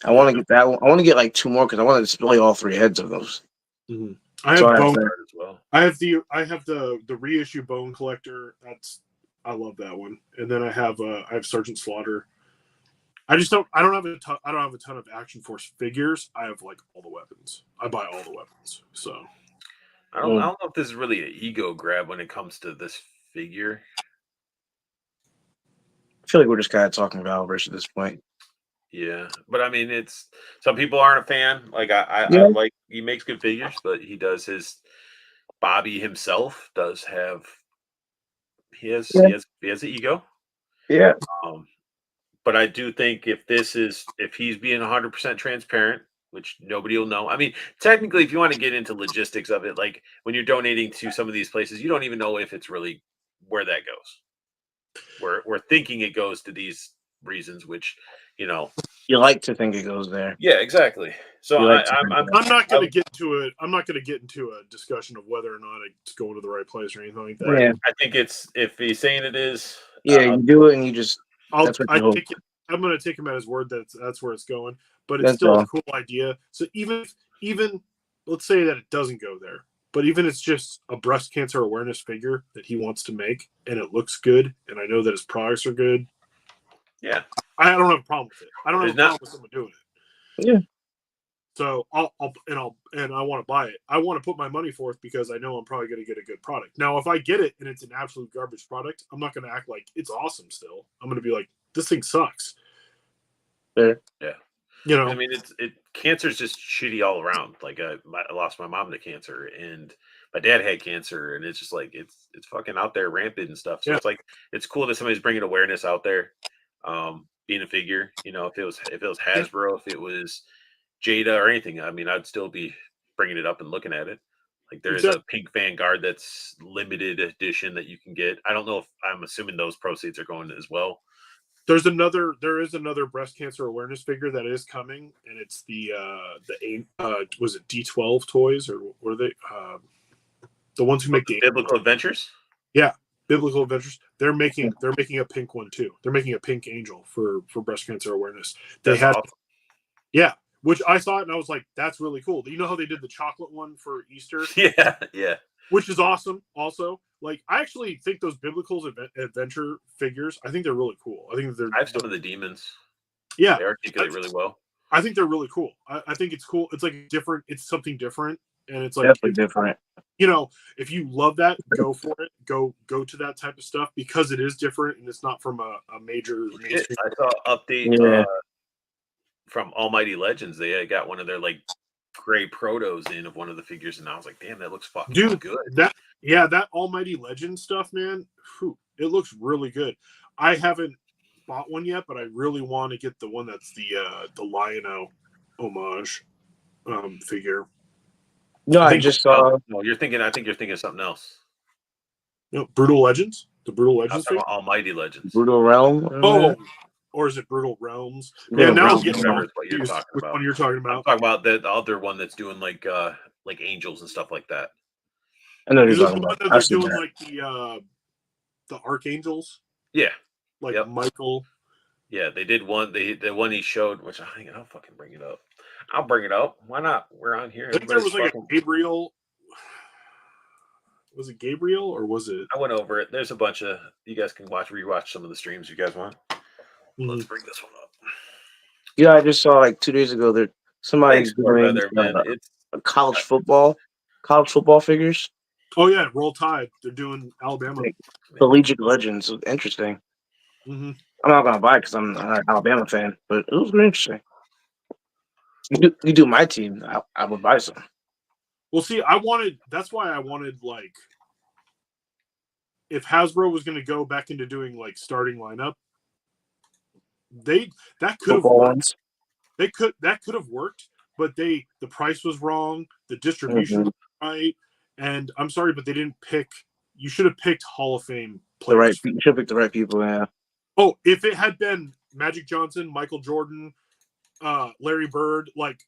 I want to get that one. I want to get like 2 more because I want to display all 3 heads of those. Mm-hmm. I have bone as well. I have the reissue bone collector. I love that one. And then I have Sergeant Slaughter. I don't have a ton of Action Force figures. I have like all the weapons. I buy all the weapons. So I don't know if this is really an ego grab when it comes to this figure. I feel like we're just kind of talking about Rich at this point. Yeah, but I mean, it's some people aren't a fan. Like I like he makes good figures, but he does his Bobby himself does have he has an ego. Yeah. But I do think if he's being 100% transparent, which nobody will know. I mean, technically, if you want to get into logistics of it, like when you're donating to some of these places, you don't even know if it's really where that goes. We're thinking it goes to these reasons, which you like to think it goes there. Yeah, exactly. So I'm not going to get to it. I'm not going to get into a discussion of whether or not it's going to the right place or anything like that. Yeah. I think if he's saying it is. Yeah, you do it and you just. I'm going to take him at his word that that's where it's going, but it's still a cool idea. So even let's say that it doesn't go there, but even it's just a breast cancer awareness figure that he wants to make, and it looks good, and I know that his products are good. Yeah, I don't have a problem with it. I don't have a problem with someone doing it. Yeah. So I want to buy it. I want to put my money forth because I know I'm probably going to get a good product. Now, if I get it and it's an absolute garbage product, I'm not going to act like it's awesome. Still, I'm going to be like, this thing sucks. Fair. Yeah. I mean, cancer's just shitty all around. Like I lost my mom to cancer, and my dad had cancer, and it's just like it's fucking out there rampant and stuff. So it's like it's cool that somebody's bringing awareness out there. Being a figure, if it was Hasbro, if it was Jada or anything, I mean, I'd still be bringing it up and looking at it. Like there is a pink Vanguard that's limited edition that you can get. I don't know if I'm assuming those proceeds are going as well. There is another breast cancer awareness figure that is coming, and it's the was it D12 toys, or were they the ones who make the Biblical Adventures? Yeah, Biblical Adventures. They're making a pink one too. They're making a pink angel for breast cancer awareness. That's awesome. Yeah, which I saw it and I was like, that's really cool. You know how they did the chocolate one for Easter? Yeah. Which is awesome. Also, like, I actually think those Biblical Adventure figures, I think they're really cool. I think I have some of the demons. Yeah, they articulate really well. I think they're really cool. I think it's cool. It's like different. It's something different, and it's like Definitely different. You know, if you love that, go for it. Go to that type of stuff because it is different and it's not from a major. I saw an update from Almighty Legends. They got one of their like gray protos in of one of the figures, and I was like, damn, that looks fucking good. That Almighty Legend stuff, man. It looks really good. I haven't bought one yet, but I really want to get the one that's the Lion-O homage figure. No, I just saw. No, you're thinking. I think you're thinking of something else. No, Brutal Legends. The Brutal Legends figure. Almighty Legends. Brutal Realm. Oh, or is it Brutal Realms? Yeah, now Realms, I'm getting whatever what you're talking which about. one you're talking about? I'm talking about the other one that's doing like angels and stuff like that. I know Is you're it the talking one about. that I've they're seen doing that. like the archangels? Yeah. Like Yep. Michael. Yeah, they did one. The one he showed, which I think I'll fucking bring it up. I'll bring it up. Why not? We're on here. I think there was like a Gabriel. Was it Gabriel or was it? I went over it. There's a bunch of you guys can rewatch some of the streams you guys want. Let's bring this one up. Yeah, I just saw like 2 days ago that somebody's doing It's college football figures. Oh yeah, Roll Tide. They're doing Alabama. Collegiate Legends. Interesting. Mm-hmm. I'm not gonna buy it because I'm an Alabama fan, but it was very interesting. You do my team, I would buy some. Well, see, that's why I wanted, like, if Hasbro was going to go back into doing like starting lineup, that could have worked. That could have worked, but the price was wrong, the distribution was right, and I'm sorry, but they didn't pick. You should have picked Hall of Fame players. You should pick the right people. Yeah. Oh, if it had been Magic Johnson, Michael Jordan, Larry Bird, like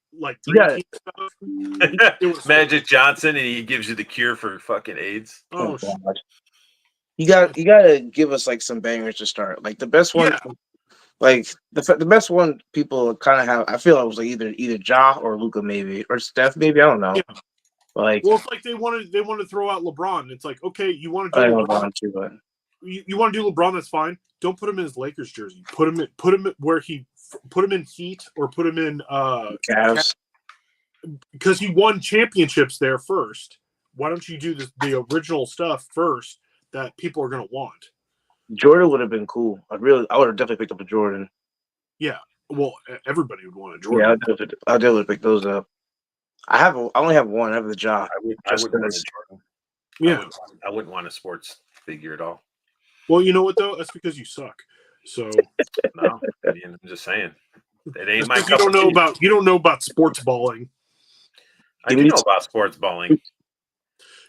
Yeah. stuff. Magic Johnson, and he gives you the cure for fucking AIDS. Oh, God. You gotta give us like some bangers to start. Like the best one, like the best one people kind of have. I feel it was like either Ja or Luka maybe or Steph maybe. I don't know. Yeah. Like, well, it's like they wanted to throw out LeBron. It's like, okay, you want to I do don't LeBron, want to, but you want to do LeBron, that's fine. Don't put him in his Lakers jersey. Put him where put him in Heat or put him in Cavs, because he won championships there first. Why don't you do the original stuff first that people are going to want? Jordan would have been cool. I would have definitely picked up a Jordan. Yeah, well, everybody would want a Jordan. Yeah, I definitely pick those up. I only have one. I have the Ja. I wouldn't want a Jordan. Yeah, I wouldn't want a sports figure at all. Well, you know what though? That's because you suck. So no, I'm just saying. It ain't my. You don't know about sports balling. I do know about sports balling.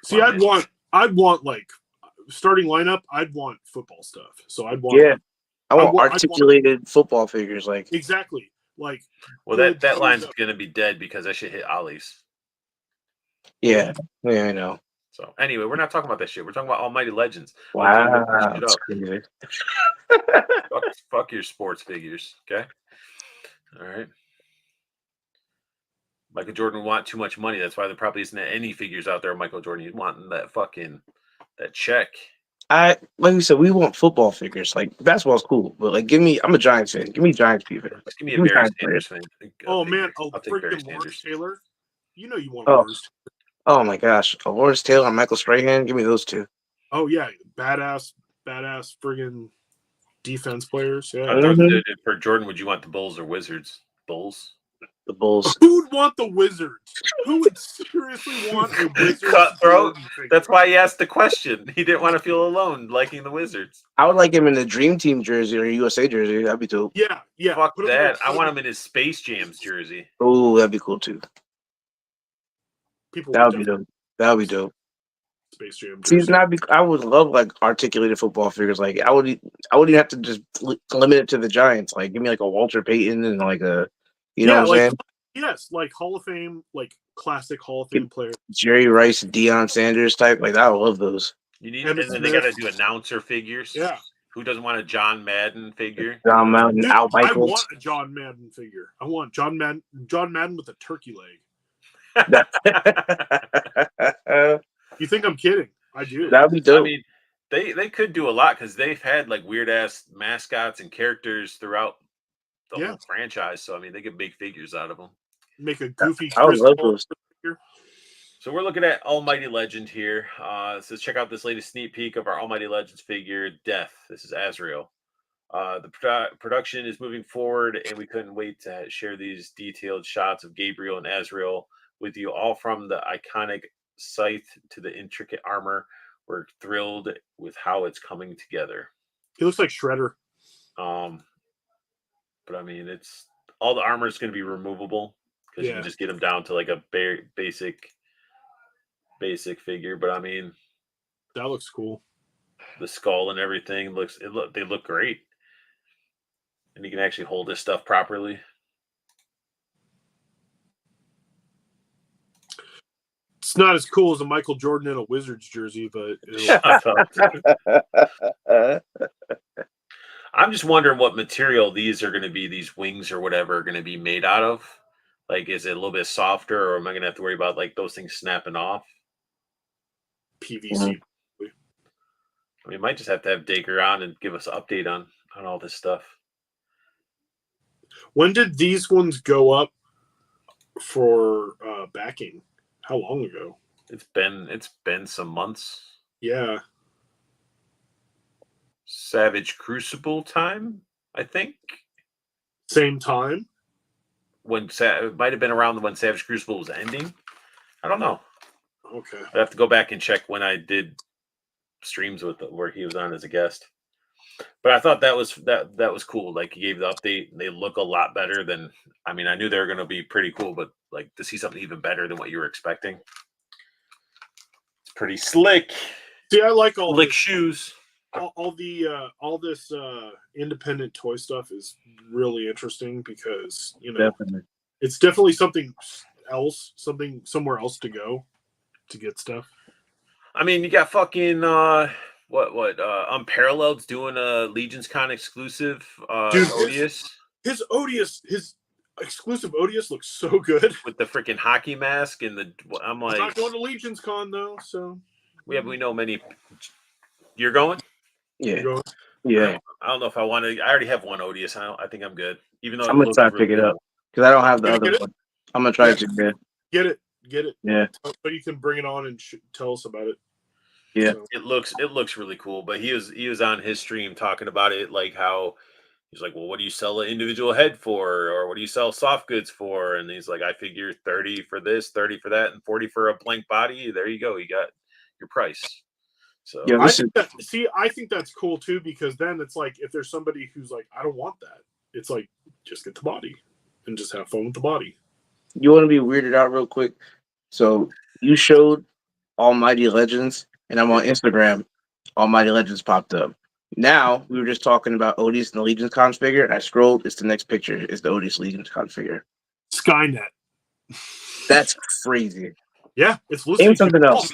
See, I'd want like starting lineup. I'd want football stuff. So I'd want. Yeah, I want articulated football figures. Like exactly. Like. Well, that line's gonna be dead because that shit hit Ollie's. Yeah, I know. So anyway, we're not talking about that shit. We're talking about Almighty Legends. Wow, that's crazy. Fuck your sports figures, okay? All right. Michael Jordan would want too much money. That's why there probably isn't any figures out there of Michael Jordan. He's wanting that check. Like you said, we want football figures. Like basketball's cool, but like I'm a Giants fan. Give me Giants figures. Give me a Barry Sanders fan. Oh man, I'll take Barry Lawrence Taylor. You know you want Lawrence. Oh my gosh, Lawrence Taylor and Michael Strahan. Give me those two. Oh yeah, badass friggin' defense players. Yeah. For Jordan, would you want the Bulls or Wizards? Bulls. The Bulls. Who would want the Wizards? Who would seriously want a Wizards? Cutthroat. That's why he asked the question. He didn't want to feel alone liking the Wizards. I would like him in the Dream Team jersey or USA jersey. That'd be dope. Yeah. Fuck that. I want him in his Space Jams jersey. Oh, that'd be cool too. That would be dope. Space Jam See, it's jersey. not. I would love like articulated football figures. Like I wouldn't even have to just limit it to the Giants. Like give me like a Walter Payton and like a, you know what I'm like saying? yes, like Hall of Fame, like classic Hall of Fame player. Jerry Rice, Deion Sanders type. Like I love those. You need, Emmitt and then Smith. they got to do announcer figures. Yeah. Who doesn't want a John Madden figure? John Mountain, Dude, Al I Michaels. want a John Madden figure. I want John Madden with a turkey leg. You think I'm kidding? I do. That'd be dope. I mean, they could do a lot because they've had like weird ass mascots and characters throughout the whole franchise. So I mean, they get big figures out of them. Make a goofy. I would love those. Figure. So we're looking at Almighty Legend here. So check out this latest sneak peek of our Almighty Legends figure, Death. This is Azrael. The production is moving forward, and we couldn't wait to share these detailed shots of Gabriel and Azrael with you, all from the iconic scythe to the intricate armor. We're thrilled with how it's coming together. He looks like Shredder. But I mean, it's all the armor is going to be removable because you can just get them down to like a basic figure. But I mean, that looks cool. The skull and everything they look great, and you can actually hold this stuff properly. It's not as cool as a Michael Jordan in a Wizards jersey, but I'm just wondering what material these are going to be. These wings or whatever are going to be made out of. Like, is it a little bit softer, or am I going to have to worry about like those things snapping off? PVC. Mm-hmm. We might just have to have Dacre on and give us an update on all this stuff. When did these ones go up for backing? How long ago? It's been some months. Yeah. Savage Crucible time, I think. Same time? It might have been around when Savage Crucible was ending. I don't know. Okay. I have to go back and check when I did streams with where he was on as a guest. But I thought that was cool. Like, he gave the update, and they look a lot better than. I mean, I knew they were going to be pretty cool, but like to see something even better than what you were expecting. It's pretty slick. See, I like all slick shoes. All this independent toy stuff is really interesting because it's definitely something else, somewhere else to go to get stuff. I mean, you got fucking Unparalleled's doing a Legions Con exclusive. Dude, Odious. His exclusive Odious looks so good with the freaking hockey mask and I'm like, I'm not going to Legions Con though, so we know many. You're going? Yeah. Yeah. I don't know if I want to. I already have one Odious. I think I'm good. Even though I'm gonna try to pick it up because I don't have the other one. I'm gonna try to get it. Yeah. But you can bring it on and tell us about it. Yeah. So. It looks really cool. But he was on his stream talking about it, like how he's like, well, what do you sell an individual head for, or what do you sell soft goods for? And he's like, I figure 30 for this, 30 for that, and 40 for a blank body. There you go. You got your price. So yeah, I think that's cool too, because then it's like if there's somebody who's like, I don't want that, it's like just get the body and just have fun with the body. You want to be weirded out real quick? So you showed Almighty Legends, and I'm on Instagram. Almighty Legends popped up. Now we were just talking about Odious and the Legions Con figure, and I scrolled. It's the next picture. It's the Odious Legions Con figure. Skynet. That's crazy. Yeah, it's listening. Something else.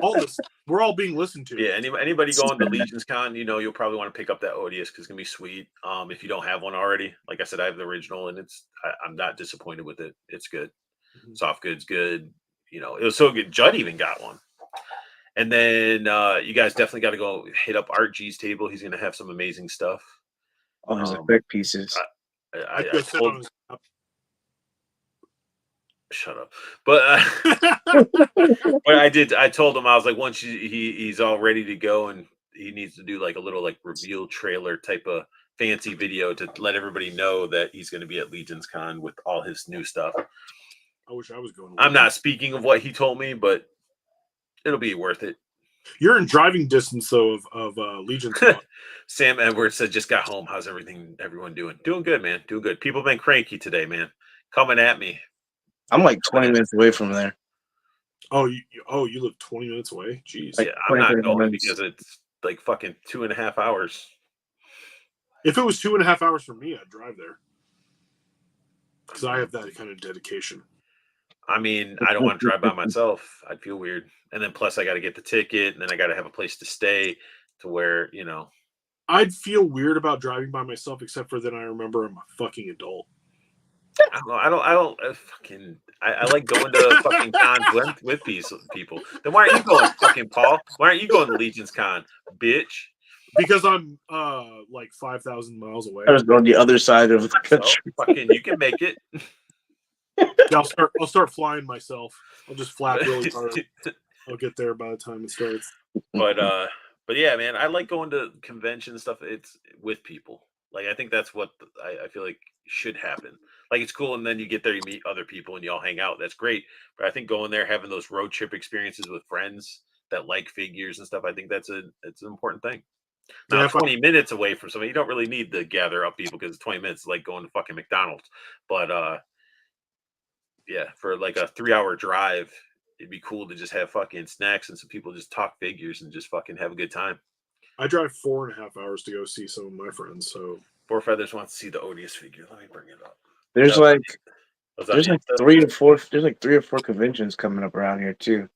All this, we're all being listened to. Yeah, anybody going to Legions Con, you'll probably want to pick up that Odious because it's gonna be sweet. If you don't have one already, like I said, I have the original, and I'm not disappointed with it. It's good. Mm-hmm. Soft goods, good. It was so good. Judd even got one. And then you guys definitely got to go hit up Art G's table. He's gonna have some amazing stuff. Oh, his effect pieces. I told. Shut up. But but I told him, I was like, once he's all ready to go, and he needs to do like a little like reveal trailer type of fancy video to let everybody know that he's going to be at Legions Con with all his new stuff. I wish I was going. I'm not speaking of what he told me, but it'll be worth it. You're in driving distance though of Legions Con. Sam Edwards said, just got home. How's everyone doing? Doing good, man. Doing good. People have been cranky today, man. Coming at me. I'm like 20 minutes away from there. Oh, you live 20 minutes away? Jeez. Like Yeah, I'm 20, not 30 going minutes. because it's like fucking 2.5 hours. If it was 2.5 hours from me, I'd drive there. Because I have that kind of dedication. I mean, I don't want to drive by myself. I'd feel weird. And then plus I got to get the ticket and then I got to have a place to stay to where, I'd feel weird about driving by myself, except for then I remember I'm a fucking adult. I like going to fucking cons with these people. Then why aren't you going, fucking Paul? Why aren't you going to Legion's Con, bitch? Because I'm like 5,000 miles away. I was on the other side of the So country. fucking, you can make it. Yeah, I'll start flying myself. I'll just flap really hard. I'll get there by the time it starts. But yeah, man, I like going to convention stuff. It's with people. Like I think that's what I feel like should happen. Like it's cool, and then you get there, you meet other people, and you all hang out. That's great. But I think going there, having those road trip experiences with friends that like figures and stuff, I think it's an important thing. Now, Yeah, 20 minutes away from somebody, you don't really need to gather up people because 20 minutes is like going to fucking McDonald's. But yeah, for like a 3-hour drive, it'd be cool to just have fucking snacks and some people just talk figures and just fucking have a good time. I drive 4.5 hours to go see some of my friends. So Four Feathers wants to see the Odious figure. Let me bring it up. There's That was like was on there's the like Insta. 3 or 4 conventions coming up around here too.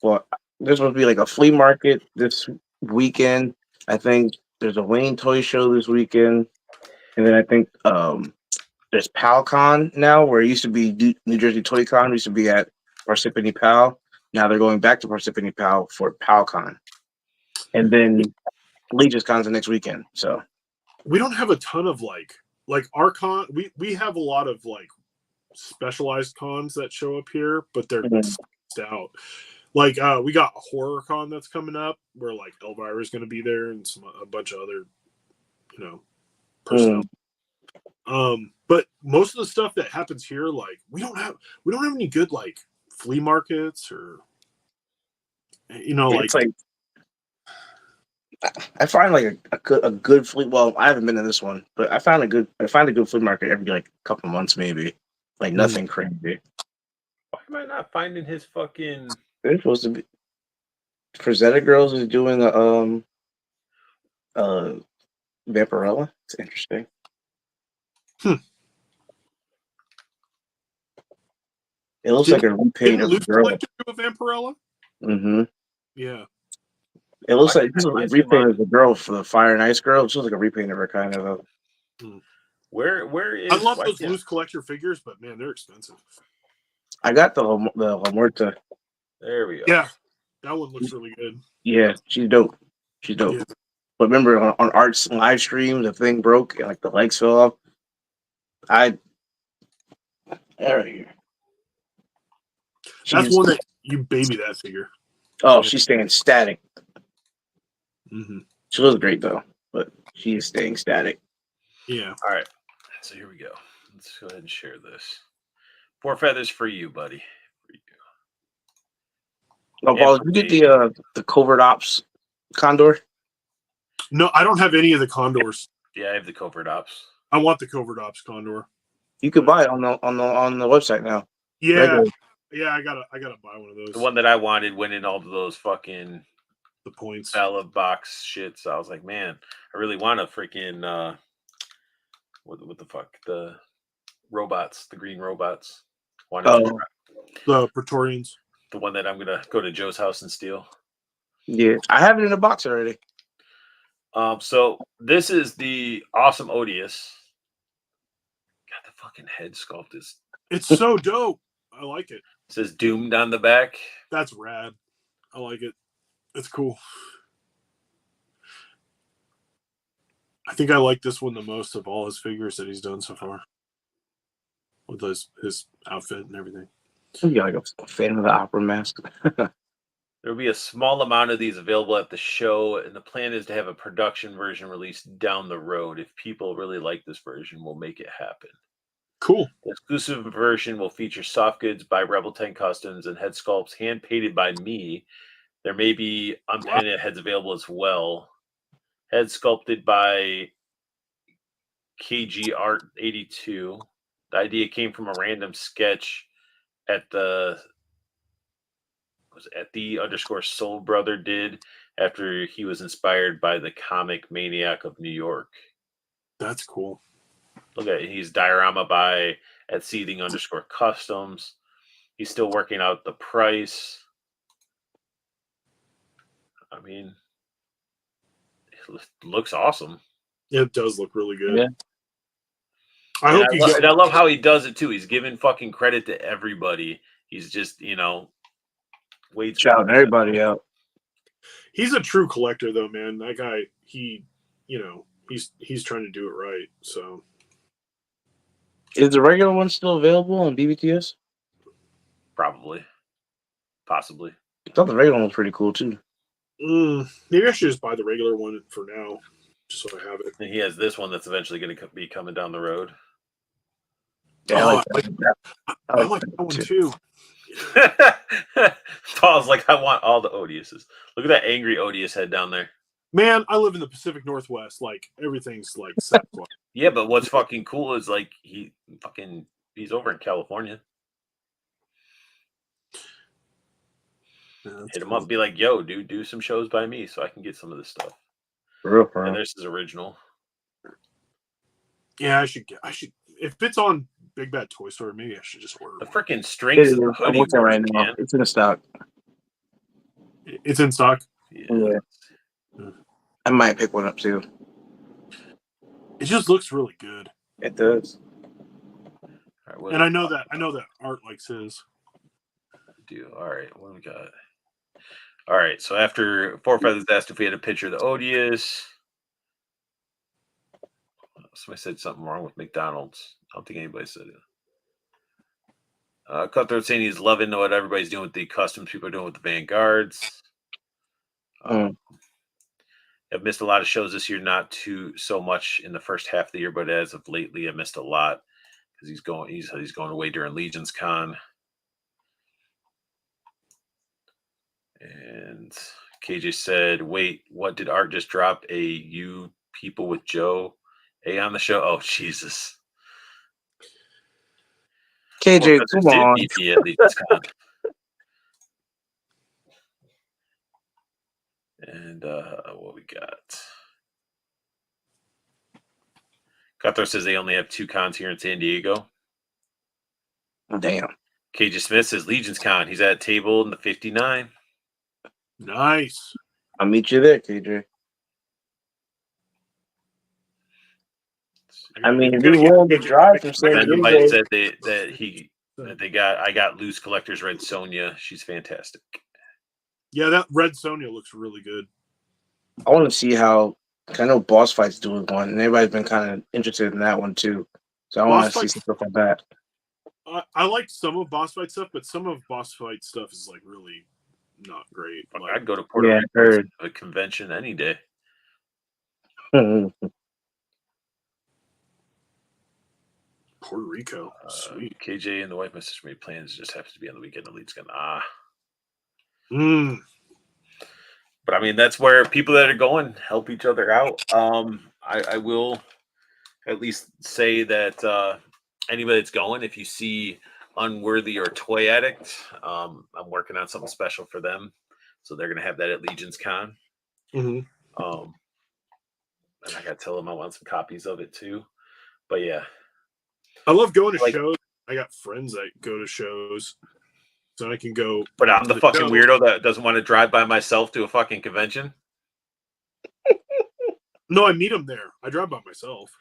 Well, there's supposed to be like a flea market this weekend. I think there's a Wayne toy show this weekend, and then I think there's PalCon now, where it used to be New Jersey Toy Con. Used to be at Parsippany Pal. Now they're going back to Parsippany Pal for PalCon, and then Legion's Con's the next weekend. So we don't have a ton of like our con. We have a lot of like specialized cons that show up here, but they're spaced out. Like we got a horror con that's coming up where like Elvira is going to be there and a bunch of other personnel. But most of the stuff that happens here, like we don't have any good like flea markets or it's like I find like a good flea. Well, I haven't been to this one, but I find a good flea market every like couple months, maybe. Like nothing crazy. Why am I not finding his fucking? They're supposed to be. Frazetta Girls is doing a Vampirella. It's interesting. It looks like a repaint of a girl. Like a Vampirella? Mm-hmm. Yeah. It looks like a repaint of the girl for the Fire and Ice Girl. It looks like a repaint of her kind of. Where is? I love those loose collector figures, but man, they're expensive. I got the La Muerta. There we go. Yeah, that one looks really good. Yeah, she's dope. She's dope. Yeah. But remember on Art's live stream, the thing broke and like the legs fell off. There you. That's one that you baby that figure. Oh, she's staying static. Mm-hmm. She looks great though, but she is staying static. Yeah. All right. So here we go. Let's go ahead and share this. 4 Feathers for you, buddy. For you. Oh, Paul, did you get the Covert Ops Condor? No, I don't have any of the Condors. Yeah, I have the Covert Ops. I want the Covert Ops Condor. You could buy it on the website now. Yeah. Regular. Yeah, I gotta buy one of those. The one that I wanted went in all of those fucking the points Bella box shit. So I was like, man, I really want a freaking what the fuck? The robots, the green robots. The Praetorians. The one that I'm gonna go to Joe's house and steal. Yeah, I have it in a box already. So this is the awesome Odious. God, the fucking head sculpt is. It's so dope. I like it. It says Doomed on the back. That's rad. I like it. It's cool. I think I like this one the most of all his figures that he's done so far. With his outfit and everything. Yeah, like a Phantom of the Opera mask. There will be a small amount of these available at the show, and the plan is to have a production version released down the road. If people really like this version, we'll make it happen. Cool. The exclusive version will feature soft goods by Rebel 10 Customs and head sculpts hand painted by me. There may be unpainted heads available as well. Head sculpted by KG Art 82. The idea came from a random sketch at the was at @the_Soul Brother did after he was inspired by the comic Maniac of New York. That's cool. Look at it. He's diorama by @seething_customs. He's still working out the price. I mean, it looks awesome. It does look really good. Yeah. I And hope you and I get. love how he does it too. He's giving fucking credit to everybody. He's just, waits. Shouting everybody out. He's a true collector, though, man. That guy, he's trying to do it right. So, Is the regular one still available on BBTS? Probably. Possibly. I thought the regular one was pretty cool too. maybe I should just buy the regular one for now, just so I have it. And he has this one that's eventually going to be coming down the road. Yeah, Oh, I I like that one too. Paul's like, I want all the Odiouses. Look at that angry Odious head down there. Man, I live in the Pacific Northwest. Like, everything's like Sasquatch. Yeah, but what's fucking cool is like he's over in California. Yeah, Hit him up, be like, yo, dude, do some shows by me so I can get some of this stuff. For real. And this is original. Yeah, I should. If it's on Big Bad Toy Store, maybe I should just order The one. freaking strings of the I'm hoodie looking right work, now. man. It's in the stock. It's in stock. Yeah. I might pick one up too. It just looks really good. It does. All right, what And I know that Art likes his. do? All right, what do we got? All right, so after Four Feathers asked if we had a picture of the Odious. Somebody said something wrong with McDonald's. I don't think anybody said it. Cutthroat saying he's loving what everybody's doing with the customs people are doing with the Vanguards. I've missed a lot of shows this year, not too so much in the first half of the year, but as of lately, I missed a lot because he's going away during Legion's Con. And KJ said, "Wait, what did Art just drop? A you people with Joe A on the show? Oh Jesus, KJ, come on. at Legion's Con." And what we got? Cutthroat says they only have 2 cons here in San Diego. Damn. KJ Smith says Legion's Con. He's at a table in the 59. Nice. I'll meet you there, KJ. I mean, if you're willing to drive from San And somebody Diego, said I got loose collectors Red Sonja. She's fantastic. Yeah, that Red Sonja looks really good. I want to see how. I know Boss Fight's doing one, and everybody's been kind of interested in that one too. So I want to see some stuff like that. I like some of Boss Fight stuff, but some of Boss Fight stuff is like really not great. Like, I'd go to Puerto Rico to a convention any day. Puerto Rico, sweet. KJ and the wife messaged me plans just happens to be on the weekend. The lead's gonna But I mean, that's where people that are going help each other out. I will at least say that anybody that's going, if you see Unworthy or Toy Addict, I'm working on something special for them. So they're going to have that at Legion's Con. Mm-hmm. And I got to tell them I want some copies of it too. But yeah. I love going to shows. I got friends that go to shows. So I can go. But I'm the fucking weirdo that doesn't want to drive by myself to a fucking convention. No, I meet them there. I drive by myself.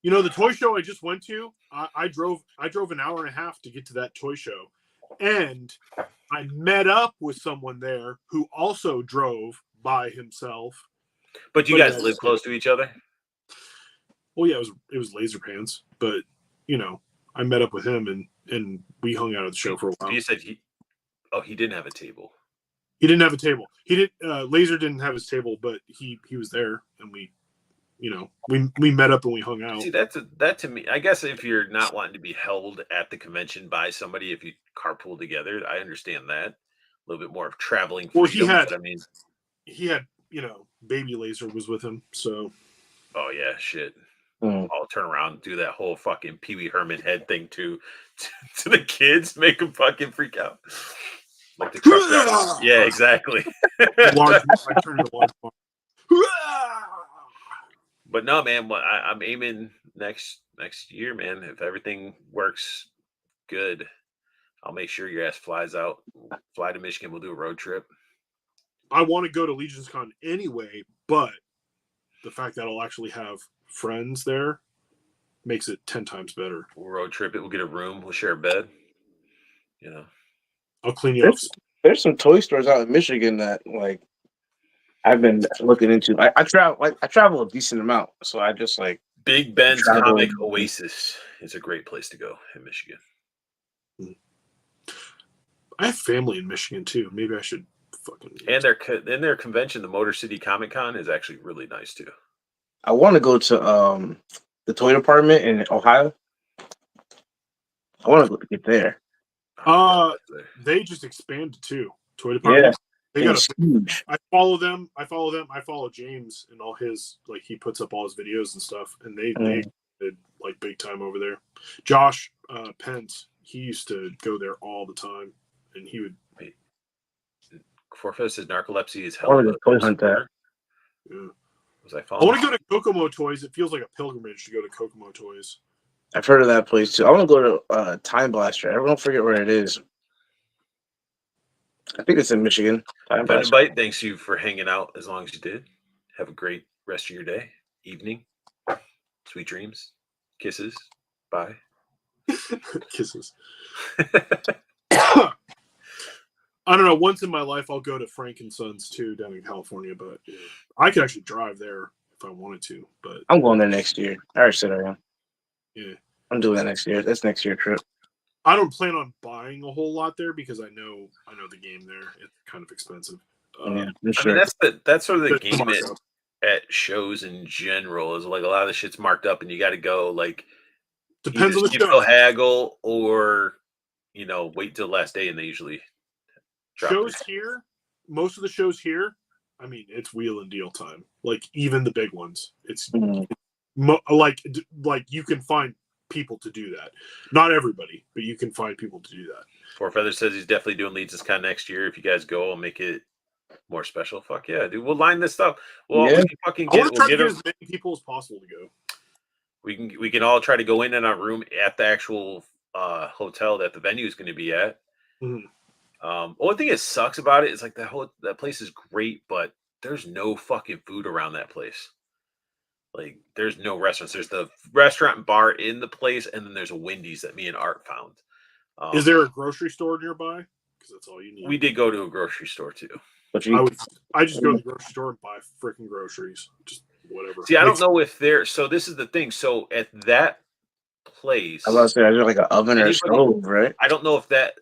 You know, the toy show I just went to, I drove an hour and a half to get to that toy show. And I met up with someone there who also drove by himself. But you guys live close to each other? Well, yeah, it was Laser Pants, but you know, I met up with him and we hung out at the show for a while. You said he didn't have a table. He didn't have a table. He didn't. Laser didn't have his table, but he was there, and we met up and we hung out. See, that to me, I guess if you're not wanting to be held at the convention by somebody, if you carpool together, I understand that. A little bit more of traveling freedom. Well, he had Baby Laser was with him, so. Oh yeah, shit. I'll turn around and do that whole fucking Pee Wee Herman head thing to the kids, make them fucking freak out. Like the truck driver. Yeah, exactly. Large, I turn into large. But no, man, I'm aiming next year, man. If everything works good, I'll make sure your ass flies out. Fly to Michigan. We'll do a road trip. I want to go to Legion's Con anyway, but the fact that I'll actually have friends there makes it 10 times better. We'll road trip it. We'll get a room. We'll share a bed. You know, I'll clean you up. There's some toy stores out in Michigan that like I've been looking into. I travel a decent amount, so I just like Big Ben's travel. Comic Oasis is a great place to go in Michigan. I have family in Michigan too. Maybe I should fucking. And their convention, the Motor City Comic Con, is actually really nice too. I want to go to the toy department in Ohio. I want to get there. They just expanded too. Toy department. Yeah, They got it's huge. I follow them. I follow James and all his like he puts up all his videos and stuff, and they did like big time over there. Josh Pence, he used to go there all the time, and he would. Forfeit says narcolepsy is I want hell. to toy hunt that. Yeah. Was I I want to go to Kokomo Toys. It feels like a pilgrimage to go to Kokomo Toys. I've heard of that place too. I want to go to Time Blaster. Everyone forget where it is. I think it's in Michigan. Time Blaster. Bite, thanks you for hanging out as long as you did. Have a great rest of your day, evening. Sweet dreams. Kisses. Bye. Kisses. I don't know. Once in my life, I'll go to Frank and Sons too down in California, but I could actually drive there if I wanted to. But I'm going there next year. I already said I am. Yeah, I'm doing that next year. That's next year trip. I don't plan on buying a whole lot there because I know the game there. It's kind of expensive. Yeah, I sure. mean, that's sort of the game markup. at shows in general is like a lot of the shit's marked up, and you got to go like Depends on the go show. haggle or wait till the last day, and they usually drop Shows it. here, most of the shows here, I mean, it's wheel and deal time. Like even the big ones, it's like you can find people to do that. Not everybody, but you can find people to do that. Four Feathers says he's definitely doing Leeds Con next year. If you guys go, I'll make it more special. Fuck yeah, dude. We'll line this up. Well, Yeah. we can fucking I want to try to get get as many people as possible to go. We can all try to go in our room at the actual hotel that the venue is going to be at. Mhm. Only thing that sucks about it is like that place is great, but there's no fucking food around that place. Like there's no restaurants. There's the restaurant and bar in the place, and then there's a Wendy's that me and Art found. Is there a grocery store nearby? Because that's all you need. We did go to a grocery store too. But I just go to the grocery store and buy freaking groceries. Just whatever. See, I don't know if they're so. This is the thing. So at that place, I was about to say, I do like an oven or a stove, right? I don't know if that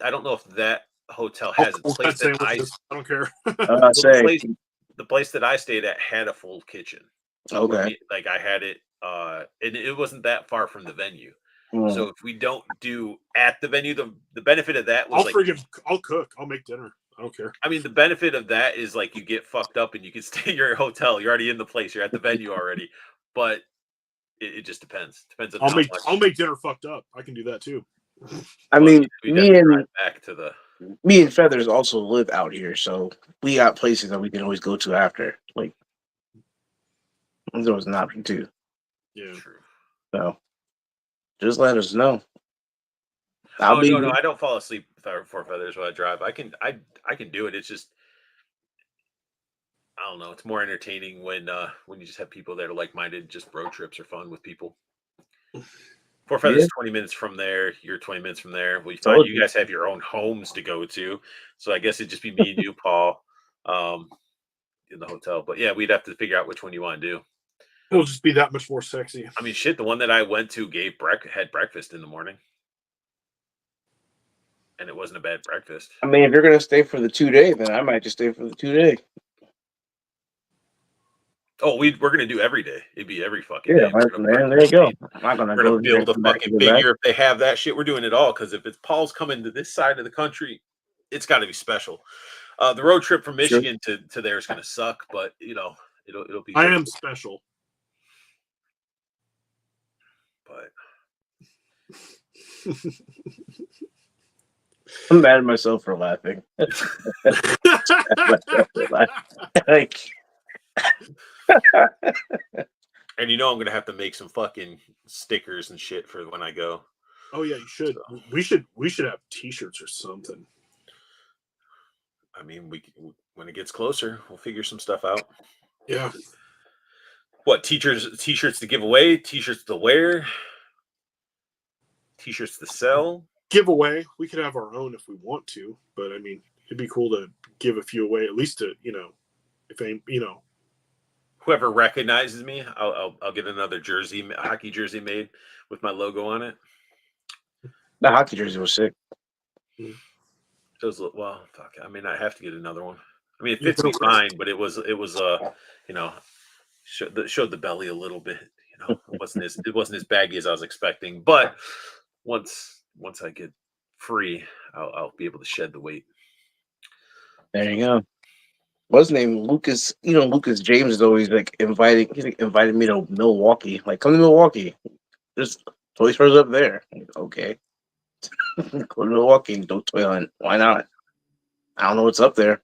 hotel has a place that I don't care. the place that I stayed at had a full kitchen. Okay. Like I had it, and it wasn't that far from the venue. So if we don't do at the venue, the benefit of that was I'll cook. I'll make dinner. I don't care. I mean, the benefit of that is like you get fucked up and you can stay in your hotel. You're already in the place. You're at the venue already. But it just depends. Depends on I'll make dinner fucked up. I can do that too. I mean, me and Feathers also live out here, so we got places that we can always go to after. Like, there was an option too. Yeah. True. So, just let us know. No, I don't fall asleep for Feathers when I drive. I can do it. It's just I don't know. It's more entertaining when you just have people that are like minded. Just road trips are fun with people. Four Feathers, 20 minutes from there. You're 20 minutes from there. We find you guys have your own homes to go to, so I guess it'd just be me and you, Paul, in the hotel. But yeah, we'd have to figure out which one you want to do. It'll just be that much more sexy. I mean, shit. The one that I went to had breakfast in the morning, and it wasn't a bad breakfast. I mean, if you're gonna stay for the 2 day, then I might just stay for the 2 day. Oh, we're gonna do every day. It'd be every fucking day. Man, there you go. I'm not gonna be able to fucking figure if they have that shit. We're doing it all because if it's Paul's coming to this side of the country, it's got to be special. The road trip from Michigan to there is gonna suck, but it'll be. I am special. But I'm mad at myself for laughing. Like, And you know I'm gonna have to make some fucking stickers and shit for when I go. Oh yeah, you should. So, We should have T-shirts or something. I mean, when it gets closer, we'll figure some stuff out. Yeah. What t-shirts to give away, t-shirts to wear, t-shirts to sell. Giveaway. We could have our own if we want to, but I mean, it'd be cool to give a few away, at least to, if they, Whoever recognizes me, I'll get another jersey, hockey jersey made with my logo on it. the hockey jersey was sick. Those well, fuck. I mean, I have to get another one. I mean, it You fits me don't- fine, but it was showed the belly a little bit. It wasn't as baggy as I was expecting. But once I get free, I'll be able to shed the weight. There you go. What's his name? Lucas. Lucas James is always like invited me to Milwaukee. Like, come to Milwaukee. There's Toy Stores up there. Like, okay. Go to Milwaukee and don't toy hunt. Why not? I don't know what's up there.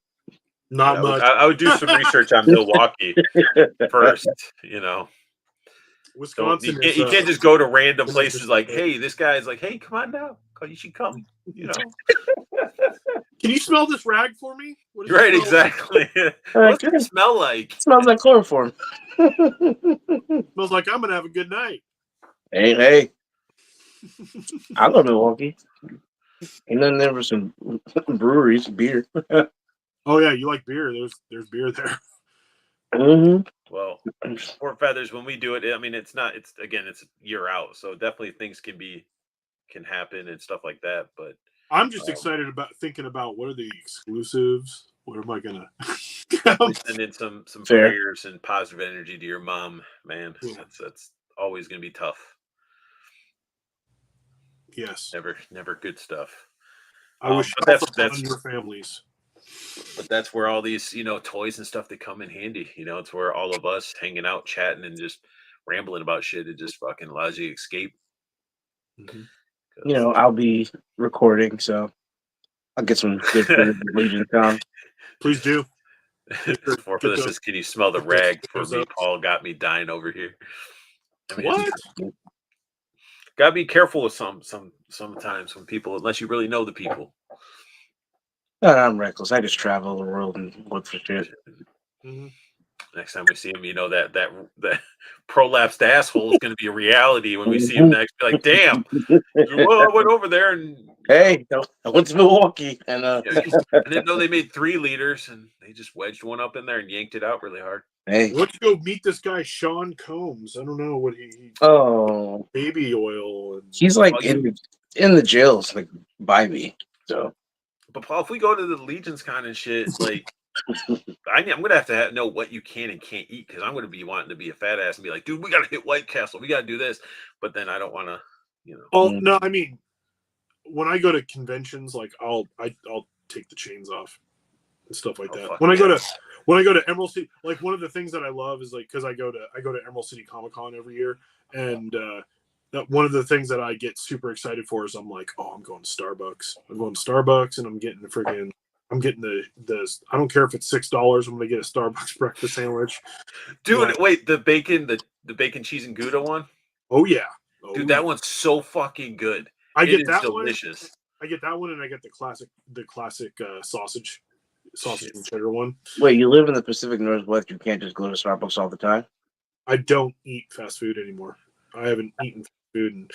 not I much. would do some research on Milwaukee first. Wisconsin. You can't just go to random places like, hey, this guy's like, hey, come on now. You should come. Can you smell this rag for me? What does it Right, smell like? exactly. What's it smell like? It smells like chloroform. Smells like I'm gonna have a good night. Hey. I love Milwaukee. Ain't nothing there for some breweries, beer. Oh yeah, you like beer? There's beer there. Mm-hmm. Well, Sport Feathers, when we do it, I mean, it's year out, so definitely things can happen and stuff like that. But I'm just excited about thinking about what are the exclusives. What am I gonna? definitely send in some Fair. prayers and positive energy to your mom, man. Yeah. That's always gonna be tough. Yes, Never good stuff. I wish but health that's upon your families. But that's where all these, toys and stuff that come in handy. It's where all of us hanging out, chatting, and just rambling about shit. It just fucking allows you to escape. Mhm. I'll be recording, so I'll get some good Legion on. Please do. For this is, can you smell the get those rag for photos me? up. Paul got me dying over here. I mean, What? Gotta be careful with sometimes when people, unless you really know the people. No, I'm reckless. I just travel the world and look for shit. Mhm. Next time we see him, that prolapsed asshole is going to be a reality when we see him next. Be like, damn, well, I went over there and Hey, I went to Milwaukee and I didn't know they made 3 liters, and they just wedged one up in there and yanked it out really hard. hey, Let's go meet this guy, Sean Combs. I don't know what he oh, baby oil and he's like Well, in the jails, like by me. So But Paul, if we go to the Legions Con and shit, like I'm gonna have to know what you can and can't eat, because I'm gonna be wanting to be a fat ass and be like, dude, we gotta hit White Castle, we gotta do this. But then I don't want to, Oh no, I mean, when I go to conventions, like I'll take the chains off and stuff like that. fuck When I go yeah. to Emerald City, like one of the things that I love is like, because I go to Emerald City Comic Con every year, and that one of the things that I get super excited for is I'm like, oh, I'm going to Starbucks. I'm going to Starbucks, and I'm getting the I don't care if it's $6. I'm gonna get a Starbucks breakfast sandwich. Dude, Like, wait, the bacon cheese and Gouda one, oh yeah, dude, that one's so fucking good. I It get is that delicious. one. I get that one, and I get the classic sausage Shit. and cheddar one. wait, you live in the Pacific Northwest? You can't just go to Starbucks all the time? I don't eat fast food anymore. I haven't eaten fast food, and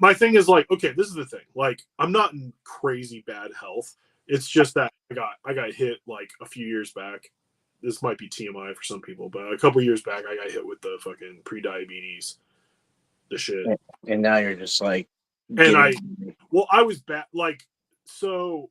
my thing is like, okay, this is the thing. Like, I'm not in crazy bad health. It's just that I got hit like a few years back. This might be TMI for some people, but a couple years back, I got hit with the fucking pre-diabetes, the shit. And now you're just like, And I was bad. Like, so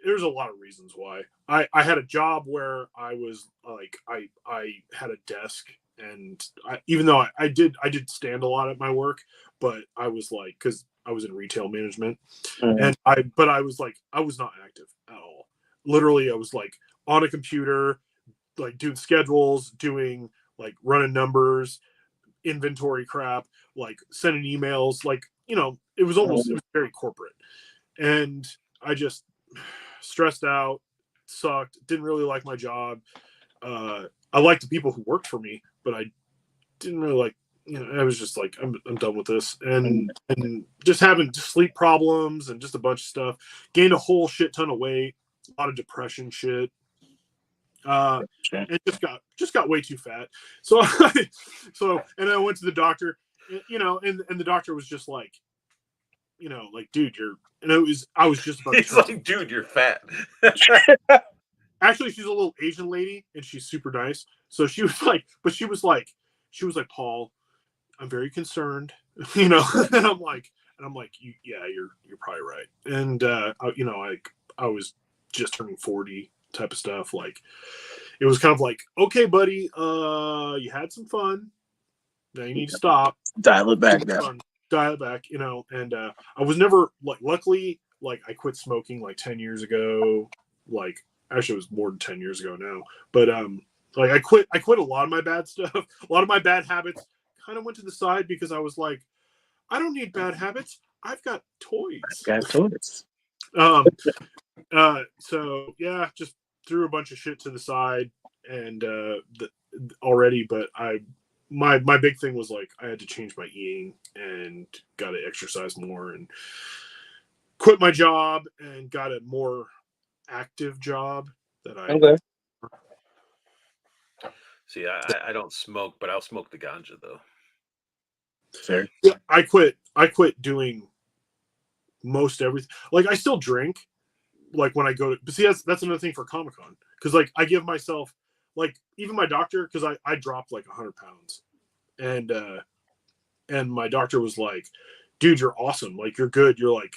there's a lot of reasons why. I had a job where I was like, I had a desk, and even though I did stand a lot at my work, but I was like, because I was in retail management, and I was like, I was not active at all. Literally, I was like on a computer, like doing schedules, doing like running numbers, inventory crap, like sending emails, like, it was very corporate. And I just stressed out, sucked, didn't really like my job. I liked the people who worked for me, but I didn't really like, I was just like, I'm done with this. And just having sleep problems and just a bunch of stuff. Gained a whole shit ton of weight, a lot of depression shit. And just got way too fat. So and I went to the doctor, and the doctor was just like, like, dude, I was just about He's to like, dude, you're fat. Actually, she's a little Asian lady and she's super nice. So she was like, Paul, I'm very concerned, and I'm like, yeah, you're probably right. And I was just turning 40 type of stuff. Like, it was kind of like, okay, buddy, you had some fun. Now you need to stop. Dial it back now. Dial it back, and I was never like, luckily, like, I quit smoking like 10 years ago. Like, actually, it was more than 10 years ago now. But like, I quit a lot of my bad stuff. A lot of my bad habits kind of went to the side because I was like, I don't need bad habits. I've got toys. So yeah, just threw a bunch of shit to the side and already, but my big thing was like, I had to change my eating and got to exercise more and quit my job and got a more active job that I Okay. See, I don't smoke, but I'll smoke the ganja though. Fair. Yeah, I quit doing most everything. Like, I still drink, like, when I go to, but see, that's another thing for Comic-Con, because like, I give myself, like, even my doctor, because I dropped like 100 pounds, and my doctor was like, dude, you're awesome, like, you're good, you're like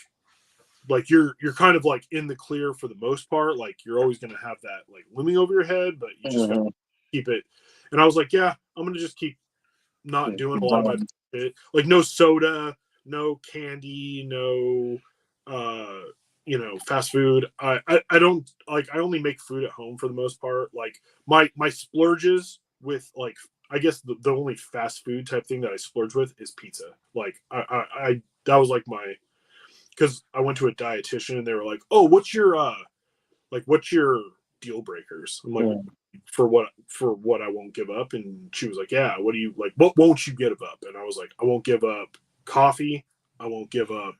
you're kind of like in the clear for the most part, like, you're always going to have that like looming over your head, but you just gotta keep it. And I was like, yeah, I'm gonna just keep not doing a lot of my shit. Like, no soda, no candy, no fast food. I don't, like, I only make food at home for the most part. Like, my splurges with, like, I guess the only fast food type thing that I splurge with is pizza. Like, I that was like because I went to a dietitian and they were like, oh, what's your deal breakers? I'm like, for what I won't give up. And she was like, yeah, what do you like, what won't you give up? And I was like, I won't give up coffee, I won't give up,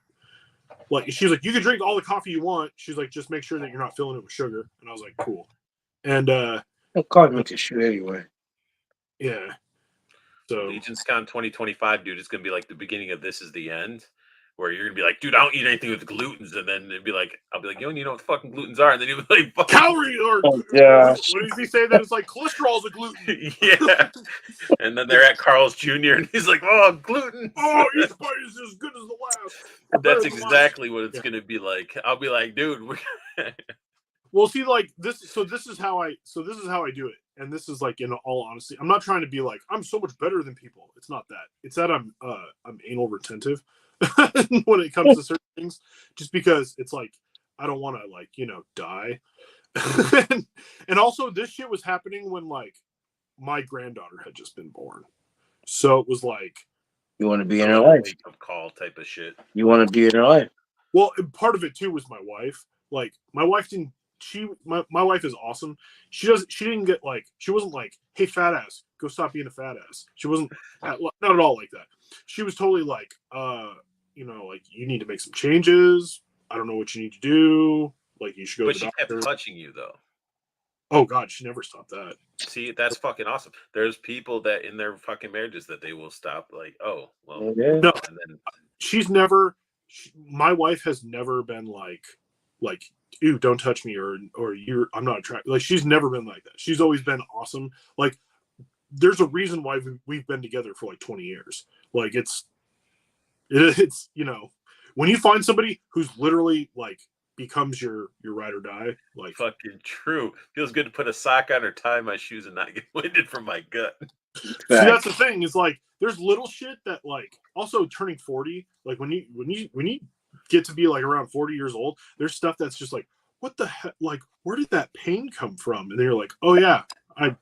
like, she's like, you can drink all the coffee you want, she's like, just make sure that you're not filling it with sugar. And I was like, cool. And Coffee makes you shoot anyway. yeah, so Legion's Con 2025, dude, it's gonna be like the beginning of This Is the End, where you're gonna be like, dude, I don't eat anything with glutens, and then it'd be like, I'll be like, you know what fucking glutens are, and then you'll be like, fucking calorie, or yeah. what does he say, that it's like cholesterol's a gluten? yeah. And then they're at Carl's Jr. and he's like, oh, gluten. Oh, each bite is as good as the last. That's exactly what it's gonna be like. I'll be like, dude. Well, see, like, this is how I do it. And this is, like, in all honesty, I'm not trying to be like, I'm so much better than people. It's not that. It's that I'm anal retentive when it comes to certain things, just because it's like, I don't want to, like, die. And also, this shit was happening when, like, my granddaughter had just been born. So it was like, you want to be in her life. Wake-up call type of shit. You want to be in her life. Well, part of it too was my wife. Like, my wife didn't. My wife is awesome. She didn't get, like, she wasn't like, hey, fat ass, go stop being a fat ass. She wasn't not at all like that. She was totally like, like, you need to make some changes. I don't know what you need to do. Like, you should go to the doctor. But she kept touching you though. Oh God, she never stopped that. See, that's fucking awesome. There's people that in their fucking marriages that they will stop, like, oh, well, okay. No, and then she's never. My wife has never been like, ew, don't touch me, or I'm not attracted. Like, she's never been like that. She's always been awesome. Like, there's a reason why we've been together for like 20 years. Like, it's when you find somebody who's literally like becomes your ride or die, like, fucking true. Feels good to put a sock on or tie my shoes and not get winded from my gut. See, that's the thing, is like, there's little shit that, like, also turning 40, like, when you get to be like around 40 years old, there's stuff that's just like, what the heck, like, where did that pain come from? And then you're like, oh yeah, I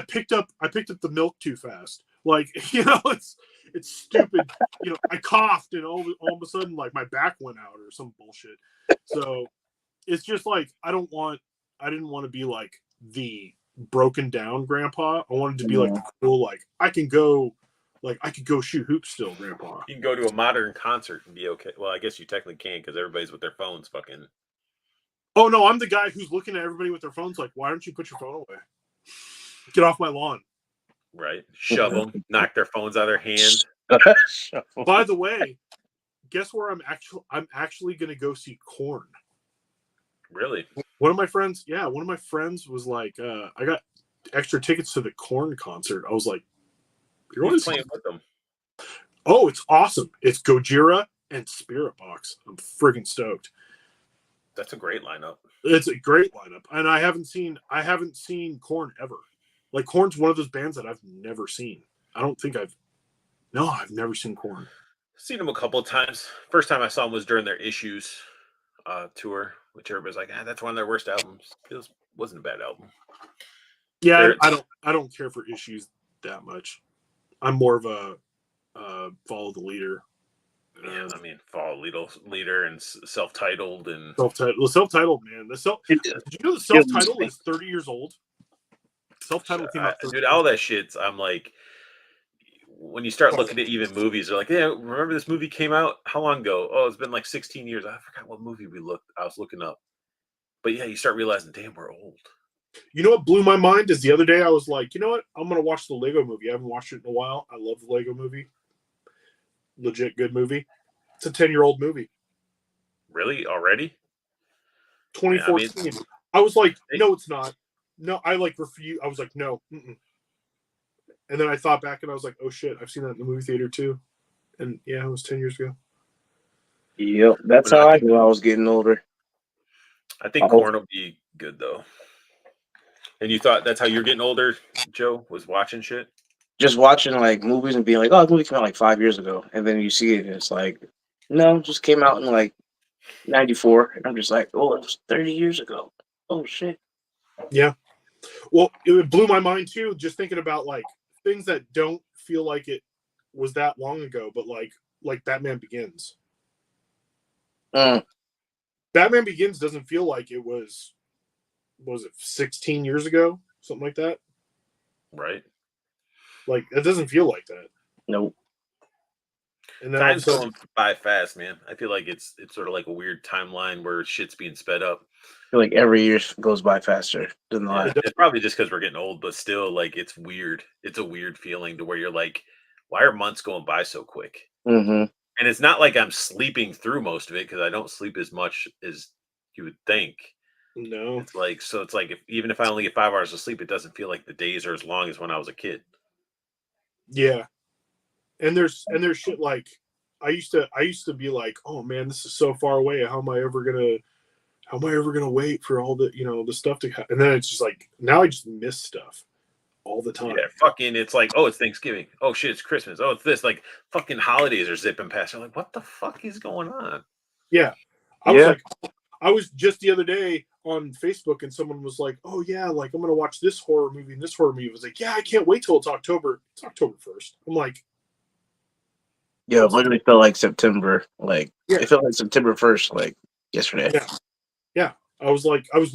picked up the milk too fast. Like, it's it's stupid. You know, I coughed and all of a sudden like my back went out or some bullshit. So it's just like I didn't want to be like the broken down grandpa. I wanted to be like the cool, like I could go shoot hoops still, grandpa. You can go to a modern concert and be okay. Well, I guess you technically can't because everybody's with their phones fucking. Oh no, I'm the guy who's looking at everybody with their phones like, why don't you put your phone away? Get off my lawn. Right. Shove them, knock their phones out of their hand. By the way, guess where I'm actually going to go see Korn. Really? One of my friends was like, I got extra tickets to the Korn concert. I was like, you're always playing with them. Oh, it's awesome. It's Gojira and Spirit Box. I'm friggin' stoked. That's a great lineup. It's a great lineup. And I haven't seen Korn ever. Like Korn's one of those bands that I've never seen. I've never seen Korn. Seen them a couple of times. First time I saw them was during their Issues tour, which everybody's like, that's one of their worst albums. It wasn't a bad album. Yeah, I don't care for Issues that much. I'm more of a follow the leader. Yeah, I mean, follow leader and self-titled and self-titled, man. Did you know the self-titled is 30 years old? Self-titled came out. Dude, all that shit. I'm like, when you start looking at even movies, they're like, yeah, remember this movie came out how long ago? Oh, it's been like 16 years. I forgot what movie I was looking up. But yeah, you start realizing, damn, we're old. You know what blew my mind is the other day I was like, you know what? I'm gonna watch the Lego Movie. I haven't watched it in a while. I love the Lego Movie. Legit good movie. It's a 10-year-old movie. Really? Already? 2014. Yeah, I was like, no, it's not. No, I like refuse. I was like, no. Mm-mm. And then I thought back and I was like, oh shit, I've seen that in the movie theater too. And yeah, it was 10 years ago. Yep, that's how I knew I was getting older. I think Korn will be good though. And you thought that's how you're getting older, Joe? Was watching shit? Just watching like movies and being like, oh, the movie came out like 5 years ago. And then you see it and it's like, no, it just came out in like 94. And I'm just like, oh, it was 30 years ago. Oh shit. Yeah. Well, it blew my mind too, just thinking about like things that don't feel like it was that long ago, but like Batman Begins. Batman Begins doesn't feel like it was it 16 years ago? Something like that? Right. Like, it doesn't feel like that. Nope. And then time's going by fast, man. I feel like it's sort of like a weird timeline where shit's being sped up. I feel like every year goes by faster than the last. It's probably just because we're getting old, but still, like, it's weird. It's a weird feeling to where you're like, why are months going by so quick? Mm-hmm. And it's not like I'm sleeping through most of it because I don't sleep as much as you would think. No. It's like even if I only get 5 hours of sleep, it doesn't feel like the days are as long as when I was a kid. Yeah. And there's shit like I used to be like, oh man, this is so far away. How am I ever gonna wait for all the the stuff to happen? And then it's just like now I just miss stuff all the time. Yeah, fucking it's like, oh, it's Thanksgiving. Oh shit, it's Christmas. Oh, it's this. Like fucking holidays are zipping past. You're like, what the fuck is going on? Yeah. I was just the other day on Facebook and someone was like, oh yeah, like I'm gonna watch this horror movie and this horror movie. I was like, yeah, I can't wait till it's October. It's October 1st. I'm like, yeah, it literally felt like September. Like it felt like September 1st, like yesterday. Yeah. I was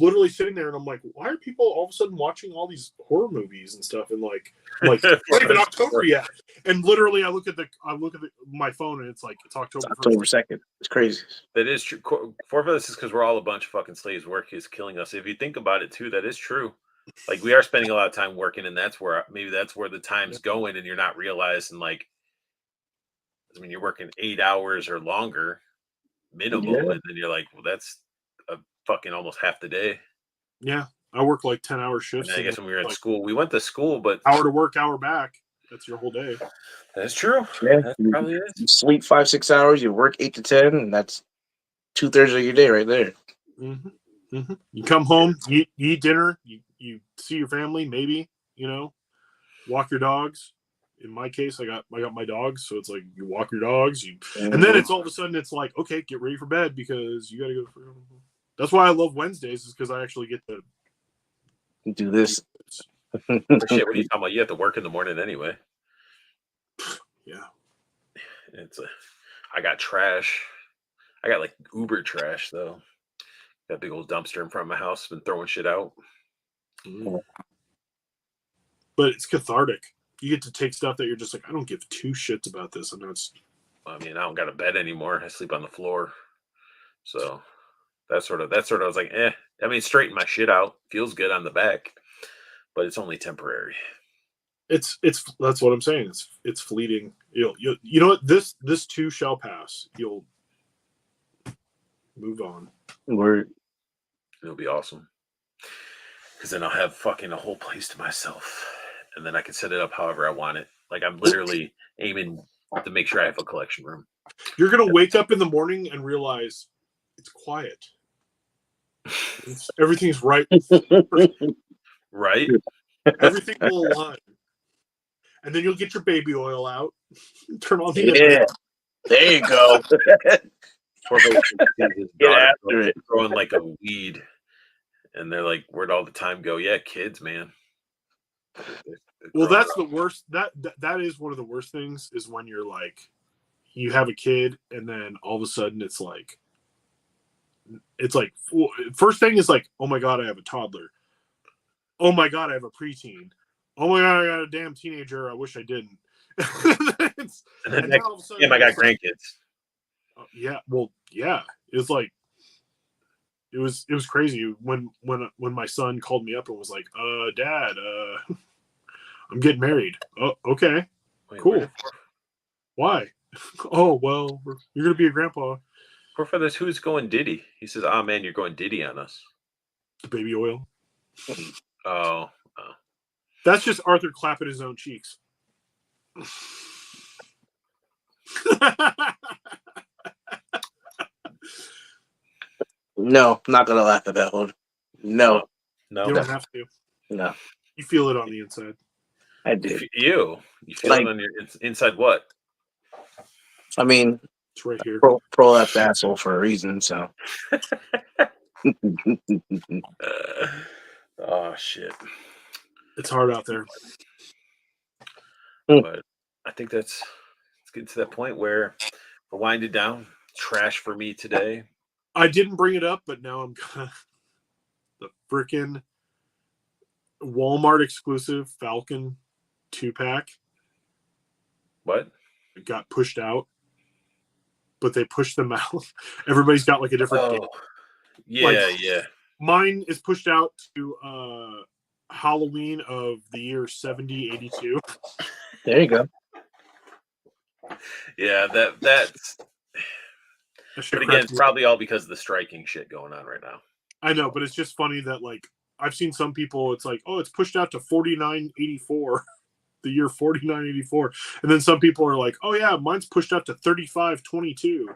literally sitting there and I'm like, why are people all of a sudden watching all these horror movies and stuff? And like it's not even October yet. And literally I look at my phone and it's like it's October 2nd. It's crazy. That is true. For this is because we're all a bunch of fucking slaves. Work is killing us. If you think about it too, that is true. Like we are spending a lot of time working, and that's where the time's going, and you're not realizing like, I mean, you're working 8 hours or longer minimum, and then you're like, well, that's a fucking almost half the day. Yeah, I work like 10-hour shifts. And I guess when we were in school, we went to school, but hour to work, hour back. That's your whole day. That's true. Yeah, that probably is. You sleep 5-6 hours, you work 8 to 10, and that's 2/3 of your day right there. Mm-hmm. Mm-hmm. You come home, you eat dinner, you see your family, maybe walk your dogs. In my case, I got my dogs, so it's like you walk your dogs, and then it's all of a sudden it's like, okay, get ready for bed because you got to go. That's why I love Wednesdays, is because I actually get to do this. Shit, what are you talking about? You have to work in the morning anyway. Yeah, I got trash. I got like Uber trash though. That big old dumpster in front of my house. Been throwing shit out. But it's cathartic. You get to take stuff that you're just like, I don't give two shits about this. I know it's. I mean, I don't got a bed anymore. I sleep on the floor. So that's sort of I was like, eh. I mean, straighten my shit out. Feels good on the back, but it's only temporary. It's that's what I'm saying. It's fleeting. You know what, this too shall pass. You'll move on. Word. It'll be awesome. Because then I'll have fucking a whole place to myself. And then I can set it up however I want it. Like I'm literally aiming to make sure I have a collection room. You're gonna wake up in the morning and realize it's quiet. Everything's right. Right? Everything will align. And then you'll get your baby oil out. Turn on the Yeah. There you go. Get after it. Growing like a weed. And they're like, where'd all the time go? Yeah, kids, man. Well, that's the worst. That is one of the worst things is when you're like, you have a kid and then all of a sudden it's like first thing is like, oh my God, I have a toddler. Oh my God, I have a preteen. Oh my God, I got a damn teenager. I wish I didn't. and then all of a sudden, I got grandkids. Yeah, well, yeah. It's like it was crazy when my son called me up and was like, Dad, I'm getting married. Oh, okay. Wait, cool. Why? Oh, well, you're gonna be a grandpa. Poor for this, who's going Diddy? He says, "Oh man, you're going Diddy on us." The baby oil. Oh. That's just Arthur clapping his own cheeks. No, I'm not gonna laugh at that one. No. You don't have to. No. You feel it on the inside. I do. You feel it on your inside what? I mean, it's right here. Pro left asshole for a reason, so. Oh shit. It's hard out there. But I think let's get to that point where we're winded down. Trash for me today. I didn't bring it up, but now I'm gonna. The freaking Walmart exclusive Falcon 2-pack. What? It got pushed out, but they pushed them out. Everybody's got like a different game. Yeah, yeah. Mine is pushed out to Halloween of the year 7082. There you go. Yeah, that's but again, it's probably all because of the striking shit going on right now. I know, but it's just funny that like I've seen some people, it's like, oh, it's pushed out to 4984, the year 4984, and then some people are like, oh yeah, mine's pushed out to 3522.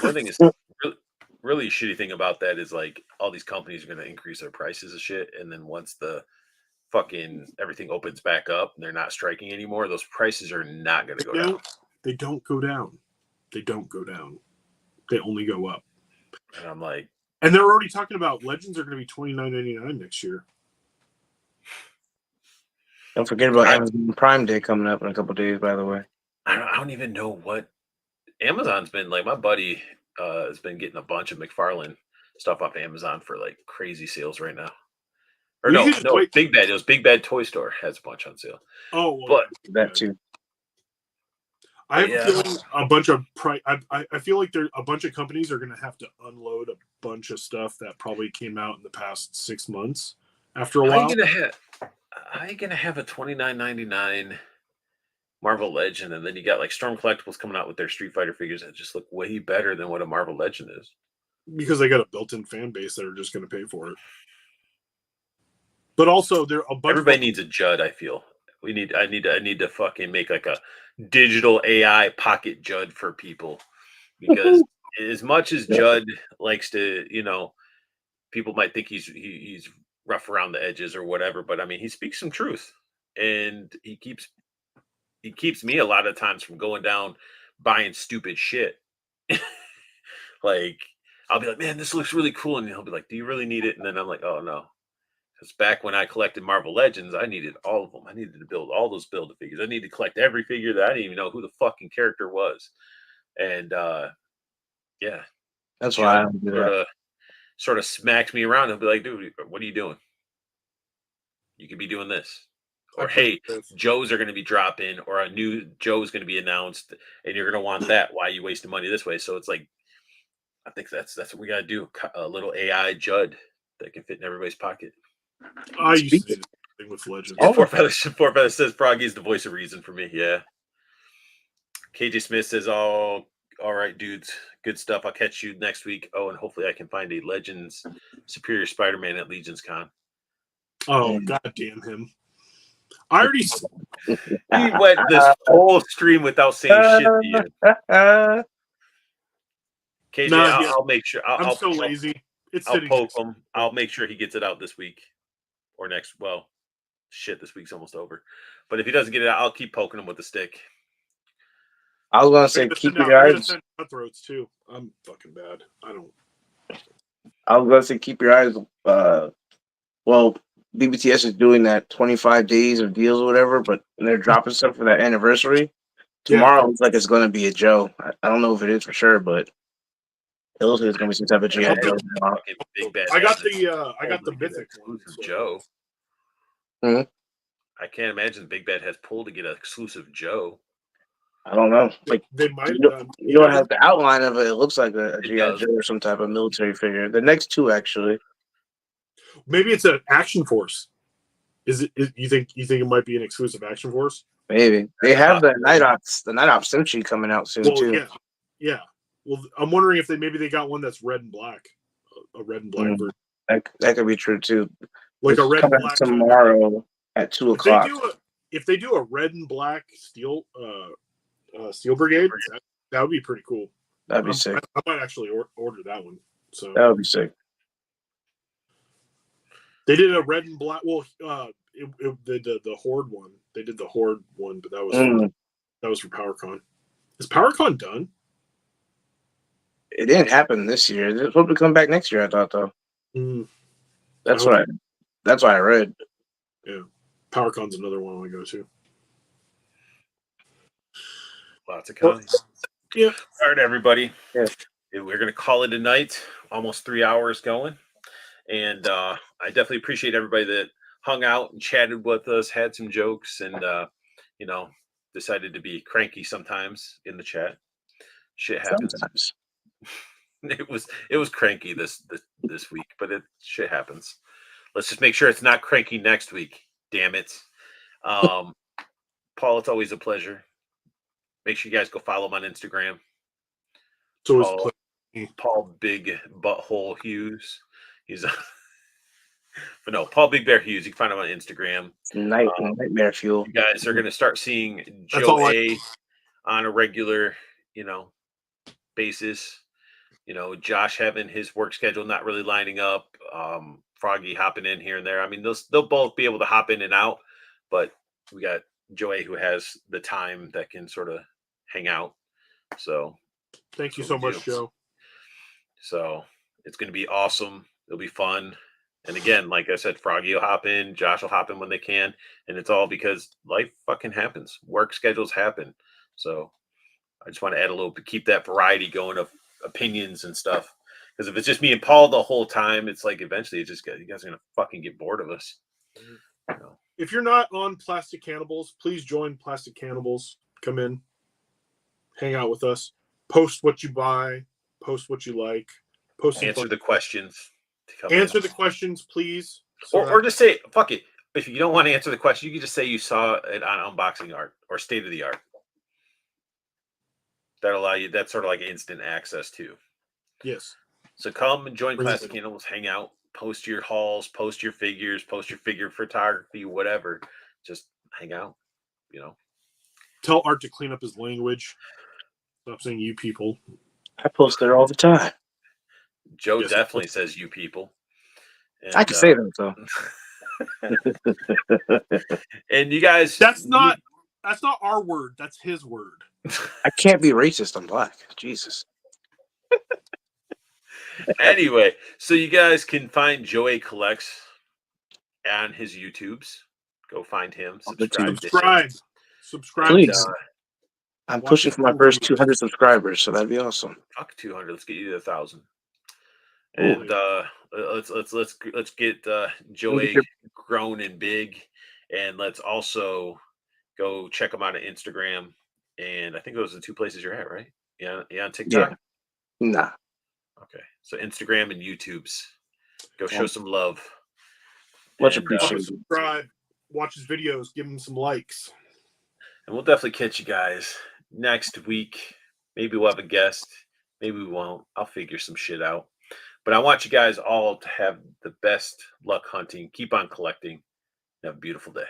One thing is really shitty thing about that is like all these companies are going to increase their prices of shit, and then once the fucking everything opens back up and they're not striking anymore, those prices are not going to go down. They don't go down. They don't go down. They only go up. And I'm like, and they're already talking about Legends are going to be $29.99 next year. Don't forget about Amazon Prime Day coming up in a couple days, by the way. I don't even know what Amazon's been like. My buddy has been getting a bunch of McFarlane stuff off Amazon for like crazy sales right now. Or no, Big Bad. It was Big Bad Toy Store has a bunch on sale. Oh, well, but that too. I have a feeling a bunch of I feel like a bunch of companies are going to have to unload a bunch of stuff that probably came out in the past 6 months. After a while, how you gonna have a $29.99 Marvel Legend, and then you got like Storm Collectibles coming out with their Street Fighter figures that just look way better than what a Marvel Legend is? Because they got a built-in fan base that are just going to pay for it. But also, everybody needs a Judd. I feel I need to fucking make like a digital AI pocket Judd for people, because as much as Judd likes to, people might think he's rough around the edges or whatever, but I mean, he speaks some truth, and he keeps me a lot of times from going down buying stupid shit. Like I'll be like, man, this looks really cool, and he'll be like, do you really need it? And then I'm like, oh no. Because back when I collected Marvel Legends, I needed all of them. I needed to build all those Build-A-Figures. I needed to collect every figure that I didn't even know who the fucking character was. And yeah, That's why I Judd don't do that. sort of smacks me around and be like, dude, what are you doing? You could be doing this. Or hey, Joes are going to be dropping, or a new Joe's going to be announced, and you're going to want that. Why are you wasting money this way? So it's like, I think that's what we got to do. A little AI Judd that can fit in everybody's pocket. I used to do the thing with Legends. Yeah, Four Feathers says Froggy is the voice of reason for me. Yeah. KJ Smith says, "Oh, all right, dudes, good stuff. I'll catch you next week. Oh, and hopefully I can find a Legends Superior Spider-Man at Legions Con." Oh, god damn him! I already. He went this whole stream without saying shit to you. KJ, I'll make sure. I'm so lazy. I'll poke him. I'll make sure he gets it out this week or next. Well, shit, this week's almost over. But if he doesn't get it out, I'll keep poking him with the stick. I was gonna say keep your eyes. Cutthroats too. I'm fucking bad. I was gonna say keep your eyes. Well, BBTS is doing that 25 days of deals or whatever, but they're dropping stuff for that anniversary. Tomorrow looks like it's gonna be a Joe. I don't know if it is for sure, but it looks like it's gonna be some type of G.I. Joe. I got the mythic one for Joe. Hmm? I can't imagine Big Bad has pulled to get an exclusive Joe. I don't know. Like they might have done. You don't have the outline of it. It looks like a G.I. Joe or some type of military figure. The next two actually. Maybe it's an Action Force. Is it? You think it might be an exclusive Action Force? Maybe they have the Night Ops Simchi coming out soon too. Yeah. Well, I'm wondering if they got one that's red and black, a red and black version. That could be true too. Like a red and black tomorrow at 2:00. If they do a red and black Steel Brigade, that would be pretty cool. That'd be sick. I might actually order that one. So that would be sick. They did a red and black. Well, the Horde one. They did the Horde one, but that was for PowerCon. Is PowerCon done? It didn't happen this year. It's supposed to come back next year. I thought though. That's what I read. Yeah, PowerCon's another one I go to. Lots of cons. Yeah. All right, everybody. Yeah. We're gonna call it a night. Almost 3 hours going, and I definitely appreciate everybody that hung out and chatted with us, had some jokes, and decided to be cranky sometimes in the chat. Shit happens. Sometimes. It was cranky this week, but shit happens. Let's just make sure it's not cranky next week. Damn it. Paul, it's always a pleasure. Make sure you guys go follow him on Instagram. Paul Big Butthole Hughes. He's but no, Paul Big Bear Hughes. You can find him on Instagram. Nightmare fuel. You guys are gonna start seeing Joe A on a regular, basis. Josh having his work schedule not really lining up. Froggy hopping in here and there. I mean, they'll both be able to hop in and out, but we got Joe A who has the time that can sort of hang out. So thank you so much, Joe. So it's going to be awesome. It'll be fun. And again, like I said, Froggy will hop in, Josh will hop in when they can. And it's all because life fucking happens. Work schedules happen. So I just want to add a little to keep that variety going of opinions and stuff. Because if it's just me and Paul the whole time, it's like eventually you guys are going to fucking get bored of us. If you're not on Plastic Cannibals, please join Plastic Cannibals. Come in, hang out with us, post what you buy, post what you like, answer the questions. Answer the questions, please. Or just say, fuck it. If you don't want to answer the question, you can just say you saw it on Unboxing Art or State of the Art. That'll allow you, that's sort of like instant access too. Yes. So come and join Plastic Cannibals, hang out, post your hauls, post your figures, post your figure photography, whatever. Just hang out, Tell Art to clean up his language. Stop saying you people. I post there all the time. Joe definitely says you people. And, I can say that though. And you guys, that's not our word. That's his word. I can't be racist. I'm black. Jesus. Anyway, so you guys can find Joe A Collects on his YouTubes. Go find him. On the Subscribe. tubes. to him. Subscribe. Please. to him. I'm Watch pushing his for my cool first videos. 200 subscribers, so that'd be awesome. Fuck 200. Let's get you to 1,000. Ooh. And let's get Joey your- grown and big, and let's also go check him out on Instagram. And I think those are the two places you're at, right? Yeah, on TikTok. Yeah. Nah. Okay, so Instagram and YouTube's. Go show Yeah. some love. Much And, appreciated. Subscribe. Watch his videos. Give him some likes. And we'll definitely catch you guys next week. Maybe we'll have a guest. Maybe we won't. I'll figure some shit out. But I want you guys all to have the best luck hunting. Keep on collecting. Have a beautiful day.